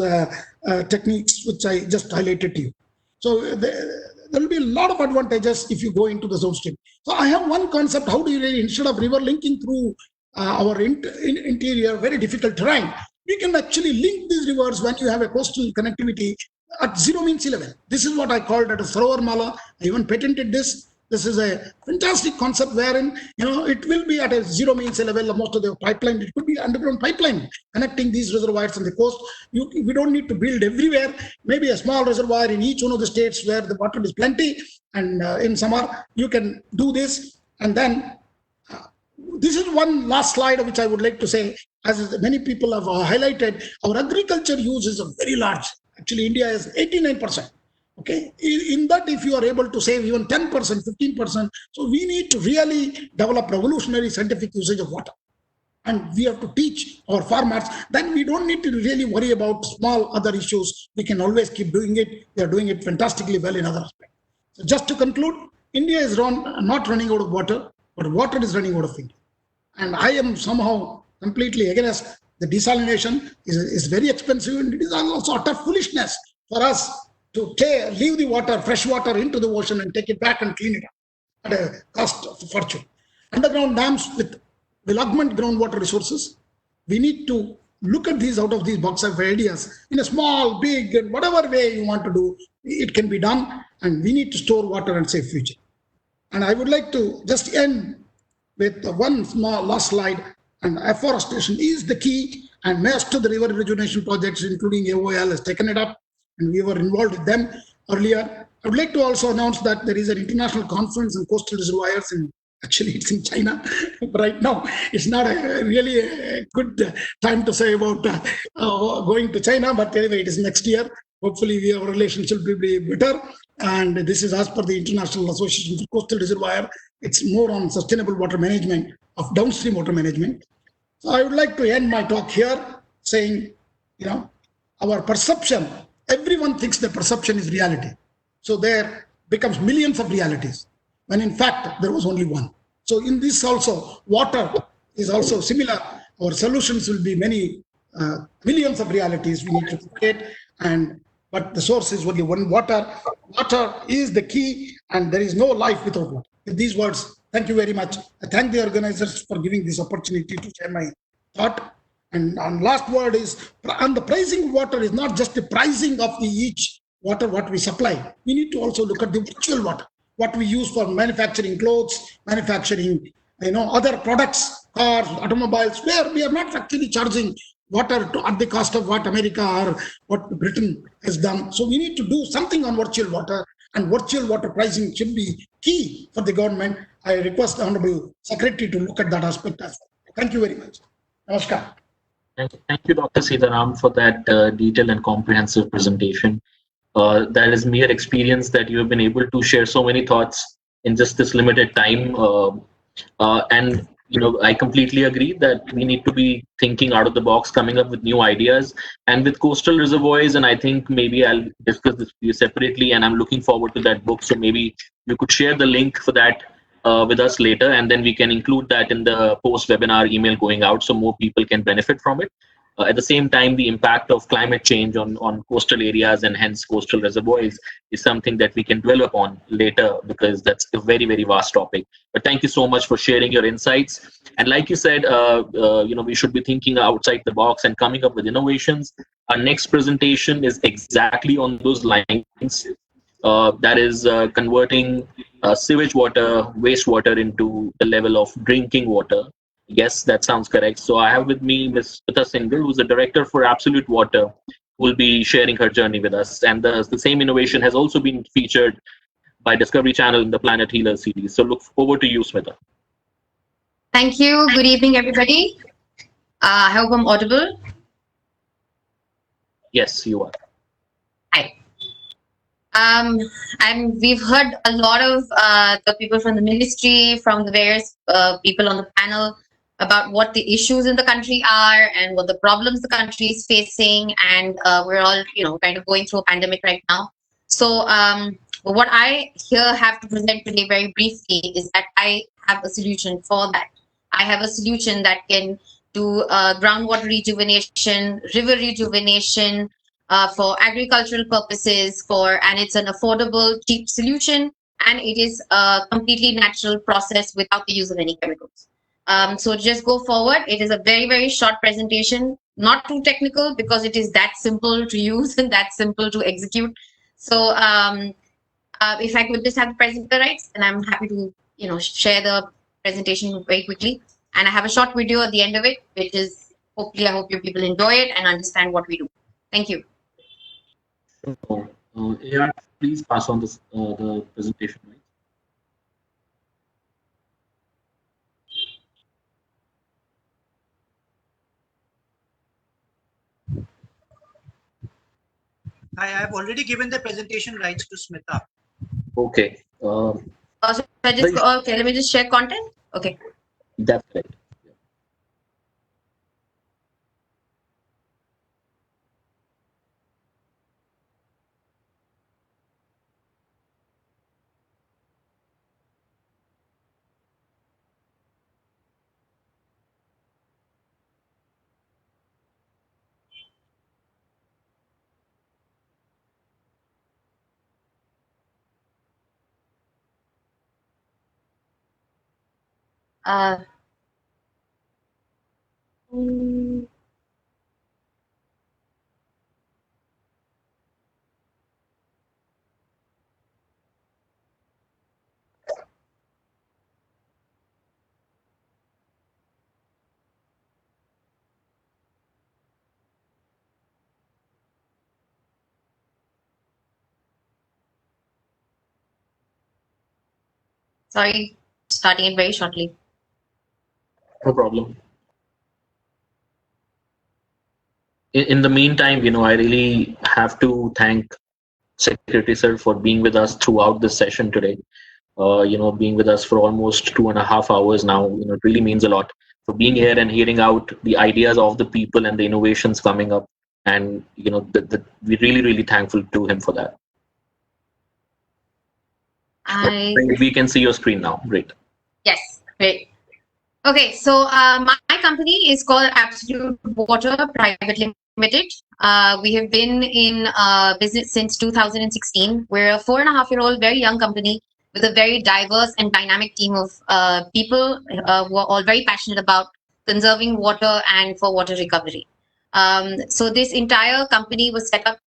techniques which I just highlighted to you. So there will be a lot of advantages if you go into the zone stream. So I have one concept: how do you really, instead of river linking through our interior, very difficult terrain, we can actually link these rivers when you have a coastal connectivity at zero mean sea level. This is what I called at a Sarovar Mala. I even patented this. This is a fantastic concept wherein, it will be at a zero mean sea level. Most of the pipeline, it could be underground pipeline connecting these reservoirs on the coast. We don't need to build everywhere. Maybe a small reservoir in each one of the states where the water is plenty. And in summer, you can do this. And then this is one last slide which I would like to say, as many people have highlighted, our agriculture use is very large. Actually, India is 89%. Okay, in that, if you are able to save even 10%, 15%, so we need to really develop revolutionary scientific usage of water. And we have to teach our farmers. Then we don't need to really worry about small other issues. We can always keep doing it. They are doing it fantastically well in other aspects. So just to conclude, India is not running out of water, but water is running out of India. And I am somehow completely against the desalination. Is very expensive, and it is also utter foolishness for us to leave the water, fresh water, into the ocean and take it back and clean it up at a cost of a fortune. Underground dams will augment groundwater resources. We need to look at these out of these box of ideas in a small, big, and whatever way you want to do, it can be done. And we need to store water and save future. And I would like to just end with one small last slide. And afforestation is the key. And most of the river rejuvenation projects, including AOL, has taken it up. And we were involved with them earlier. I would like to also announce that there is an international conference on coastal reservoirs in Actually, it's in China right now. It's not really a good time to say about going to China, but anyway, it is next year. Hopefully, our relationship will be better. And this is as per the International Association for Coastal Reservoir. It's more on sustainable water management of downstream water management. So I would like to end my talk here saying, our perception, everyone thinks the perception is reality. So there becomes millions of realities, when in fact there was only one. So in this also, water is also similar. Our solutions will be many millions of realities we need to create, but the source is only one: water. Water is the key, and there is no life without water. With these words, thank you very much. I thank the organizers for giving this opportunity to share my thought. And last word is, and the pricing of water is not just the pricing of the each water what we supply. We need to also look at the virtual water, what we use for manufacturing clothes, manufacturing, other products, cars, automobiles, where we are not actually charging water at the cost of what America or what Britain has done. So we need to do something on virtual water, and virtual water pricing should be key for the government. I request the Honorable Secretary to look at that aspect as well. Thank you very much. Namaskar. Thank you, Dr. Sitaram, for that detailed and comprehensive presentation. That is mere experience that you have been able to share so many thoughts in just this limited time. And I completely agree that we need to be thinking out of the box, coming up with new ideas. And with coastal reservoirs, and I think maybe I'll discuss this with you separately, and I'm looking forward to that book. So maybe you could share the link for that with us later, and then we can include that in the post-webinar email going out so more people can benefit from it. At the same time, the impact of climate change on coastal areas and hence coastal reservoirs is something that we can dwell upon later, because that's a very, very vast topic. But thank you so much for sharing your insights. And like you said, we should be thinking outside the box and coming up with innovations. Our next presentation is exactly on those lines. That is converting sewage water, wastewater into the level of drinking water. Yes, that sounds correct. So I have with me Ms. Smita Singhal, who's the Director for Absolute Water, who will be sharing her journey with us. And the same innovation has also been featured by Discovery Channel in the Planet Healer series. So look forward to you, Smita. Thank you. Good evening, everybody. I hope I'm audible. Yes, you are. Hi. And we've heard a lot of the people from the ministry, from the various people on the panel, about what the issues in the country are and what the problems the country is facing. And we're all, kind of going through a pandemic right now. So what I here have to present today very briefly is that I have a solution for that. I have a solution that can do groundwater rejuvenation, river rejuvenation, for agricultural purposes, and it's an affordable, cheap solution, and it is a completely natural process without the use of any chemicals. So just go forward. It is a very, very short presentation, not too technical, because it is that simple to use and that simple to execute. So if I could just have the presenter rights, then I'm happy to share the presentation very quickly. And I have a short video at the end of it, which is hopefully I hope you people enjoy it and understand what we do. Thank you. AR, please pass on this, the presentation. Right? I have already given the presentation rights to Smita. Okay. So I just go, okay, let me just share content. Okay. That's right. Sorry, starting it very shortly. No problem. In the meantime, I really have to thank Secretary Sir for being with us throughout this session today. Being with us for almost 2.5 hours now, it really means a lot for being here and hearing out the ideas of the people and the innovations coming up. And, we're really, really thankful to him for that. We can see your screen now. Great. Yes, great. Okay, so my company is called Absolute Water Private Limited. We have been in business since 2016. We're a 4.5-year-old, very young company with a very diverse and dynamic team of people who are all very passionate about conserving water and for water recovery. So this entire company was set up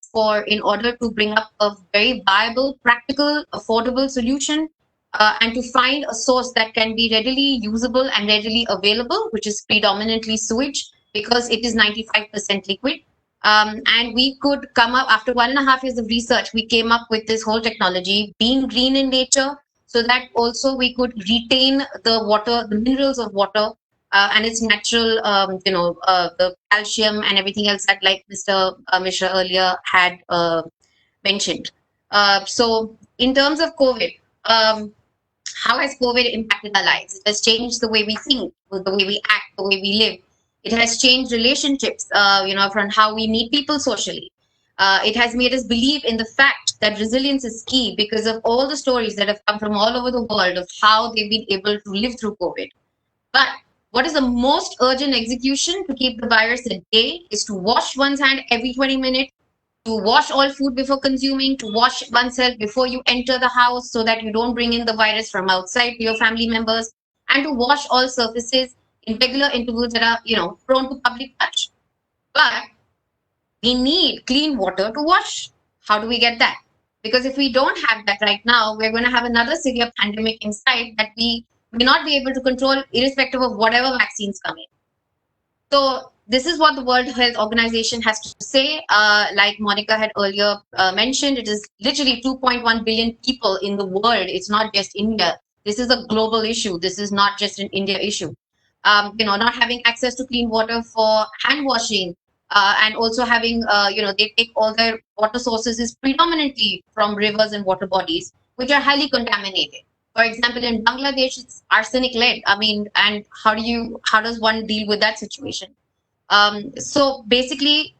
in order to bring up a very viable, practical, affordable solution and to find a source that can be readily usable and readily available, which is predominantly sewage, because it is 95% liquid. And we could come up, after 1.5 years of research, we came up with this whole technology, being green in nature, so that also we could retain the water, the minerals of water, and its natural, the calcium and everything else that, like Mr. Mishra earlier had mentioned. So in terms of COVID, how has COVID impacted our lives? It has changed the way we think, the way we act, the way we live. It has changed relationships, from how we meet people socially. It has made us believe in the fact that resilience is key because of all the stories that have come from all over the world of how they've been able to live through COVID. But what is the most urgent execution to keep the virus at bay is to wash one's hand every 20 minutes, to wash all food before consuming, to wash oneself before you enter the house so that you don't bring in the virus from outside to your family members, and to wash all surfaces in regular intervals that are, prone to public touch. But we need clean water to wash. How do we get that? Because if we don't have that right now, we're going to have another severe pandemic inside that we may not be able to control, irrespective of whatever vaccines come in. So this is what the World Health Organization has to say. Like Monica had earlier mentioned, it is literally 2.1 billion people in the world. It's not just India. This is a global issue. This is not just an India issue. Not having access to clean water for hand washing, and also having, they take all their water sources is predominantly from rivers and water bodies, which are highly contaminated. For example, in Bangladesh, it's arsenic lead. And how does one deal with that situation? So basically,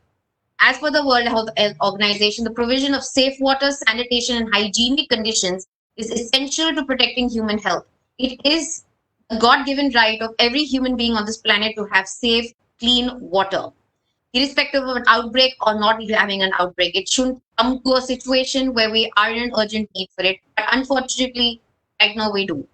as per the World Health Organization, the provision of safe water, sanitation, and hygienic conditions is essential to protecting human health. It is a God-given right of every human being on this planet to have safe, clean water, irrespective of an outbreak or not having an outbreak. It shouldn't come to a situation where we are in an urgent need for it. But unfortunately, right now we do.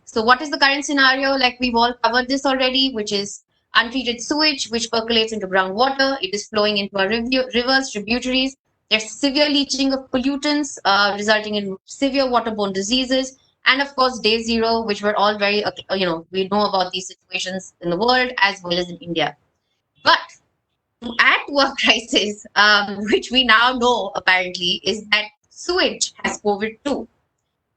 So what is the current scenario? Like we've all covered this already, which is untreated sewage, which percolates into groundwater. It is flowing into our rivers, tributaries. There's severe leaching of pollutants, resulting in severe waterborne diseases. And of course, day zero, which we're all very, we know about these situations in the world as well as in India. But to add to our crisis, which we now know apparently, is that sewage has COVID too.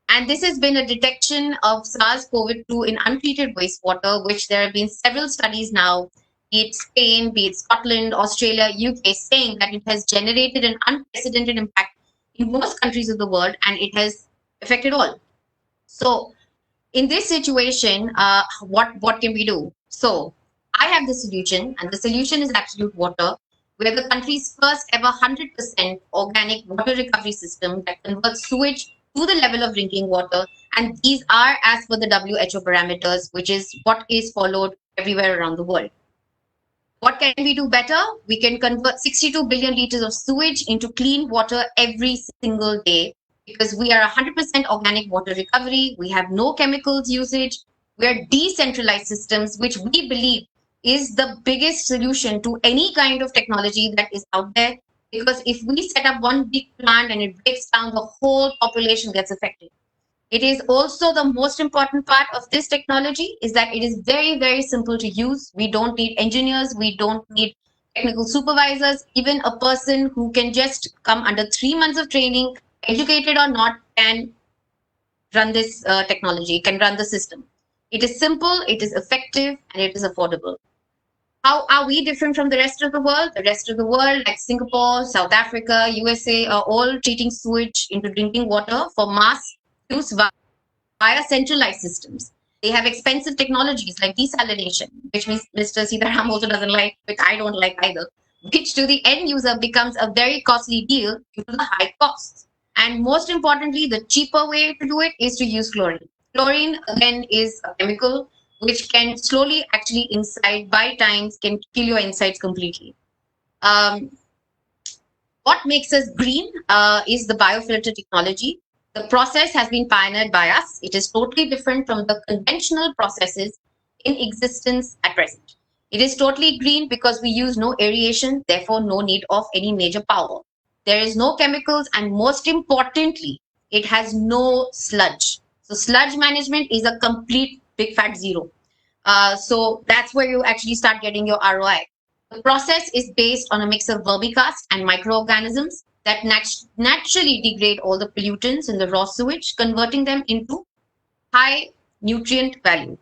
And this has been a detection of SARS-CoV-2 in untreated wastewater, which there have been several studies now, be it Spain, be it Scotland, Australia, UK, saying that it has generated an unprecedented impact in most countries of the world, and it has affected all. So in this situation, what can we do? So I have the solution, and the solution is Absolute Water. We're the country's first ever 100% organic water recovery system that converts sewage to the level of drinking water. And these are as per the WHO parameters, which is what is followed everywhere around the world. What can we do better? We can convert 62 billion liters of sewage into clean water every single day, because we are 100% organic water recovery. We have no chemicals usage. We are decentralized systems, which we believe is the biggest solution to any kind of technology that is out there. Because if we set up one big plant and it breaks down, the whole population gets affected. It is also the most important part of this technology is that it is very, very simple to use. We don't need engineers. We don't need technical supervisors. Even a person who can just come under 3 months of training, educated or not, can run this technology, can run the system. It is simple, it is effective, and it is affordable. How are we different from the rest of the world? The rest of the world, like Singapore, South Africa, USA, are all treating sewage into drinking water for mass use via centralized systems. They have expensive technologies like desalination, which means Mr. Sitaram also doesn't like, which I don't like either, which to the end user becomes a very costly deal due to the high costs. And most importantly, the cheaper way to do it is to use chlorine. Chlorine, again, is a chemical which can slowly actually inside, by times, can kill your insides completely. What makes us green is the biofilter technology. The process has been pioneered by us. It is totally different from the conventional processes in existence at present. It is totally green because we use no aeration, therefore no need of any major power. There is no chemicals, and most importantly, it has no sludge. So sludge management is a complete big fat zero. So that's where you actually start getting your ROI. The process is based on a mix of vermicast and microorganisms that naturally degrade all the pollutants in the raw sewage, converting them into high nutrient value.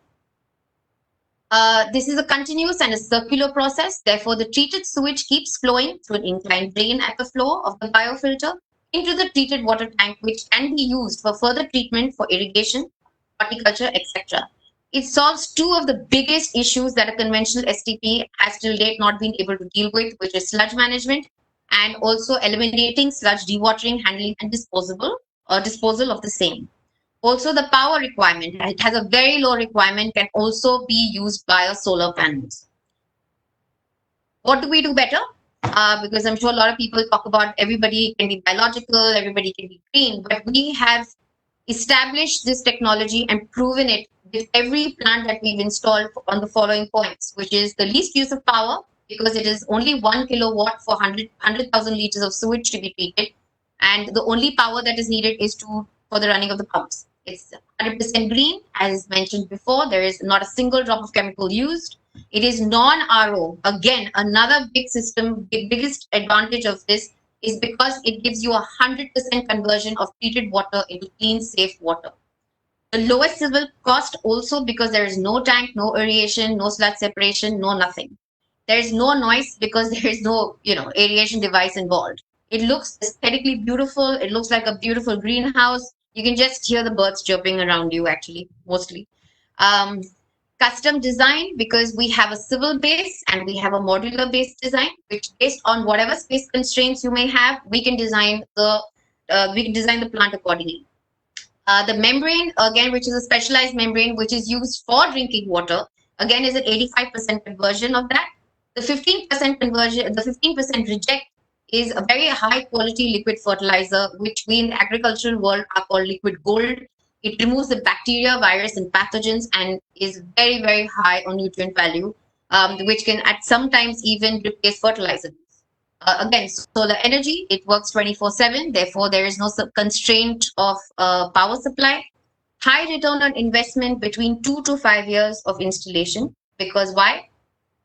This is a continuous and a circular process. Therefore, the treated sewage keeps flowing through an inclined drain at the floor of the biofilter into the treated water tank, which can be used for further treatment for irrigation, horticulture, etc. It solves two of the biggest issues that a conventional STP has till date not been able to deal with, which is sludge management and also eliminating sludge dewatering, handling, and disposal of the same. Also, the power requirement, it has a very low requirement, can also be used via solar panels. What do we do better? Because I'm sure a lot of people talk about everybody can be biological, everybody can be green, but we have established this technology and proven it with every plant that we've installed on the following points, which is the least use of power, because it is only 1 kilowatt for 100,000 liters of sewage to be treated. And the only power that is needed is for the running of the pumps. It's 100% green, as mentioned before. There is not a single drop of chemical used. It is non-RO. Again, another big system, biggest advantage of this is because it gives you 100% conversion of treated water into clean, safe water. The lowest civil cost also because there is no tank, no aeration, no sludge separation, no nothing. There is no noise because there is no, aeration device involved. It looks aesthetically beautiful. It looks like a beautiful greenhouse. You can just hear the birds chirping around you, actually, mostly. Custom design, because we have a civil base and we have a modular based design, which based on whatever space constraints you may have, we can design the plant accordingly. The membrane, again, which is a specialized membrane, which is used for drinking water, again, is an 85% conversion of that. The 15% conversion, the 15% reject is a very high quality liquid fertilizer, which we in the agricultural world are called liquid gold. It removes the bacteria, virus, and pathogens and is very, very high on nutrient value, which can at sometimes even replace fertilizer. Again, solar energy, it works 24/7. Therefore, there is no constraint of power supply. High return on investment between 2 to 5 years of installation. Because why?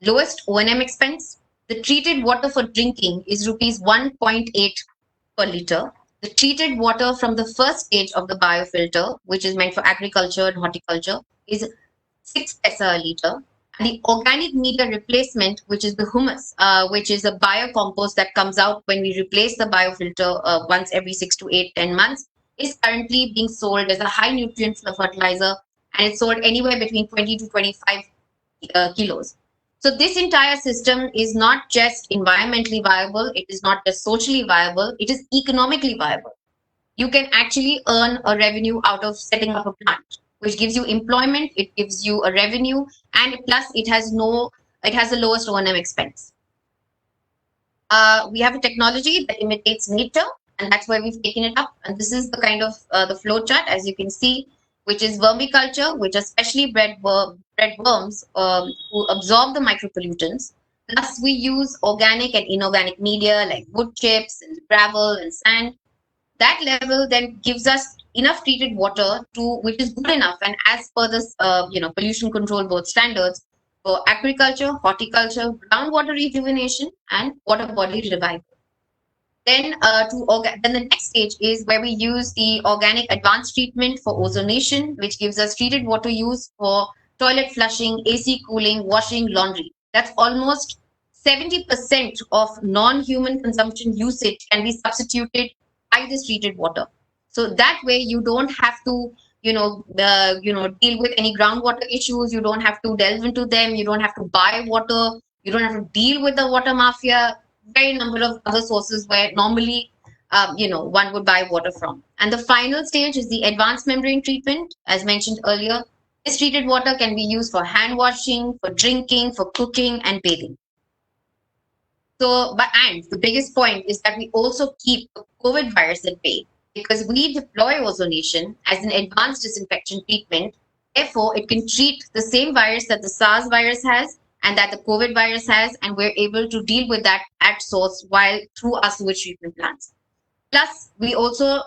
Lowest O&M expense. The treated water for drinking is rupees 1.8 per liter. The treated water from the first stage of the biofilter, which is meant for agriculture and horticulture, is 6 paisa a liter. And the organic media replacement, which is the humus, which is a biocompost that comes out when we replace the biofilter once every 6 to 8, 10 months, is currently being sold as a high nutrient fertilizer, and it's sold anywhere between 20 to 25 kilos. So this entire system is not just environmentally viable, it is not just socially viable, it is economically viable. You can actually earn a revenue out of setting up a plant, which gives you employment, it gives you a revenue, and plus it has the lowest O&M expense. We have a technology that imitates nature, and that's why we've taken it up. And this is the kind of the flow chart, as you can see, which is vermiculture, which are specially bred worms who absorb the micropollutants. Plus, we use organic and inorganic media like wood chips and gravel and sand. That level then gives us enough treated water which is good enough and as per this pollution control board standards for agriculture, horticulture, groundwater rejuvenation, and water body revival. Then then the next stage is where we use the organic advanced treatment for ozonation, which gives us treated water use for toilet flushing, AC cooling, washing, laundry. That's almost 70% of non-human consumption usage can be substituted by this treated water. So that way you don't have to, deal with any groundwater issues. You don't have to delve into them. You don't have to buy water. You don't have to deal with the water mafia. Very number of other sources where normally, one would buy water from. And the final stage is the advanced membrane treatment, as mentioned earlier. This treated water can be used for hand washing, for drinking, for cooking, and bathing. So, and the biggest point is that we also keep the COVID virus at bay because we deploy ozonation as an advanced disinfection treatment. Therefore, it can treat the same virus that the SARS virus has and that the COVID virus has, and we're able to deal with that at source while through our sewage treatment plants. Plus, we also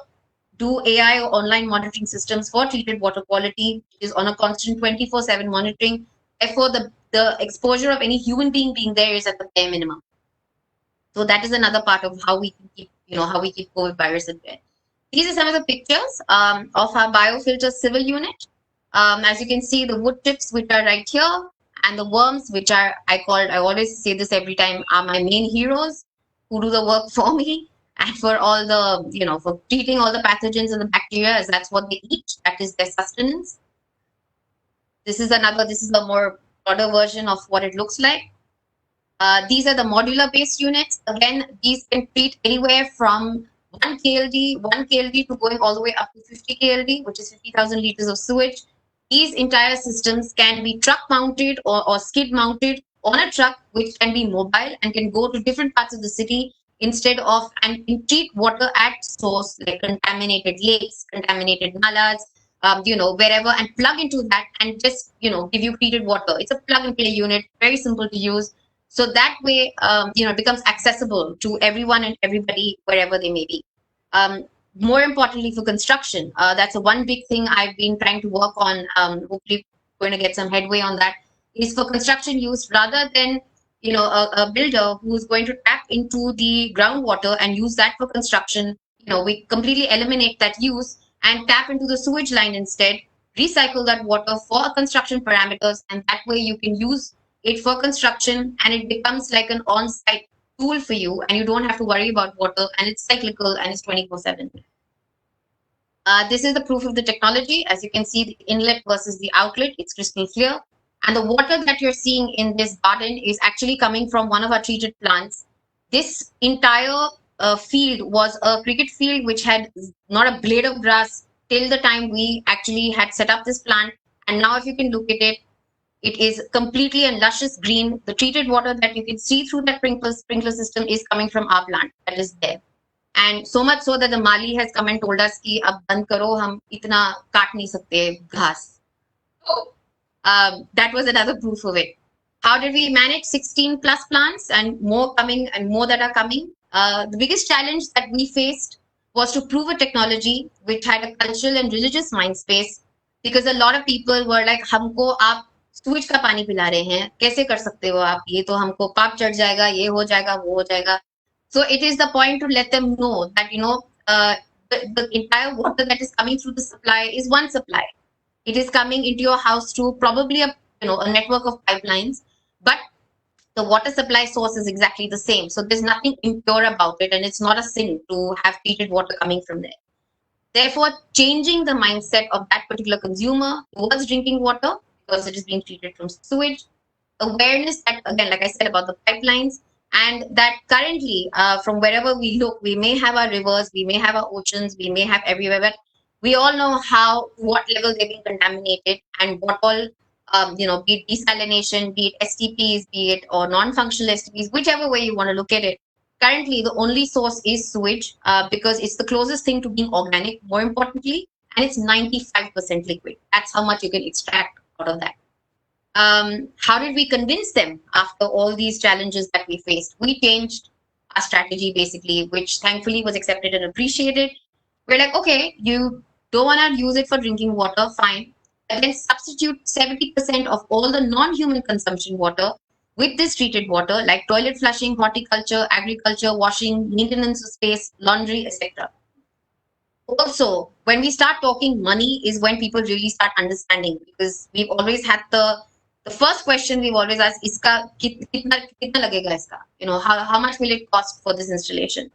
do AI or online monitoring systems for treated water quality, which is on a constant 24/7 monitoring. Therefore, the exposure of any human being there is at the bare minimum. So that is another part of how we can keep, COVID virus at bay. These are some of the pictures of our biofilter civil unit. As you can see, the wood chips, which are right here, and the worms, which are, I always say this every time, are my main heroes who do the work for me and for all the, for treating all the pathogens and the bacteria, as that's what they eat. That is their sustenance. This is a more broader version of what it looks like. These are the modular based units. Again, these can treat anywhere from 1 KLD to going all the way up to 50 KLD, which is 50,000 liters of sewage. These entire systems can be truck mounted or skid mounted on a truck, which can be mobile and can go to different parts of the city and treat water at source, like contaminated lakes, contaminated nalas, wherever, and plug into that and just, give you treated water. It's a plug and play unit, very simple to use. So that way, it becomes accessible to everyone and everybody wherever they may be. More importantly, for construction, that's one big thing I've been trying to work on. Hopefully, going to get some headway on that. Is for construction use rather than a builder who's going to tap into the groundwater and use that for construction. We completely eliminate that use and tap into the sewage line instead. Recycle that water for construction parameters, and that way you can use it for construction, and it becomes like an on-site tool for you, and you don't have to worry about water, and it's cyclical and it's 24/7. This is the proof of the technology. As you can see, the inlet versus the outlet, it's crystal clear. And the water that you're seeing in this garden is actually coming from one of our treated plants. This entire field was a cricket field which had not a blade of grass till the time we actually had set up this plant. And now if you can look at it, it is completely and luscious green. The treated water that you can see through that sprinkler system is coming from our plant that is there. And so much so that the Mali has come and told us कि अब बंद करो, हम इतना काट नहीं सकते घास. So that was another proof of it. How did we manage 16 plus plants and more coming and more that are coming? The biggest challenge that we faced was to prove a technology which had a cultural and religious mind space, because a lot of people were like, हमको आप सूरज का पानी पिला रहे हैं, कैसे कर सकते हो आप, ये तो हमको पाप चढ़ जाएगा, ये हो जाएगा, वो हो जाएगा. So it is the point to let them know that the entire water that is coming through the supply is one supply. It is coming into your house through probably a network of pipelines, but the water supply source is exactly the same. So there's nothing impure about it, and it's not a sin to have treated water coming from there. Therefore, changing the mindset of that particular consumer towards drinking water, because it is being treated from sewage, awareness that, again, like I said about the pipelines, and that currently from wherever we look, we may have our rivers, we may have our oceans, we may have everywhere, but we all know what level they've been contaminated and what all, be it desalination, be it STPs, be it or non-functional STPs, whichever way you want to look at it. Currently, the only source is sewage because it's the closest thing to being organic, more importantly, and it's 95% liquid. That's how much you can extract out of that. How did we convince them after all these challenges that we faced? We changed our strategy, basically, which thankfully was accepted and appreciated. We're like, okay, you don't want to use it for drinking water, fine. But then substitute 70% of all the non-human consumption water with this treated water, like toilet flushing, horticulture, agriculture, washing, maintenance of space, laundry, etc. Also, when we start talking money is when people really start understanding, because we've always had the first question we've always asked, iska kitna lagega iska? You know, how much will it cost for this installation?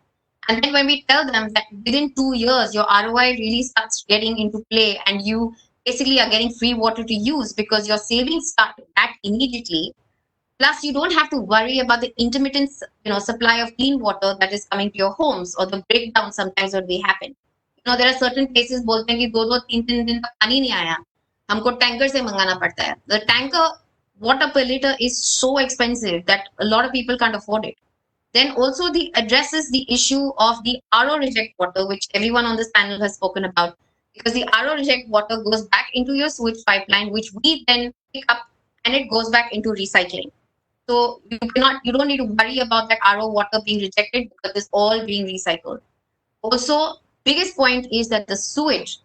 And then when we tell them that within 2 years, your ROI really starts getting into play and you basically are getting free water to use because your savings start back immediately. Plus, you don't have to worry about the intermittent, supply of clean water that is coming to your homes or the breakdown sometimes when they happen. You know, there are certain places बोलते हैं कि 2-3 दिन तक पानी नहीं आया, हमको tanker से मंगाना पड़ता है. The tanker water per liter is so expensive that a lot of people can't afford it. Then also the addresses the issue of the RO reject water, which everyone on this panel has spoken about, because the RO reject water goes back into your sewage pipeline, which we then pick up and it goes back into recycling. So you don't need to worry about that RO water being rejected because it's all being recycled. Also, biggest point is that the sewage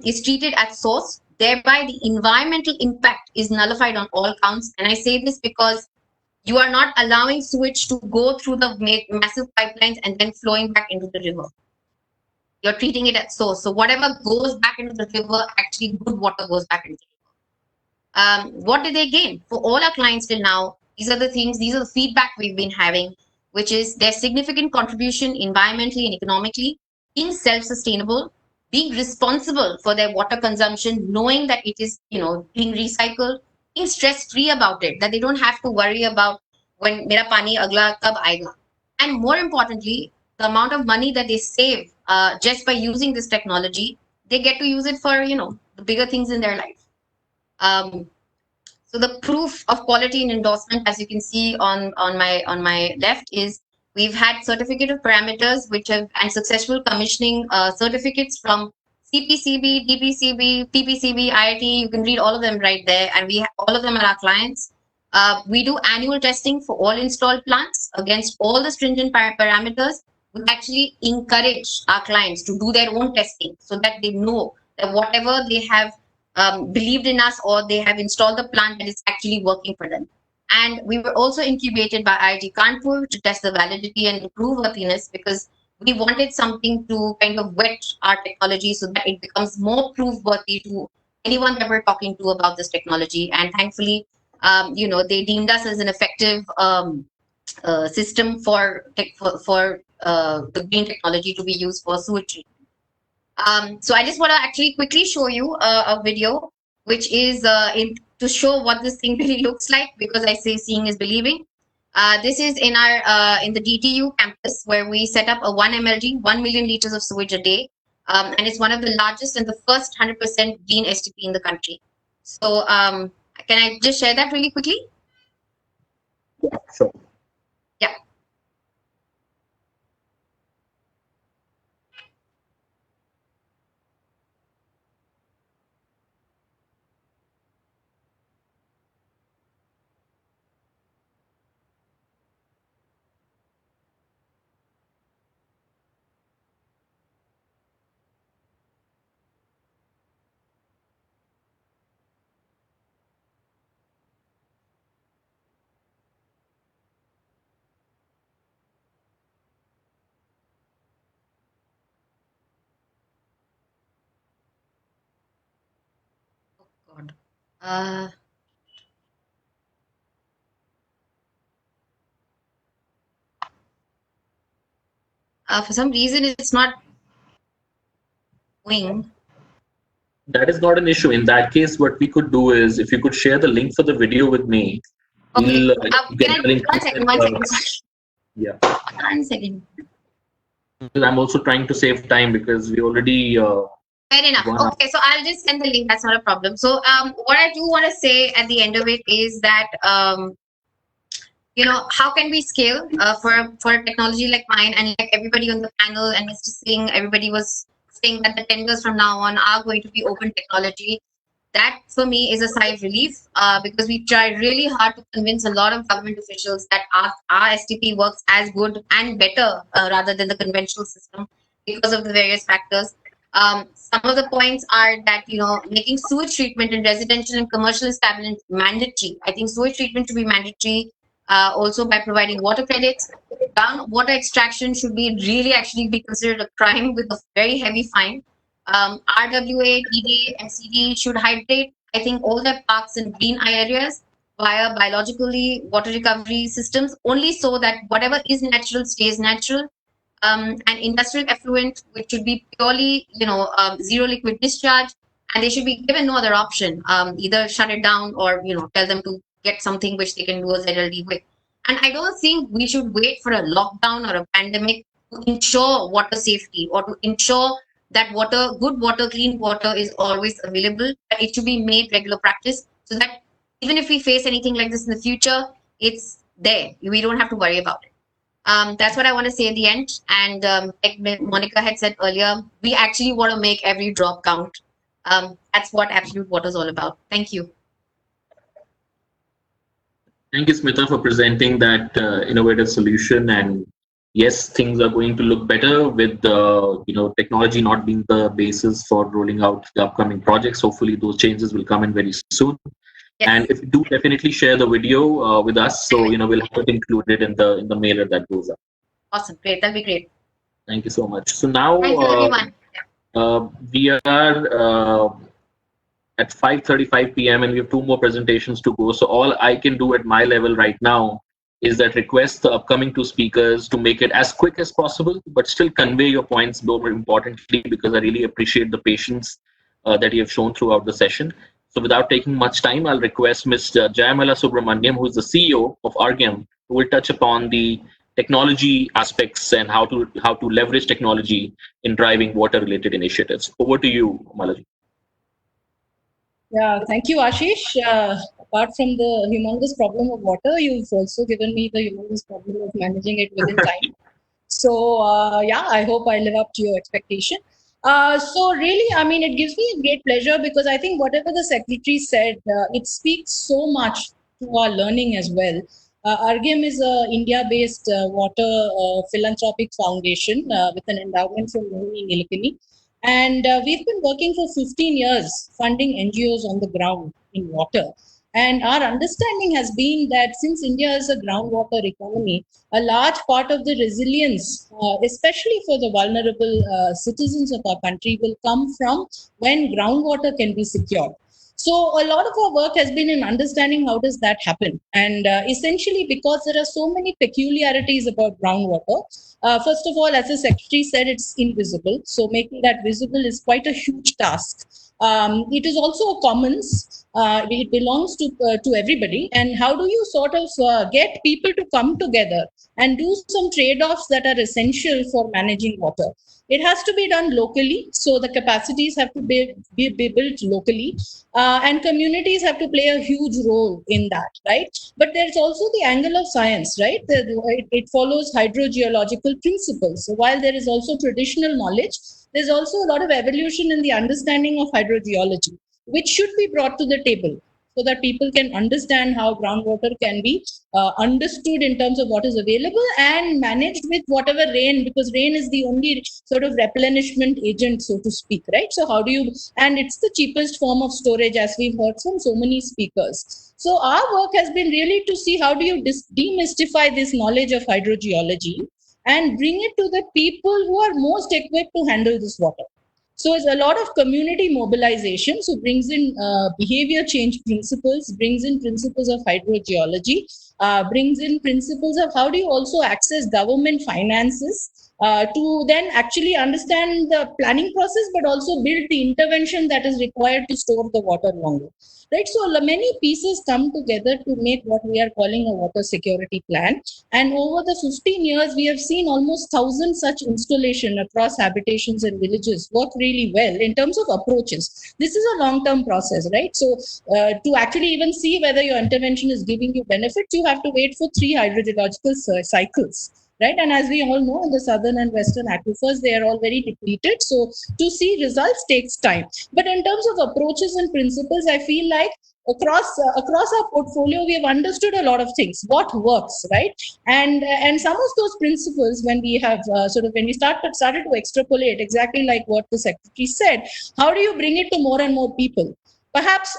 is treated at source, thereby the environmental impact is nullified on all counts. And I say this because you are not allowing sewage to go through the massive pipelines and then flowing back into the river. You're treating it at source. So whatever goes back into the river, actually good water goes back into the river. What did they gain? For all our clients till now, these are the feedback we've been having, which is their significant contribution environmentally and economically, being self-sustainable, being responsible for their water consumption, knowing that it is, being recycled, being stress-free about it, that they don't have to worry about when mera pani agla kab aayega. And more importantly, the amount of money that they save just by using this technology, they get to use it for, the bigger things in their life. So the proof of quality and endorsement, as you can see on my left, is we've had certificate of parameters and successful commissioning certificates from CPCB, DPCB, PPCB, IIT. You can read all of them right there, and all of them are our clients. We do annual testing for all installed plants against all the stringent parameters. We actually encourage our clients to do their own testing so that they know that whatever they have believed in us or they have installed the plant, that is actually working for them. And we were also incubated by IIT Kanpur to test the validity and improve worthiness, because we wanted something to kind of wet our technology so that it becomes more proof worthy to anyone that we're talking to about this technology. And thankfully, they deemed us as an effective system for the green technology to be used for sewage treatment. So I just want to actually quickly show you a video, which is to show what this thing really looks like, because I say seeing is believing. This is in the DTU campus, where we set up a 1 MLD, 1 million liters of sewage a day. And it's one of the largest and the first 100% green STP in the country. So can I just share that really quickly? Yeah, sure. Yeah. God. For some reason, it's not going. That is not an issue. In that case, what we could do is, if you could share the link for the video with me, Okay. we'll Can I, one second. Yeah. 1 second. I'm also trying to save time because we already. Fair enough. Okay, so I'll just send the link. That's not a problem. So what I do want to say at the end of it is that how can we scale for a technology like mine, and like everybody on the panel and Mr. Singh, everybody was saying that the tenders from now on are going to be open technology. That for me is a sigh of relief, because we try really hard to convince a lot of government officials that our STP works as good and better rather than the conventional system because of the various factors. Some of the points are that, making sewage treatment in residential and commercial establishments mandatory. I think sewage treatment to be mandatory also by providing water credits. Groundwater extraction should be really actually be considered a crime with a very heavy fine. RWA, DD, and CD should hydrate, I think, all their parks and green areas via biologically water recovery systems, only so that whatever is natural stays natural. And industrial effluent, which should be purely, zero liquid discharge, and they should be given no other option. Either shut it down or, tell them to get something which they can do a ZLD with. And I don't think we should wait for a lockdown or a pandemic to ensure water safety or to ensure that good water, clean water is always available. But it should be made regular practice so that even if we face anything like this in the future, it's there. We don't have to worry about it. That's what I want to say at the end. And like Monica had said earlier, we actually want to make every drop count. That's what absolute water is all about. Thank you. Thank you, Smita, for presenting that innovative solution. And yes, things are going to look better with technology not being the basis for rolling out the upcoming projects. Hopefully, those changes will come in very soon. Yes. And if you do, definitely share the video with us, so we'll have it included in the mailer that goes up. Awesome, great, that'll be great. Thank you so much. So now we are at 5:35 p.m. and we have 2 more presentations to go. So all I can do at my level right now is that request the upcoming 2 speakers to make it as quick as possible, but still convey your points more importantly, because I really appreciate the patience that you have shown throughout the session. So without taking much time, I'll request Mr. Jayamala Subramaniam, who is the CEO of ARGEM, who will touch upon the technology aspects and how to leverage technology in driving water-related initiatives. Over to you, Malaji. Yeah, thank you, Ashish. Apart from the humongous problem of water, you've also given me the humongous problem of managing it within time. So I hope I live up to your expectation. So really, I mean, it gives me a great pleasure because I think whatever the secretary said, it speaks so much to our learning as well. ARGEM is an India-based water philanthropic foundation with an endowment from Mohini Nilekani. And we've been working for 15 years funding NGOs on the ground in water. And our understanding has been that since India is a groundwater economy, a large part of the resilience, especially for the vulnerable citizens of our country, will come from when groundwater can be secured. So a lot of our work has been in understanding how does that happen. And essentially because there are so many peculiarities about groundwater, first of all, as the secretary said, it's invisible. So making that visible is quite a huge task. It is also a commons. It belongs to everybody. And how do you sort of get people to come together and do some trade-offs that are essential for managing water? It has to be done locally, so the capacities have to be built locally, and communities have to play a huge role in that, right? But there's also the angle of science, right? It follows hydrogeological principles. So while there is also traditional knowledge, there's also a lot of evolution in the understanding of hydrogeology, which should be brought to the table, so that people can understand how groundwater can be understood in terms of what is available and managed with whatever rain, because rain is the only sort of replenishment agent, so to speak, right? So how do you, and it's the cheapest form of storage, as we've heard from so many speakers. So our work has been really to see how do you demystify this knowledge of hydrogeology and bring it to the people who are most equipped to handle this water. So it's a lot of community mobilization. So brings in behavior change principles, brings in principles of hydrogeology, brings in principles of how do you also access government finances to then actually understand the planning process, but also build the intervention that is required to store the water longer. Right, so many pieces come together to make what we are calling a water security plan. And over the 15 years, we have seen almost 1,000 such installation across habitations and villages work really well in terms of approaches. This is a long-term process, right? So to actually even see whether your intervention is giving you benefits, you have to wait for 3 hydrogeological cycles. Right, and as we all know, in the southern and western aquifers, they are all very depleted. So to see results takes time. But in terms of approaches and principles, I feel like across our portfolio, we have understood a lot of things. What works, right? And some of those principles, when we have when we started to extrapolate exactly like what the secretary said, how do you bring it to more and more people? Perhaps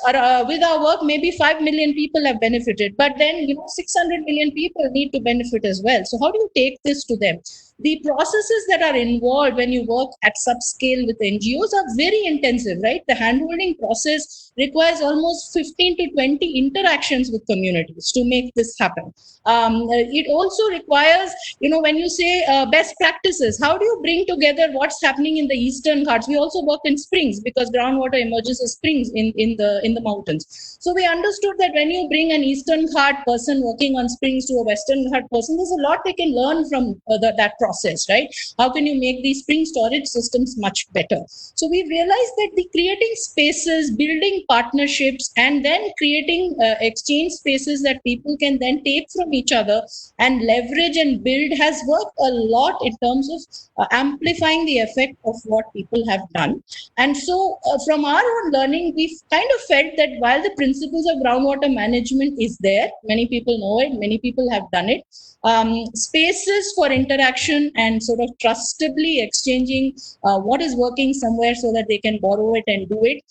with our work, maybe 5 million people have benefited, but then 600 million people need to benefit as well. So how do you take this to them? The processes that are involved when you work at subscale with NGOs are very intensive, right? The handholding process requires almost 15 to 20 interactions with communities to make this happen. It also requires, when you say best practices, how do you bring together what's happening in the eastern ghats? We also work in springs because groundwater emerges as springs in the mountains. So we understood that when you bring an eastern ghat person working on springs to a western ghat person, there's a lot they can learn from that process, right? How can you make these spring storage systems much better? So we realized that the creating spaces, building partnerships, and then creating exchange spaces that people can then take from each other and leverage and build has worked a lot in terms of amplifying the effect of what people have done. And so from our own learning, we've kind of felt that while the principles of groundwater management is there, many people know it, many people have done it, spaces for interaction and sort of trustably exchanging what is working somewhere so that they can borrow it and do it,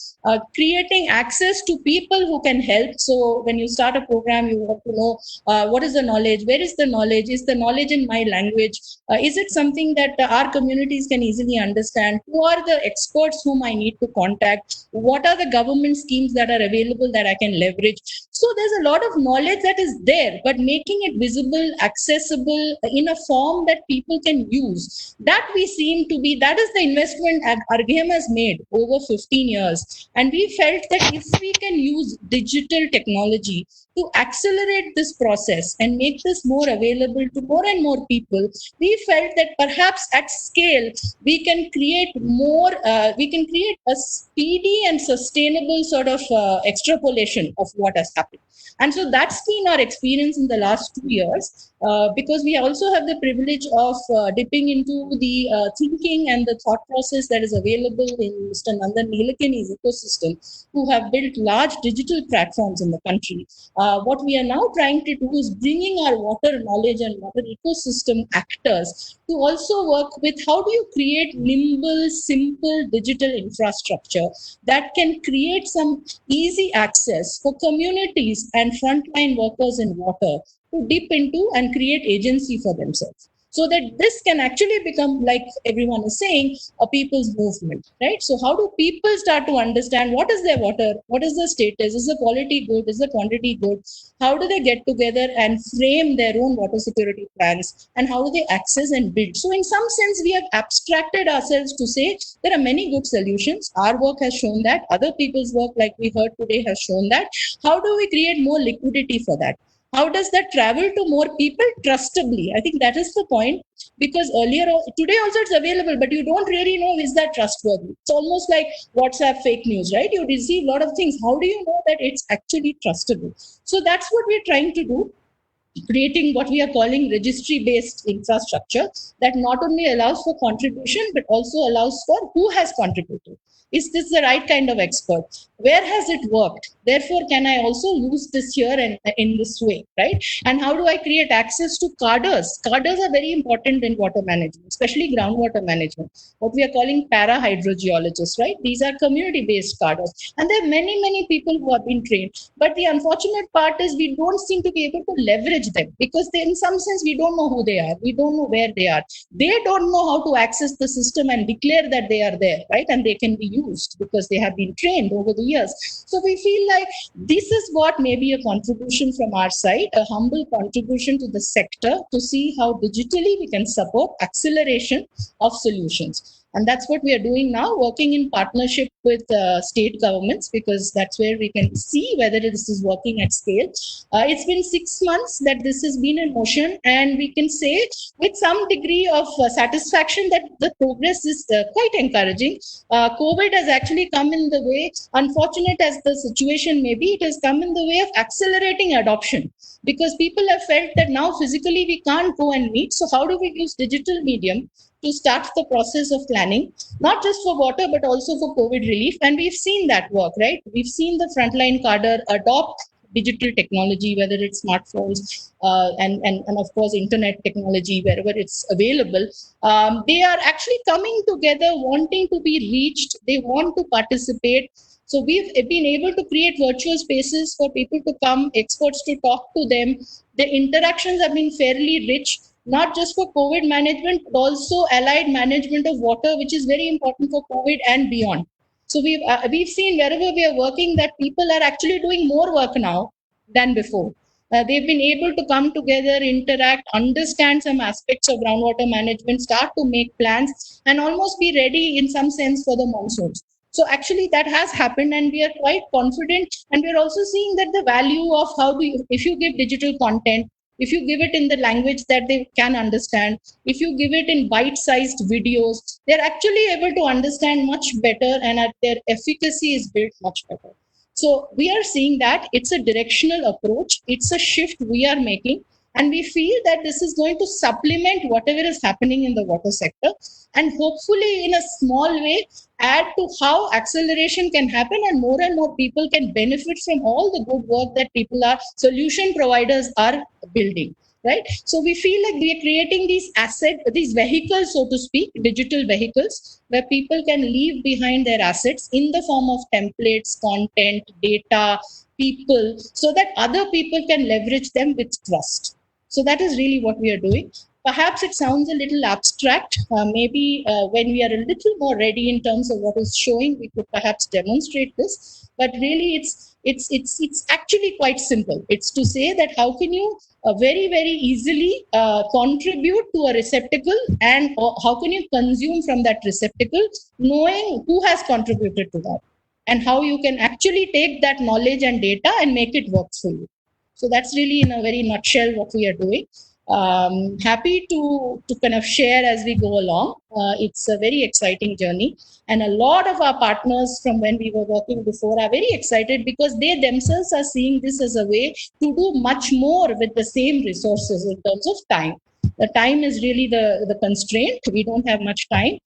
creating access to people who can help. So when you start a program, you want to know what is the knowledge, where is the knowledge, is the knowledge in my language, is it something that our communities can easily understand, who are the experts whom I need to contact, what are the government schemes that are available that I can leverage. So there's a lot of knowledge that is there, but making it visible, accessible in a form that people can use, that we seem to be, that is the investment Arghem has made over 15 years. And we felt that if we can use digital technology to accelerate this process and make this more available to more and more people, we felt that perhaps at scale we can create more, we can create a speedy and sustainable sort of extrapolation of what has happened. And so that's been our experience in the last 2 years, because we also have the privilege of dipping into the thinking and the thought process that is available in Mr. Nandan Nilekani's ecosystem, who have built large digital platforms in the country. What we are now trying to do is bringing our water knowledge and water ecosystem actors to also work with how do you create nimble, simple digital infrastructure that can create some easy access for communities and frontline workers in water to dip into and create agency for themselves, so that this can actually become, like everyone is saying, a people's movement, right? So how do people start to understand what is their water, what is the status, is the quality good, is the quantity good, how do they get together and frame their own water security plans, and how do they access and build? So in some sense, we have abstracted ourselves to say there are many good solutions. Our work has shown that, other people's work, like we heard today, has shown that. How do we create more liquidity for that? How does that travel to more people trustably? I think that is the point, because earlier, today also it's available, but you don't really know, is that trustworthy? It's almost like WhatsApp fake news, right? You receive a lot of things. How do you know that it's actually trustable? So that's what we're trying to do, creating what we are calling registry-based infrastructure that not only allows for contribution, but also allows for who has contributed. Is this the right kind of expert? Where has it worked? Therefore, can I also use this here and in this way, right? And how do I create access to cadres? Cadres are very important in water management, especially groundwater management, what we are calling para-hydrogeologists, right? These are community-based cadres. And there are many, many people who have been trained. But the unfortunate part is we don't seem to be able to leverage them, because they, in some sense, we don't know who they are. We don't know where they are. They don't know how to access the system and declare that they are there, right? And they can be used because they have been trained over the years. So we feel like this is what may be a contribution from our side, a humble contribution to the sector to see how digitally we can support acceleration of solutions. And that's what we are doing now, working in partnership with state governments, because that's where we can see whether this is working at scale. It's been 6 months that this has been in motion, and we can say with some degree of satisfaction that the progress is quite encouraging. COVID has actually come in the way, unfortunate as the situation may be, it has come in the way of accelerating adoption, because people have felt that now physically we can't go and meet. So how do we use digital medium to start the process of planning, not just for water, but also for COVID relief? And we've seen that work, right? We've seen the frontline cadre adopt digital technology, whether it's smartphones and of course, internet technology, wherever it's available. They are actually coming together, wanting to be reached. They want to participate. So we've been able to create virtual spaces for people to come, experts to talk to them. The interactions have been fairly rich, not just for COVID management, but also allied management of water, which is very important for COVID and beyond. So we've seen wherever we are working that people are actually doing more work now than before. They've been able to come together, interact, understand some aspects of groundwater management, start to make plans, and almost be ready in some sense for the monsoons. So actually that has happened, and we are quite confident. And we're also seeing that the value of if you give digital content, if you give it in the language that they can understand, if you give it in bite-sized videos, they're actually able to understand much better, and their efficacy is built much better. So we are seeing that it's a directional approach. It's a shift we are making. And we feel that this is going to supplement whatever is happening in the water sector, and hopefully in a small way add to how acceleration can happen, and more people can benefit from all the good work that solution providers are building. Right. So we feel like we are creating these vehicles, so to speak, digital vehicles, where people can leave behind their assets in the form of templates, content, data, people, so that other people can leverage them with trust. So that is really what we are doing. Perhaps it sounds a little abstract. Maybe when we are a little more ready in terms of what is showing, we could perhaps demonstrate this. But really, it's actually quite simple. It's to say that how can you very, very easily contribute to a receptacle, and how can you consume from that receptacle, knowing who has contributed to that, and how you can actually take that knowledge and data and make it work for you. So that's really in a very nutshell what we are doing. Happy to kind of share as we go along. It's a very exciting journey, and a lot of our partners from when we were working before are very excited, because they themselves are seeing this as a way to do much more with the same resources in terms of time. The time is really the constraint. We don't have much time.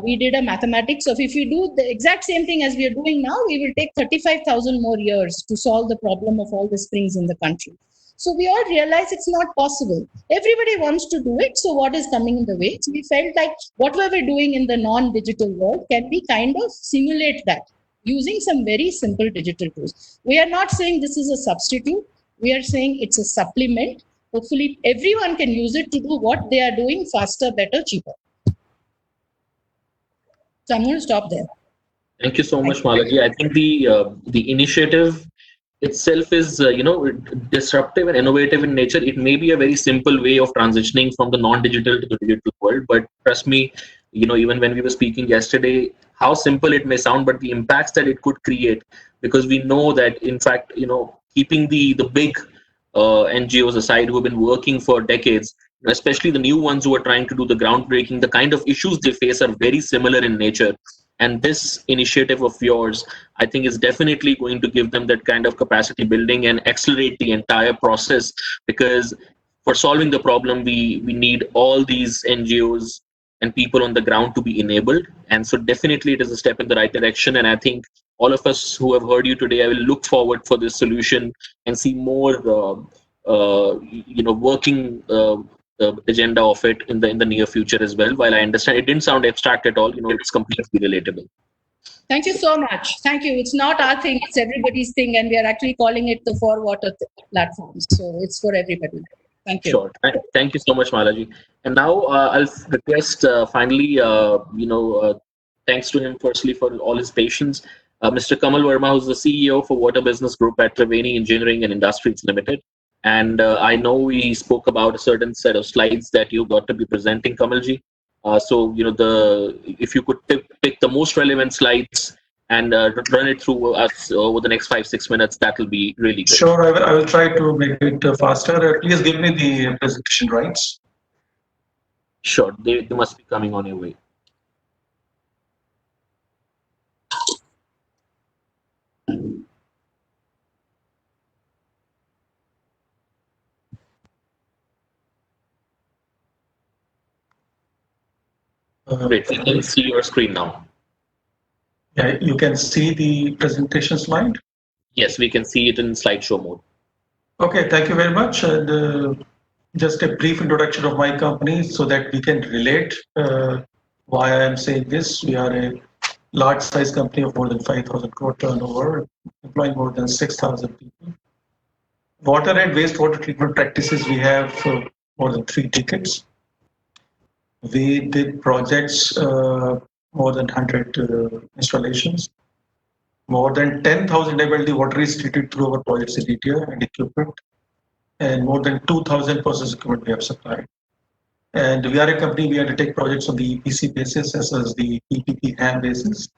We did a mathematics of, if we do the exact same thing as we are doing now, we will take 35,000 more years to solve the problem of all the springs in the country. So we all realize it's not possible. Everybody wants to do it. So what is coming in the way? So we felt like whatever we're doing in the non-digital world, can we kind of simulate that using some very simple digital tools. We are not saying this is a substitute. We are saying it's a supplement. Hopefully everyone can use it to do what they are doing faster, better, cheaper. So I'm going to stop there. Thank you so much, Malaji. I think the initiative itself is disruptive and innovative in nature. It may be a very simple way of transitioning from the non-digital to the digital world, but trust me, even when we were speaking yesterday, how simple it may sound, but the impacts that it could create, because we know that in fact, keeping the big NGOs aside who have been working for decades, especially the new ones who are trying to do the groundbreaking, the kind of issues they face are very similar in nature. And this initiative of yours, I think, is definitely going to give them that kind of capacity building and accelerate the entire process, because for solving the problem, we need all these NGOs and people on the ground to be enabled. And so definitely it is a step in the right direction. And I think all of us who have heard you today, I will look forward for this solution and see more, working agenda of it in the near future as well. While I understand it didn't sound abstract at all, it's completely relatable. Thank you so much. Thank you. It's not our thing, it's everybody's thing, and we are actually calling it the For Water platform. So it's for everybody. Thank you. Sure. Thank you so much, Malaji. And now I'll request finally, thanks to him firstly for all his patience, Mr. Kamal Verma, who's the CEO for Water Business Group at Triveni Engineering and Industries Limited. And I know we spoke about a certain set of slides that you got to be presenting, Kamalji. So, if you could pick the most relevant slides and run it through us over the next 5-6 minutes, that will be really good. Sure, I will try to make it faster. Please give me the presentation rights. Sure, they must be coming on your way. Great, we can see your screen now. Yeah, you can see the presentation slide? Yes, we can see it in slideshow mode. Okay, thank you very much. And just a brief introduction of my company so that we can relate why I'm saying this. We are a large size company of more than 5,000 crore turnover, employing more than 6,000 people. Water and wastewater treatment practices, we have more than 3 decades. We did projects, more than 100 installations. More than 10,000 MLD water is treated through our projects in India and equipment, and more than 2,000 process equipment we have supplied. And we are a company, we undertake projects on the EPC basis as well as the PPP HAM basis.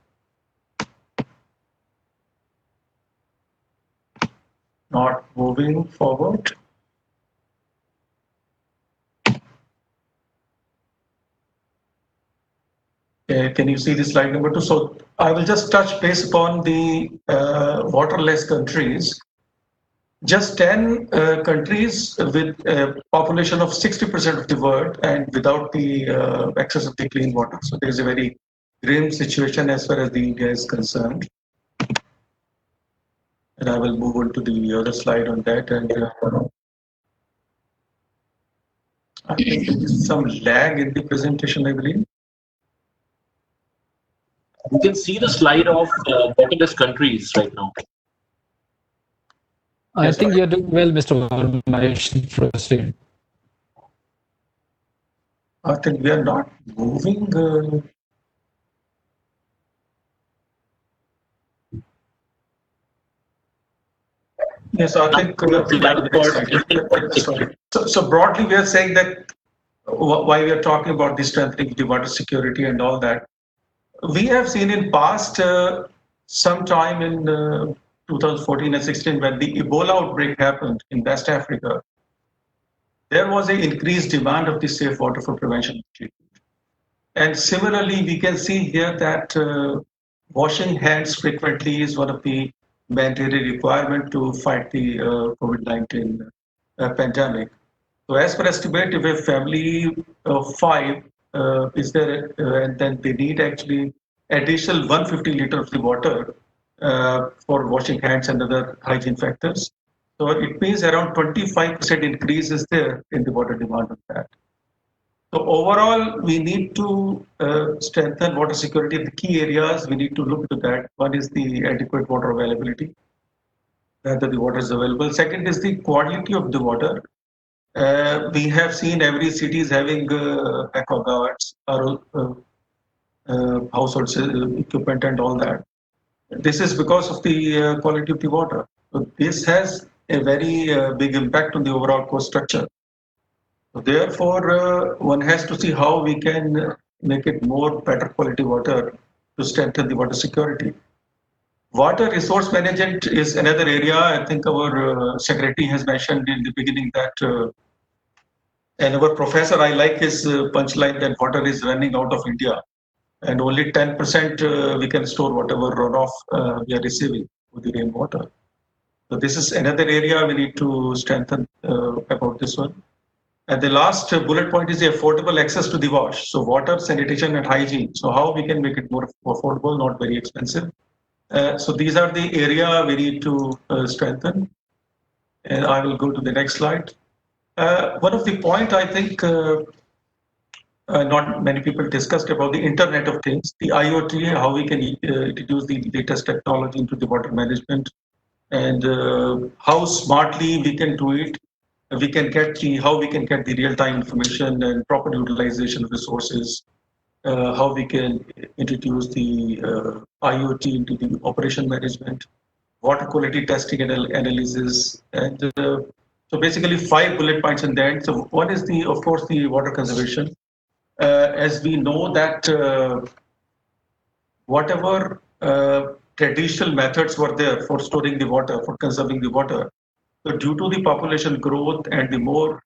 Not moving forward. Can you see the slide number 2? So I will just touch base upon the waterless countries. Just 10 countries with a population of 60% of the world and without the access of the clean water. So there's a very grim situation as far as the India is concerned. And I will move on to the other slide on that. And I think there is some lag in the presentation, I believe. You can see the slide of waterless countries right now. I think you're doing well, Mr. Verma. You should proceed. I think we are not moving. Yes, I think. So broadly, we are saying that why we are talking about the strengthening of the water security and all that. We have seen in past, sometime in 2014 and 16, when the Ebola outbreak happened in West Africa, there was an increased demand of the safe water for prevention and treatment. And similarly, we can see here that washing hands frequently is one of the mandatory requirement to fight the COVID-19 pandemic. So as per estimate, if a family of 5 is there, and then they need actually additional 150 liters of the water for washing hands and other hygiene factors. So it means around 25% increase is there in the water demand of that. So overall, we need to strengthen water security in the key areas. We need to look to that. One is the adequate water availability, whether the water is available. Second is the quality of the water. We have seen every city is having aquaguards, household equipment and all that. This is because of the quality of the water. So this has a very big impact on the overall cost structure. So therefore, one has to see how we can make it more better quality water to strengthen the water security. Water resource management is another area. I think our secretary has mentioned in the beginning that, and our professor, I like his punchline that water is running out of India, and only 10% we can store whatever runoff we are receiving with the rainwater. So this is another area we need to strengthen about this one. And the last bullet point is the affordable access to the wash. So water, sanitation, and hygiene. So how we can make it more affordable, not very expensive. So these are the area we need to strengthen. And I will go to the next slide. One of the point I think not many people discussed about the Internet of Things, the IoT, how we can introduce the latest technology into the water management, and how smartly we can do it. We can get how we can get the real-time information and proper utilization of resources. How we can introduce the IoT into the operation management, water quality testing and analysis, and so basically 5 bullet points in there. So one is the, of course, the water conservation. As we know that whatever traditional methods were there for storing the water, for conserving the water, so due to the population growth and the more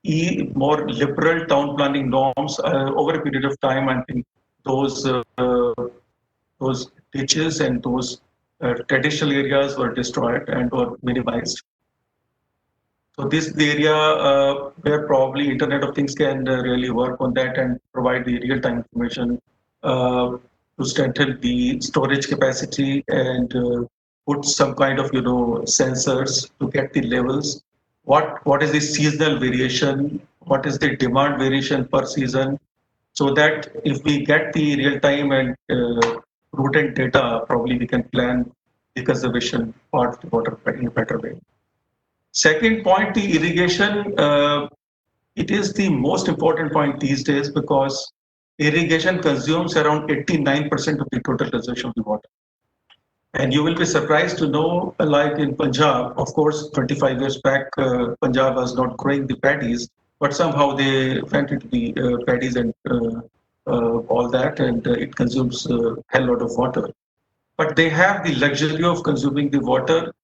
liberal town planning norms over a period of time, I think those ditches and those traditional areas were destroyed and were minimized. So this is the area where probably Internet of Things can really work on that and provide the real-time information to strengthen the storage capacity and put some kind of sensors to get the levels. What is the seasonal variation? What is the demand variation per season? so that if we get the real-time and prudent data, probably we can plan the conservation part of the water in a better way. Second point, the irrigation. It is the most important point these days because irrigation consumes around 89% of the total consumption of the water. And you will be surprised to know, like in Punjab, of course, 25 years back, Punjab was not growing the paddies, but somehow they went into the paddies and all that, and it consumes a hell lot of water. But they have the luxury of consuming the water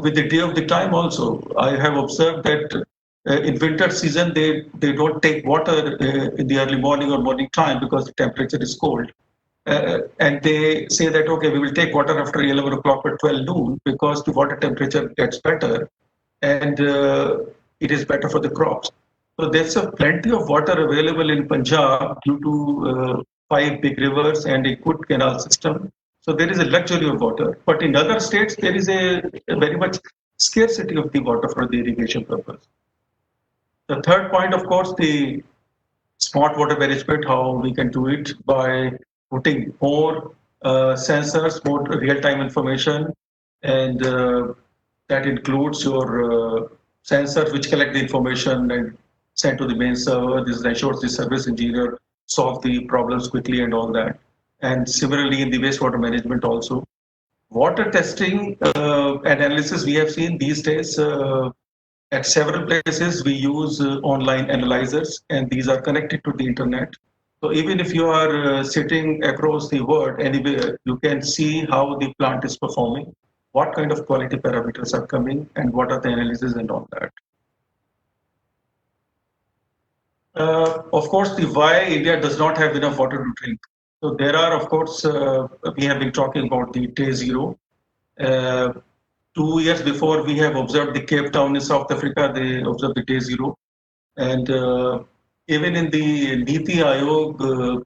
with the day of the time also. I have observed that in winter season, they don't take water in the early morning or morning time because the temperature is cold. And they say that, okay, we will take water after 11 o'clock or 12 noon because the water temperature gets better and it is better for the crops. So there's plenty of water available in Punjab due to 5 big rivers and a good canal system. So there is a luxury of water. But in other states, there is a very much scarcity of the water for the irrigation purpose. The third point, of course, the smart water management, how we can do it by putting more sensors, more real-time information, and that includes your sensors which collect the information and send to the main server. This ensures the service engineer solve the problems quickly and all that. And similarly in the wastewater management also. Water testing and analysis we have seen these days at several places we use online analyzers and these are connected to the internet. So even if you are sitting across the world anywhere, you can see how the plant is performing, what kind of quality parameters are coming and what are the analysis and all that. Of course, the why India does not have enough water to drink. So there are, of course, we have been talking about the day zero. 2 years before, we have observed the Cape Town in South Africa, they observed the day zero. And even in the NITI Aayog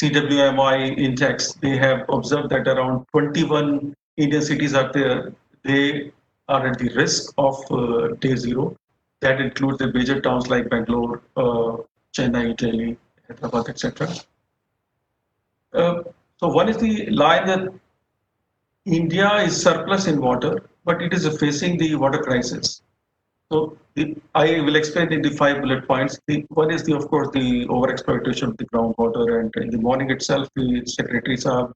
CWMI index, they have observed that around 21 Indian cities are there. They are at the risk of day zero. That includes the major towns like Bangalore, Chennai, Delhi, Hyderabad, etc. So one is the line that India is surplus in water, but it is facing the water crisis. So I will explain in the 5 bullet points. One is of course the overexploitation of the groundwater, and in the morning itself, the secretaries have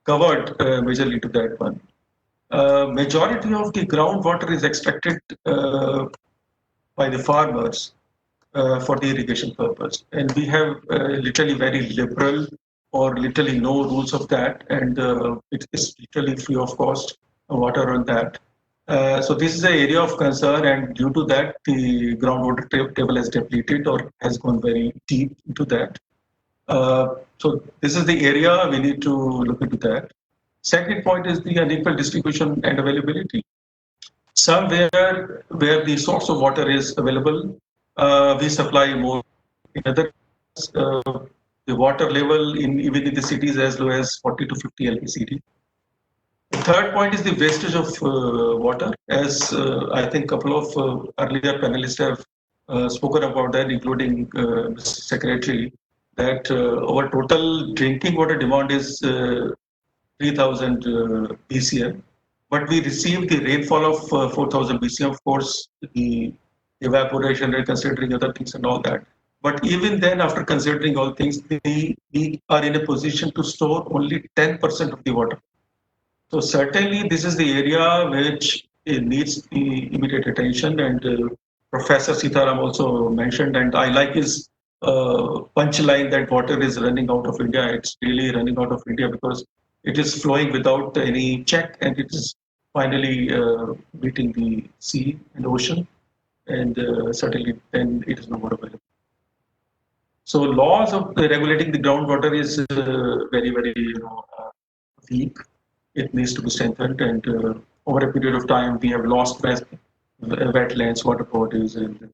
covered majorly to that one. Majority of the groundwater is extracted by the farmers for the irrigation purpose, and we have literally very liberal or literally no rules of that, and it is literally free of cost water on that. So this is an area of concern, and due to that, the groundwater table has depleted or has gone very deep into that. So this is the area we need to look into that. Second point is the unequal distribution and availability. Somewhere where the source of water is available, we supply more. In other the water level even in the cities as low as 40 to 50 LPCD. The third point is the wastage of water. As I think a couple of earlier panelists have spoken about that, including Mr. Secretary, that our total drinking water demand is 3,000 BCM, but we receive the rainfall of 4,000 BCM. Of course, the evaporation and considering other things and all that. But even then, after considering all things, we are in a position to store only 10% of the water. So certainly, this is the area which needs the immediate attention. And Professor Sitaram also mentioned, and I like his punchline that water is running out of India. It's really running out of India because it is flowing without any check, and it is finally meeting the sea and ocean, and certainly then it is no more available. So laws of regulating the groundwater is very, very weak. It needs to be strengthened, and over a period of time, we have lost wetlands, water bodies, and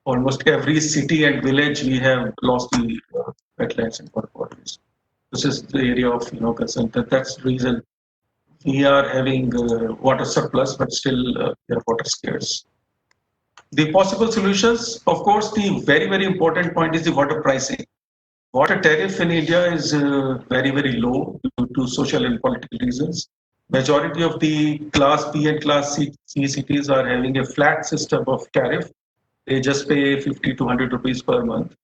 almost every city and village we have lost the wetlands and water bodies. This is the area of concern. That's the reason we are having water surplus, but still we are water scarce. The possible solutions, of course, the very, very important point is the water pricing. Water tariff in India is very, very low due to social and political reasons. Majority of the Class B and Class C cities are having a flat system of tariff. They just pay 50 to 100 rupees per month.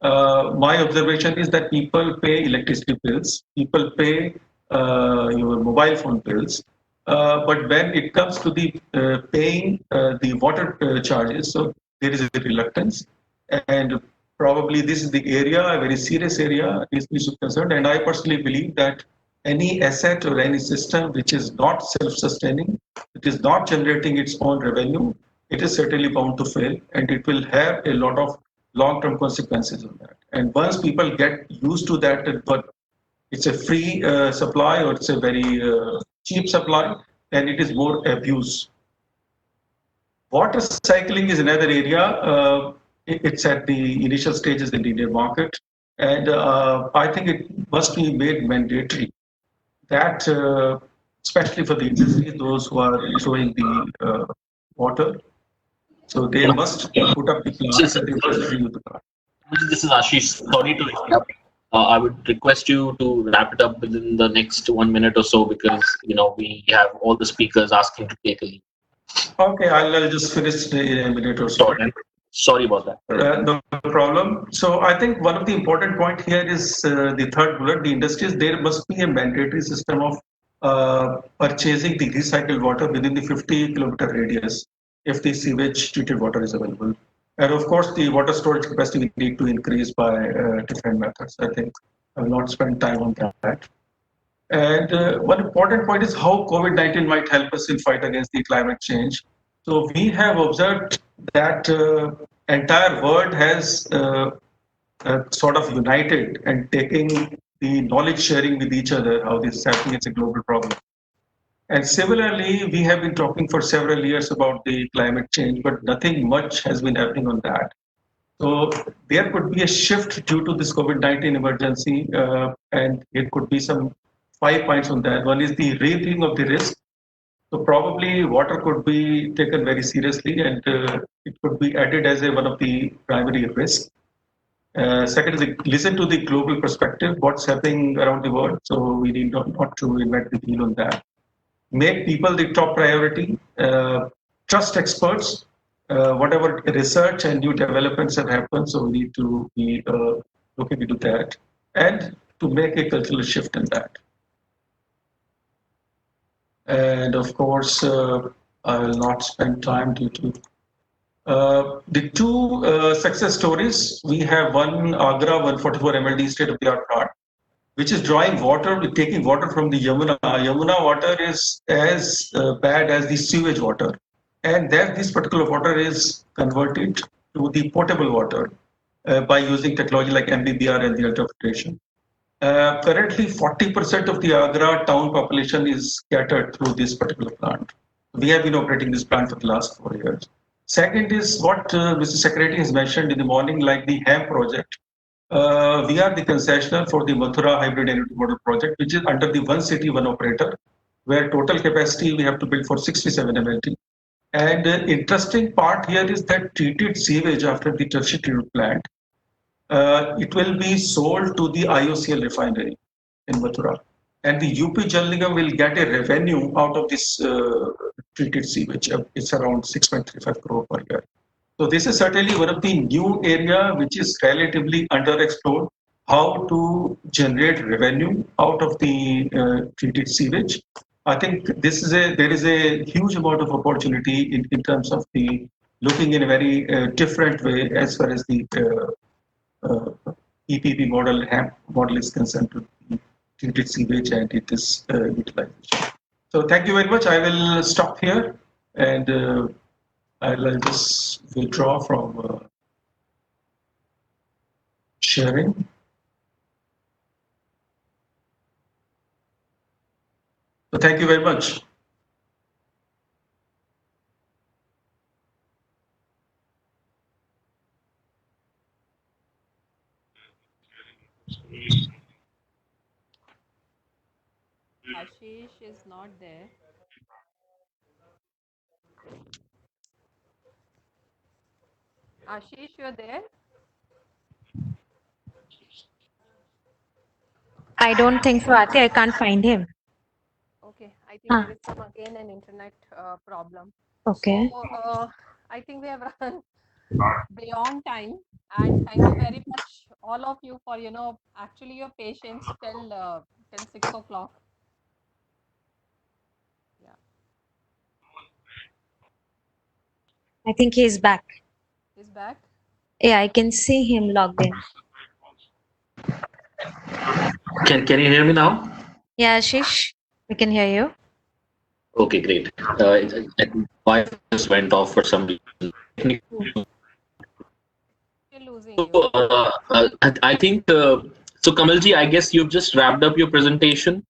My observation is that people pay electricity bills, people pay your mobile phone bills, but when it comes to the paying the water charges, so there is a reluctance, and probably this is the area, a very serious area, is concerned. And I personally believe that any asset or any system which is not self-sustaining, it is not generating its own revenue, it is certainly bound to fail, and it will have a lot of long-term consequences on that. And once people get used to that, but it's a free supply or it's a very cheap supply, then it is more abuse. Water cycling is another area. It's at the initial stages in the Indian market, and I think it must be made mandatory that, especially for the industry, those who are throwing the water, so they must put up the plants and they must reuse the plant. This is Ashish. Sorry to interrupt. I would request you to wrap it up within the next 1 minute or so, because we have all the speakers asking to take a leave. Okay, I'll just finish in a minute or so. Sorry about that. No problem. So I think one of the important point here is the third bullet. The industries, there must be a mandatory system of purchasing the recycled water within the 50-kilometer radius if the sewage treated water is available. And of course, the water storage capacity we need to increase by different methods. I think I will not spend time on that. And one important point is how COVID-19 might help us in fight against the climate change. So we have observed that entire world has sort of united and taking the knowledge sharing with each other, how this is happening, it's a global problem. And similarly, we have been talking for several years about the climate change, but nothing much has been happening on that. So there could be a shift due to this COVID-19 emergency, and it could be some 5 points on that. One is the rethinking of the risk. So probably water could be taken very seriously, and it could be added as one of the primary risks. Second is listen to the global perspective, what's happening around the world. So we need not to invent the wheel on that. Make people the top priority. Trust experts. Whatever research and new developments have happened, so we need to be looking into that, and to make a cultural shift in that. And of course, I will not spend time due to the two success stories. We have one Agra 144 MLD state-of-the-art plant, which is drawing water, taking water from the Yamuna. Yamuna water is as bad as the sewage water. And then this particular water is converted to the potable water by using technology like MBBR and the ultrafiltration. Currently, 40% of the Agra town population is scattered through this particular plant. We have been operating this plant for the last 4 years. Second is what Mr. Secretary has mentioned in the morning, like the HAM project. We are the concessionaire for the Mathura Hybrid Energy Model project, which is under the one city, one operator, where total capacity we have to build for 67 MLT. And interesting part here is that treated sewage after the tertiary treatment plant, it will be sold to the IOCL refinery in Mathura. And the UP Jal Nigam will get a revenue out of this treated sewage. It's around 6.35 crore per year. So this is certainly one of the new area which is relatively underexplored, how to generate revenue out of the treated sewage. I think there is a huge amount of opportunity in terms of the looking in a very different way as far as the EPP model, HAMP model is concerned to the treated sewage and it is utilization. So thank you very much. I will stop here and I'll just withdraw from sharing. So thank you very much. Ashish is not there. Ashish, you're there? I don't think so, Aarti. I can't find him. Okay, I think Ah. there is some again an internet problem. Okay. So I think we have run beyond time, and thank you very much all of you for actually your patience till 6 o'clock. Yeah. I think he's back. He's back. Yeah, I can see him logged in. Can you hear me now? Yeah, Ashish, we can hear you. Okay, great. My just went off for some reason. Still losing So, you. I think so. Kamalji, I guess you've just wrapped up your presentation.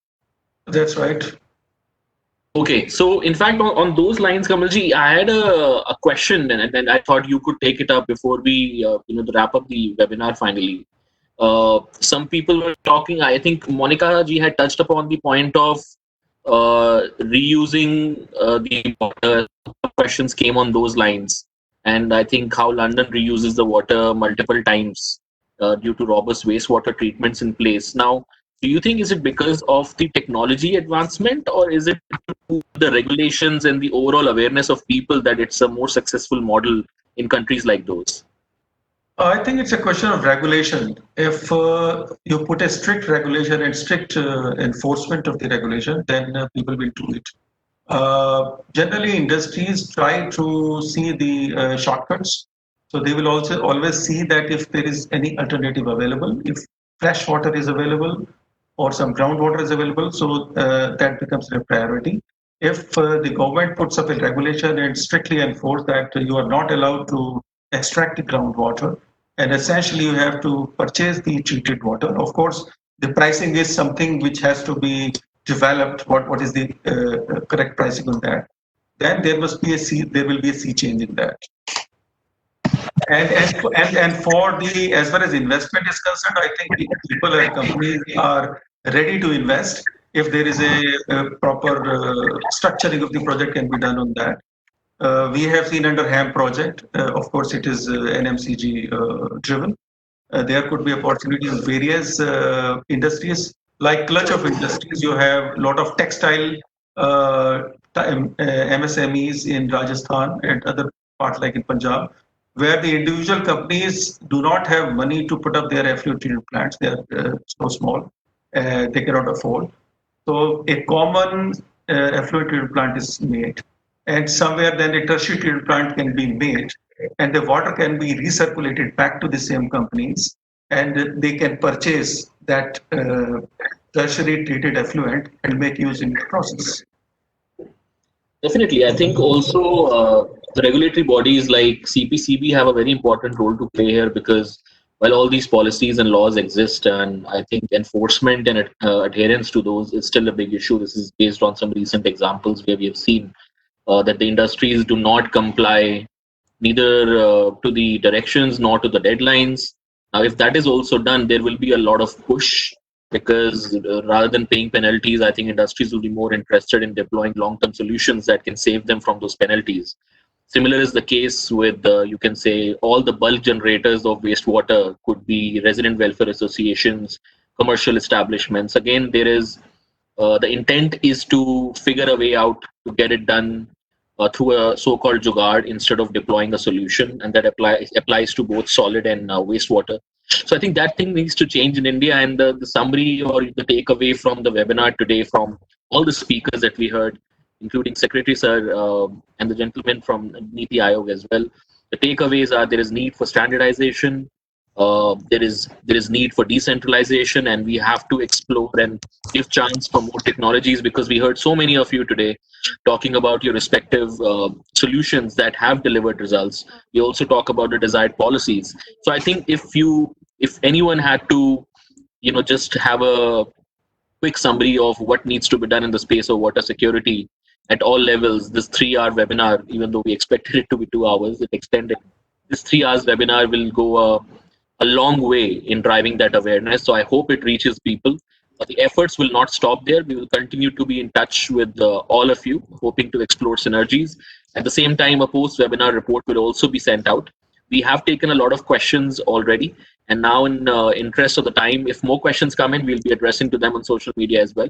That's right. Okay, so in fact, on those lines, Kamalji, I had a question, and I thought you could take it up before we, wrap up the webinar finally. Some people were talking. I think Monica ji had touched upon the point of reusing the water. Questions came on those lines, and I think how London reuses the water multiple times due to robust wastewater treatments in place. Now, do you think is it because of the technology advancement, or is it the regulations and the overall awareness of people that it's a more successful model in countries like those? I think it's a question of regulation. If you put a strict regulation and strict enforcement of the regulation, then people will do it. Generally, industries try to see the shortcuts. So they will also always see that if there is any alternative available, if fresh water is available or some groundwater is available, so that becomes a priority. If the government puts up a regulation and strictly enforce that you are not allowed to extract the groundwater, and essentially you have to purchase the treated water. Of course, the pricing is something which has to be developed. What is the correct pricing on that? Then there will be a sea change in that. And for the as far as investment is concerned, I think people and companies are ready to invest if there is a proper structuring of the project can be done on that. We have seen under HAM project, of course, it is NMCG driven. There could be opportunities in various industries, like clutch of industries. You have a lot of textile MSMEs in Rajasthan and other parts like in Punjab, where the individual companies do not have money to put up their effluent treatment plants. They are so small, they cannot afford. So a common effluent treatment plant is made, and somewhere then a tertiary treatment plant can be made, and the water can be recirculated back to the same companies, and they can purchase that tertiary treated effluent and make use in the process. Definitely, I think also the regulatory bodies like CPCB have a very important role to play here, because while all these policies and laws exist, and I think enforcement and adherence to those is still a big issue. This is based on some recent examples where we have seen that the industries do not comply neither to the directions nor to the deadlines. Now, if that is also done, there will be a lot of push, because rather than paying penalties, I think industries will be more interested in deploying long-term solutions that can save them from those penalties. Similar is the case with, you can say, all the bulk generators of wastewater could be resident welfare associations, commercial establishments. Again, there is the intent is to figure a way out to get it done through a so-called jugaad instead of deploying a solution, and that applies to both solid and wastewater. So I think that thing needs to change in India, and the summary or the takeaway from the webinar today from all the speakers that we heard, including Secretary Sir and the gentleman from NITI Aayog as well, the takeaways are there is need for standardization, there is need for decentralization, and we have to explore and give chance for more technologies, because we heard so many of you today talking about your respective solutions that have delivered results. We also talk about the desired policies. So I think if anyone had to just have a quick summary of what needs to be done in the space of water security at all levels, this 3-hour webinar, even though we expected it to be 2 hours, it extended. This 3 hours webinar will go a long way in driving that awareness. So I hope it reaches people. The efforts will not stop there. We will continue to be in touch with all of you, hoping to explore synergies. At the same time, a post-webinar report will also be sent out. We have taken a lot of questions already, and now in interest of the time, if more questions come in, we'll be addressing to them on social media as well,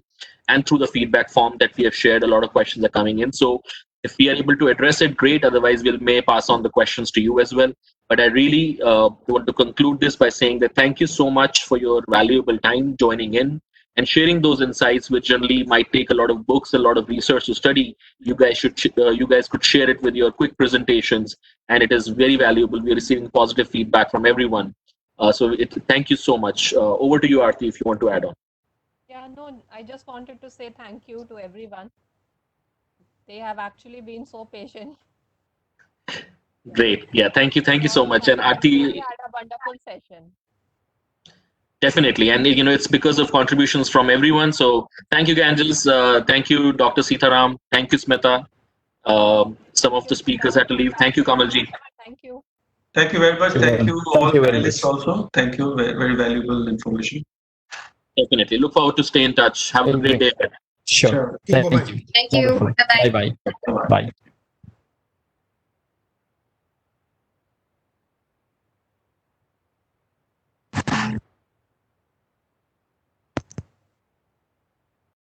and through the feedback form that we have shared. A lot of questions are coming in, so if we are able to address it, great. Otherwise, we may pass on the questions to you as well. But I really want to conclude this by saying that thank you so much for your valuable time joining in and sharing those insights, which generally might take a lot of books, a lot of research to study. You guys could share it with your quick presentations, and it is very valuable. We're receiving positive feedback from everyone. Thank you so much. Over to you, Aarti, if you want to add on. Yeah, no, I just wanted to say thank you to everyone. They have actually been so patient. Great. Yeah, thank you so much. And Aarti, we had a wonderful session. Definitely, and it's because of contributions from everyone. So thank you, Ganges. Thank you, Dr. Sitaram. Thank you, Smita. Some of the speakers had to leave. Thank you, Kamalji. Thank you. Thank you very much. Thank you all panelists also. Thank you. Very valuable information. Definitely. Look forward to stay in touch. Have a great day. Sure. Bye-bye. Thank you. Bye-bye. Bye-bye. Bye.